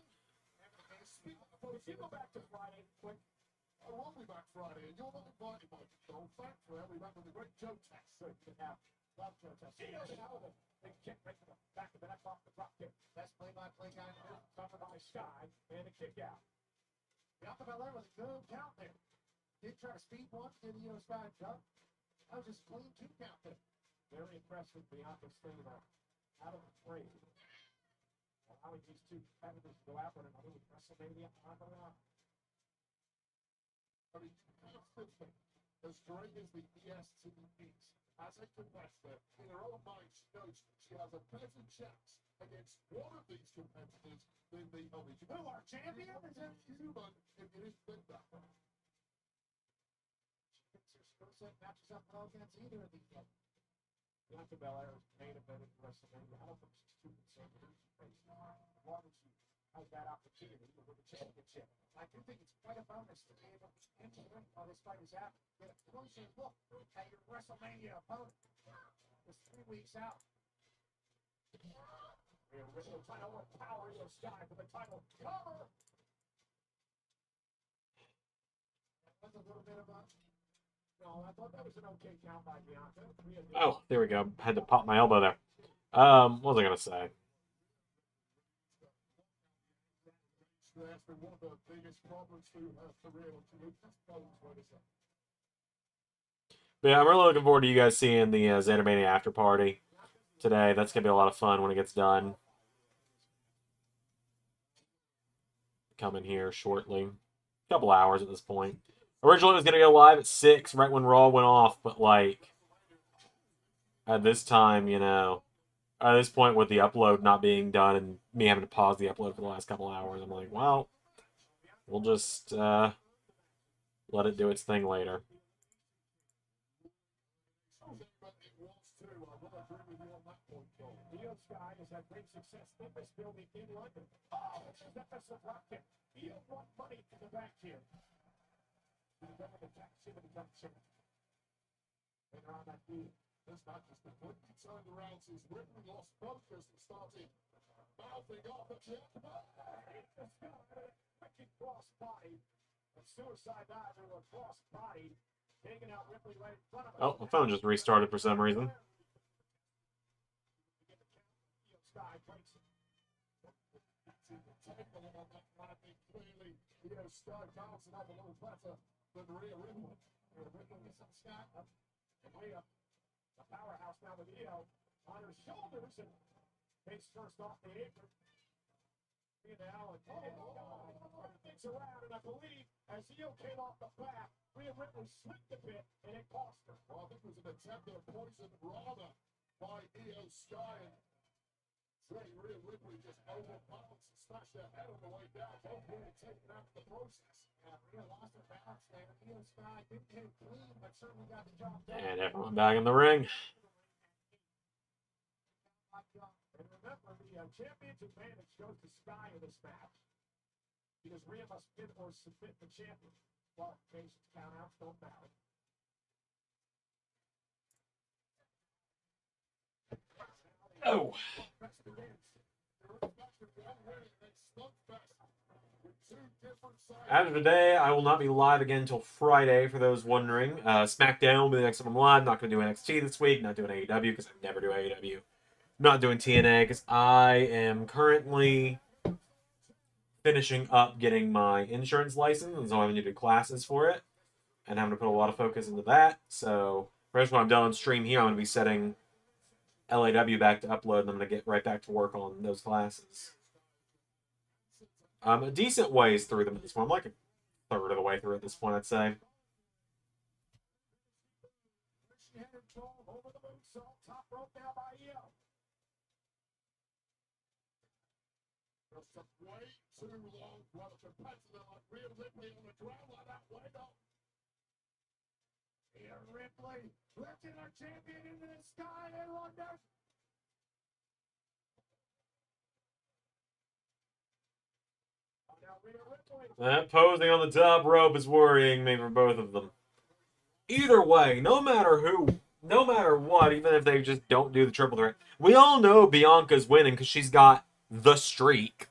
Friday, and you're not invited, Mike. So thankfully, we remember the great Joe Tex. Love Joe Tex. He goes out with a big kick right to the back of the neck off the drop kick. Best play-by-play guy in the world. Covered by Sky, and a kick out. Bianca Belair with a good count there. Did try to speed one, did Sky jump. That was just clean 2 count there. Very impressive. Bianca staying out of the frame. Allowing these 2 competitors to go out with another WrestleMania on the line. I mean, as great as the EST is, as a competitor, in her own mind, she knows she has a better chance against one of these competitors than the other. Who are champion? Is it human if you didn't think that way? She thinks her skill set matches up well against either of these guys. Bianca Belair is main event in WrestleMania. I don't think she's too concerned with who she faces. As long as she has that opportunity to win the championship. I do think it's quite a bonus to be able to enter while this fight is out, get a closer look at your WrestleMania opponent. It's 3 weeks out. Rhea Ripley trying to overpower Io Sky for the title cover. That's a little bit of a... No, I thought that was an okay count by Bianca. Oh, there we go. Had to pop my elbow there. What was I gonna say? that's been one of the biggest problems through her career. That's bold, what is it? But yeah, I'm really looking forward to you guys seeing the Xandermania after party today. That's going to be a lot of fun when it gets done. Coming here shortly. A couple hours at this point. Originally, it was going to go live at 6, right when Raw went off, but, like, at this time, you know, at this point with the upload not being done and me having to pause the upload for the last couple hours, I'm like, well, we'll just let it do its thing later. Io Sky has had great success in this building in London. Oh, it's a deficit rocket. Io want money to the back here. And on that deal. That's not just the point. He turned around since Ripley lost focus and started mouthing off at the end. It's got a wicked cross body. A suicide diver with a cross body. Taking out Ripley right in front of him. Oh, my phone just restarted for some reason. Sky breaks it. Clearly, Sky bouncing up a little better than Rhea Ripley. Ripley gets some Scott up. And Rhea, a powerhouse now with Io on her shoulders and takes first off the apron. Rhea now and things around, and I believe as Io came off the back, Rhea Ripley slipped a bit and it cost her. Well, I think it was an attempt at a poison rather by Io Sky. Rhea Ripley just overbalanced and smashed her head on the way down. Both really taken out of the process. Rhea lost her balance there. Io Sky didn't hit clean, but certainly got the job done. And everyone back in the ring. And remember, the champion's advantage goes to Sky in this match. Because Rhea must win or submit the champion. Qualifications, countouts don't matter. Oh. As of today, I will not be live again until Friday, for those wondering. SmackDown will be the next time I'm live. Not going to do NXT this week. Not doing AEW, because I never do AEW. Not doing TNA, because I am currently finishing up getting my insurance license, and so I'm having to do classes for it, and having to put a lot of focus into that. So, first when I'm done on stream here, I'm going to be setting LAW back to upload, and I'm going to get right back to work on those classes. A decent ways through them at this point. I'm like a third of the way through at this point, I'd say. Way too long for a competitor like Rhea Ripley on the ground like that way though. Rhea Ripley lifting her champion into the sky in London. That posing on the top rope is worrying me for both of them. Either way, no matter who, no matter what, even if they just don't do the triple threat, we all know Bianca's winning because she's got the streak.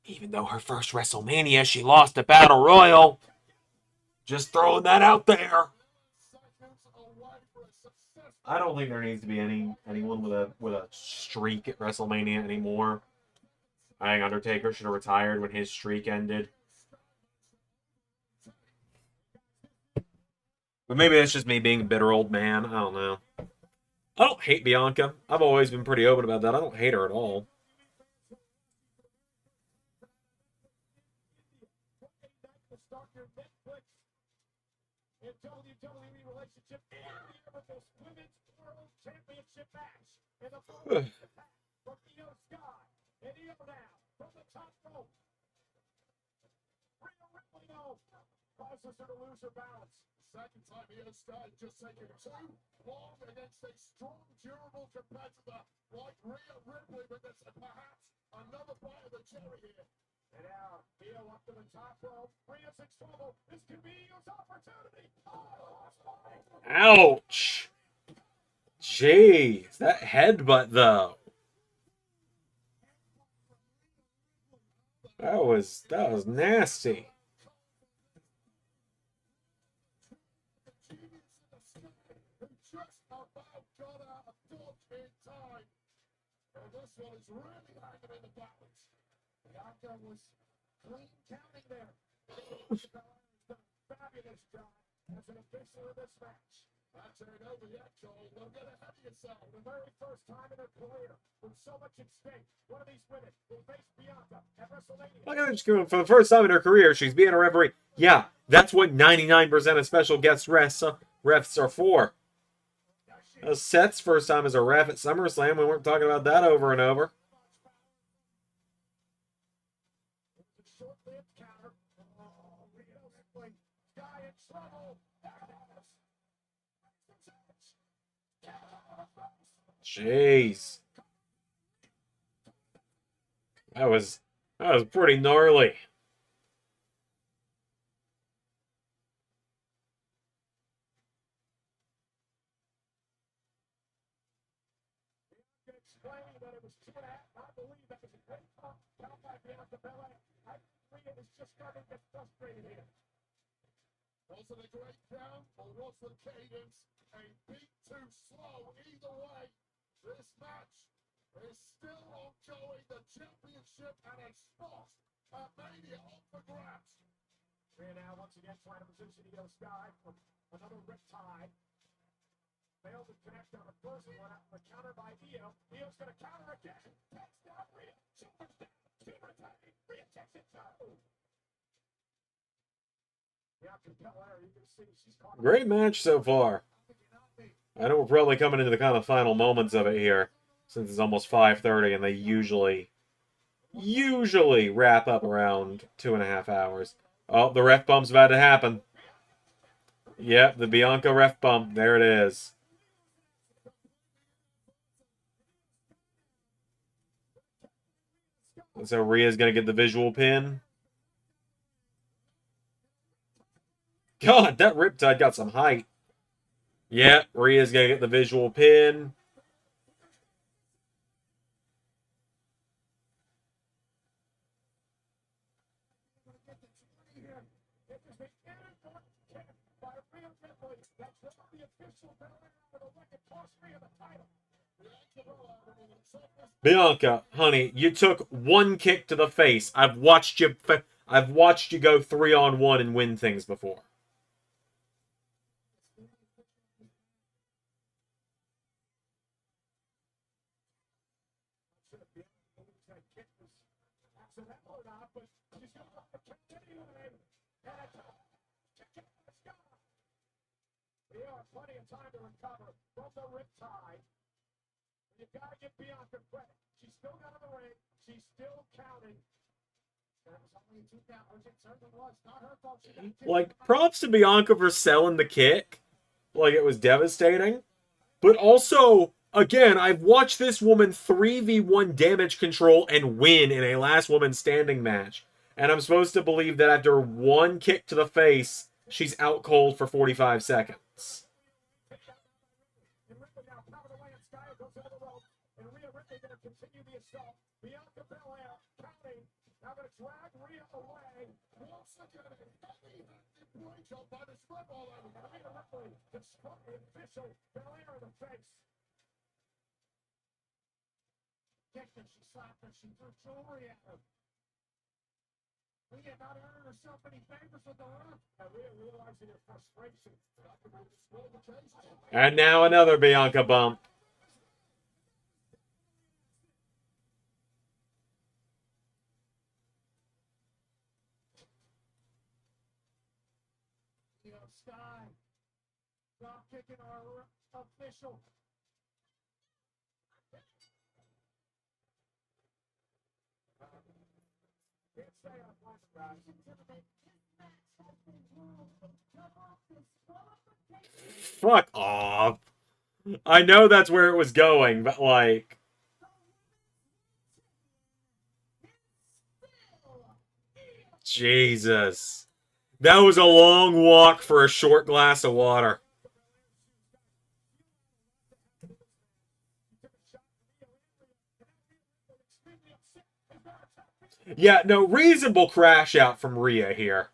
Even though her first WrestleMania, she lost a Battle Royal. Just throwing that out there. I don't think there needs to be anyone with a streak at WrestleMania anymore. I think Undertaker should have retired when his streak ended. But maybe that's just me being a bitter old man. I don't know. I don't hate Bianca. I've always been pretty open about that. I don't hate her at all. WWE relationship with this Women's World Championship match in the from Io Sky and Io now from the top rope. Rhea Ripley though causes her to lose her balance. Second time Io Sky just taking too long against a strong, durable competitor like Rhea Ripley, but that's perhaps another bite of the cherry here. And now, Io up to the top rope. Rhea's in trouble. This could be Io's opportunity. Ouch. Jeez, that headbutt, though. That was nasty. This one is really hanging in the balance. Bianca was clean counting there. Belair's done a fabulous job as an official in this match. Match ain't over yet, Joel. Don't get ahead of yourself. The very first time in her career, with so much at stake, one of these women will face Bianca at WrestleMania. Look at her, just for the first time in her career, she's being a referee. Yeah, that's what 99% of special guest refs are for. Seth's first time as a ref at SummerSlam. We weren't talking about that over and over. Short-lived counter. Oh, Rhea Ripley. Guy in trouble. There it is. Jeez. That was pretty gnarly. Explaining that it was 2.5. I believe that was a great count by Bianca Belair. I think Rhea is just starting to get frustrated here. Was it a great count, or was the cadence a beat too slow? Either way, this match is still ongoing. The championship and a spot at Mania up for grabs. Rhea now once again trying to position Io Sky for another riptide. Failed to connect on the first one. The counter by Io. Io's going to counter again. Takes down Rhea. Shoulders down. She retains. Rhea takes it too. Bianca Belair, you can see she's caught. Great match so far. I know we're probably coming into the kind of final moments of it here, since it's almost 5:30 and they usually wrap up around 2.5 hours. Oh, the ref bump's about to happen. Yep, the Bianca ref bump. There it is. So Rhea's going to get the visual pin. God, that Riptide got some height. Yeah, Rhea's going to get the visual pin. Bianca, honey, you took one kick to the face. I've watched you go 3-on-1 and win things before. Plenty of time to recover from the riptide. You gotta give Bianca credit. She's still got in the ring. She's still counting. That was only a 2 count, which it certainly was. Not her fault. Like, props to Bianca for selling the kick. Like, it was devastating. But also, again, I've watched this woman 3v1 damage control and win in a last woman standing match. And I'm supposed to believe that after one kick to the face, she's out cold for 45 seconds. Continue the assault. Bianca Belair counting. Now going to drag Rhea away. Once again, heavy break up by the slip all over. Rhea Ripley constructing official Belair in the face. Kicked her, she slapped her, she threw jewelry at her. Rhea not earning herself any favors with the ref. And Rhea realizing her frustration. And now another Bianca bump. Sky. Drop kicking our official. Fuck off. I know that's where it was going, but like... Jesus. That was a long walk for a short glass of water. Yeah, no, reasonable crash out from Rhea here.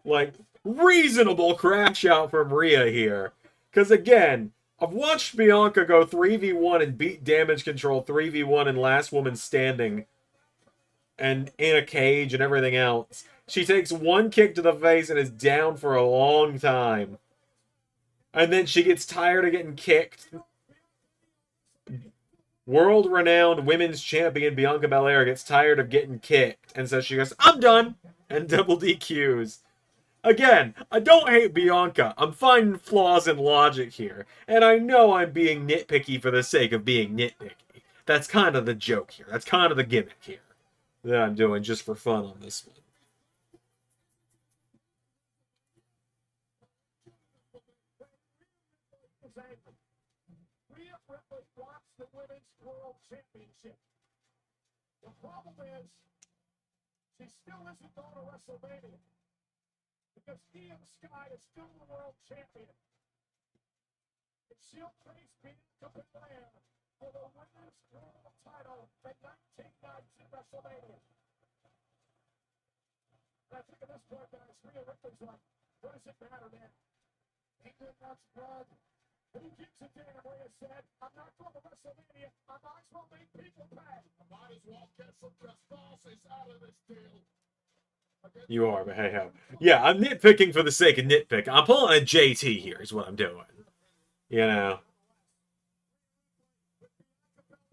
Like, reasonable crash out from Rhea here. Because again, I've watched Bianca go 3v1 and beat Damage Control 3v1 and Last Woman Standing and in a cage and everything else. She takes one kick to the face and is down for a long time. And then she gets tired of getting kicked. World-renowned women's champion Bianca Belair gets tired of getting kicked. And so she goes, I'm done! And double DQs. Again, I don't hate Bianca. I'm finding flaws in logic here. And I know I'm being nitpicky for the sake of being nitpicky. That's kind of the joke here. That's kind of the gimmick here that I'm doing just for fun on this one. Rhea Ripley wants the Women's World Championship. The problem is, she still isn't going to WrestleMania. Because Io Sky is still the world champion. And she'll face Bianca Belair for the Women's World title at 19 nights at WrestleMania. And I think at this point, guys, Rhea Ripley's like, what does it matter, man? England wants blood. Who gives a damn? Rhea said, I'm not going to WrestleMania. I might as well make people pay. I might as well get some catharsis out of this deal. You are, but hey ho. Yeah, I'm nitpicking for the sake of nitpick. I'm pulling a JT here is what I'm doing. You know.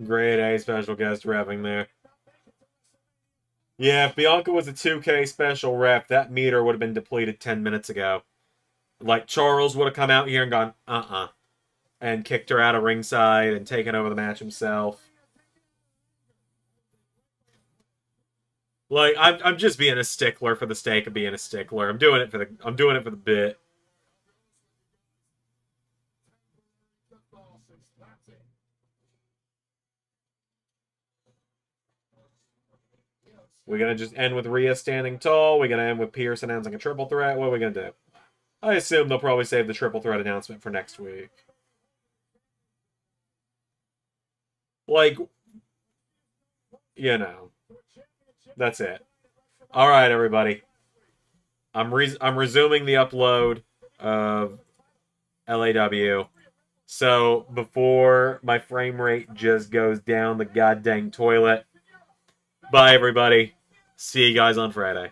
Grade A special guest repping there. Yeah, if Bianca was a 2K special rep, that meter would have been depleted 10 minutes ago. Like, Charles would have come out here and gone, and kicked her out of ringside and taken over the match himself. Like, I'm just being a stickler for the sake of being a stickler. I'm doing it for the bit. We're gonna just end with Rhea standing tall. We're gonna end with Pierce announcing a triple threat. What are we gonna do? I assume they'll probably save the triple threat announcement for next week. Like, you know, that's it. All right, everybody. I'm resuming the upload of LAW. So before my frame rate just goes down the goddamn toilet. Bye, everybody. See you guys on Friday.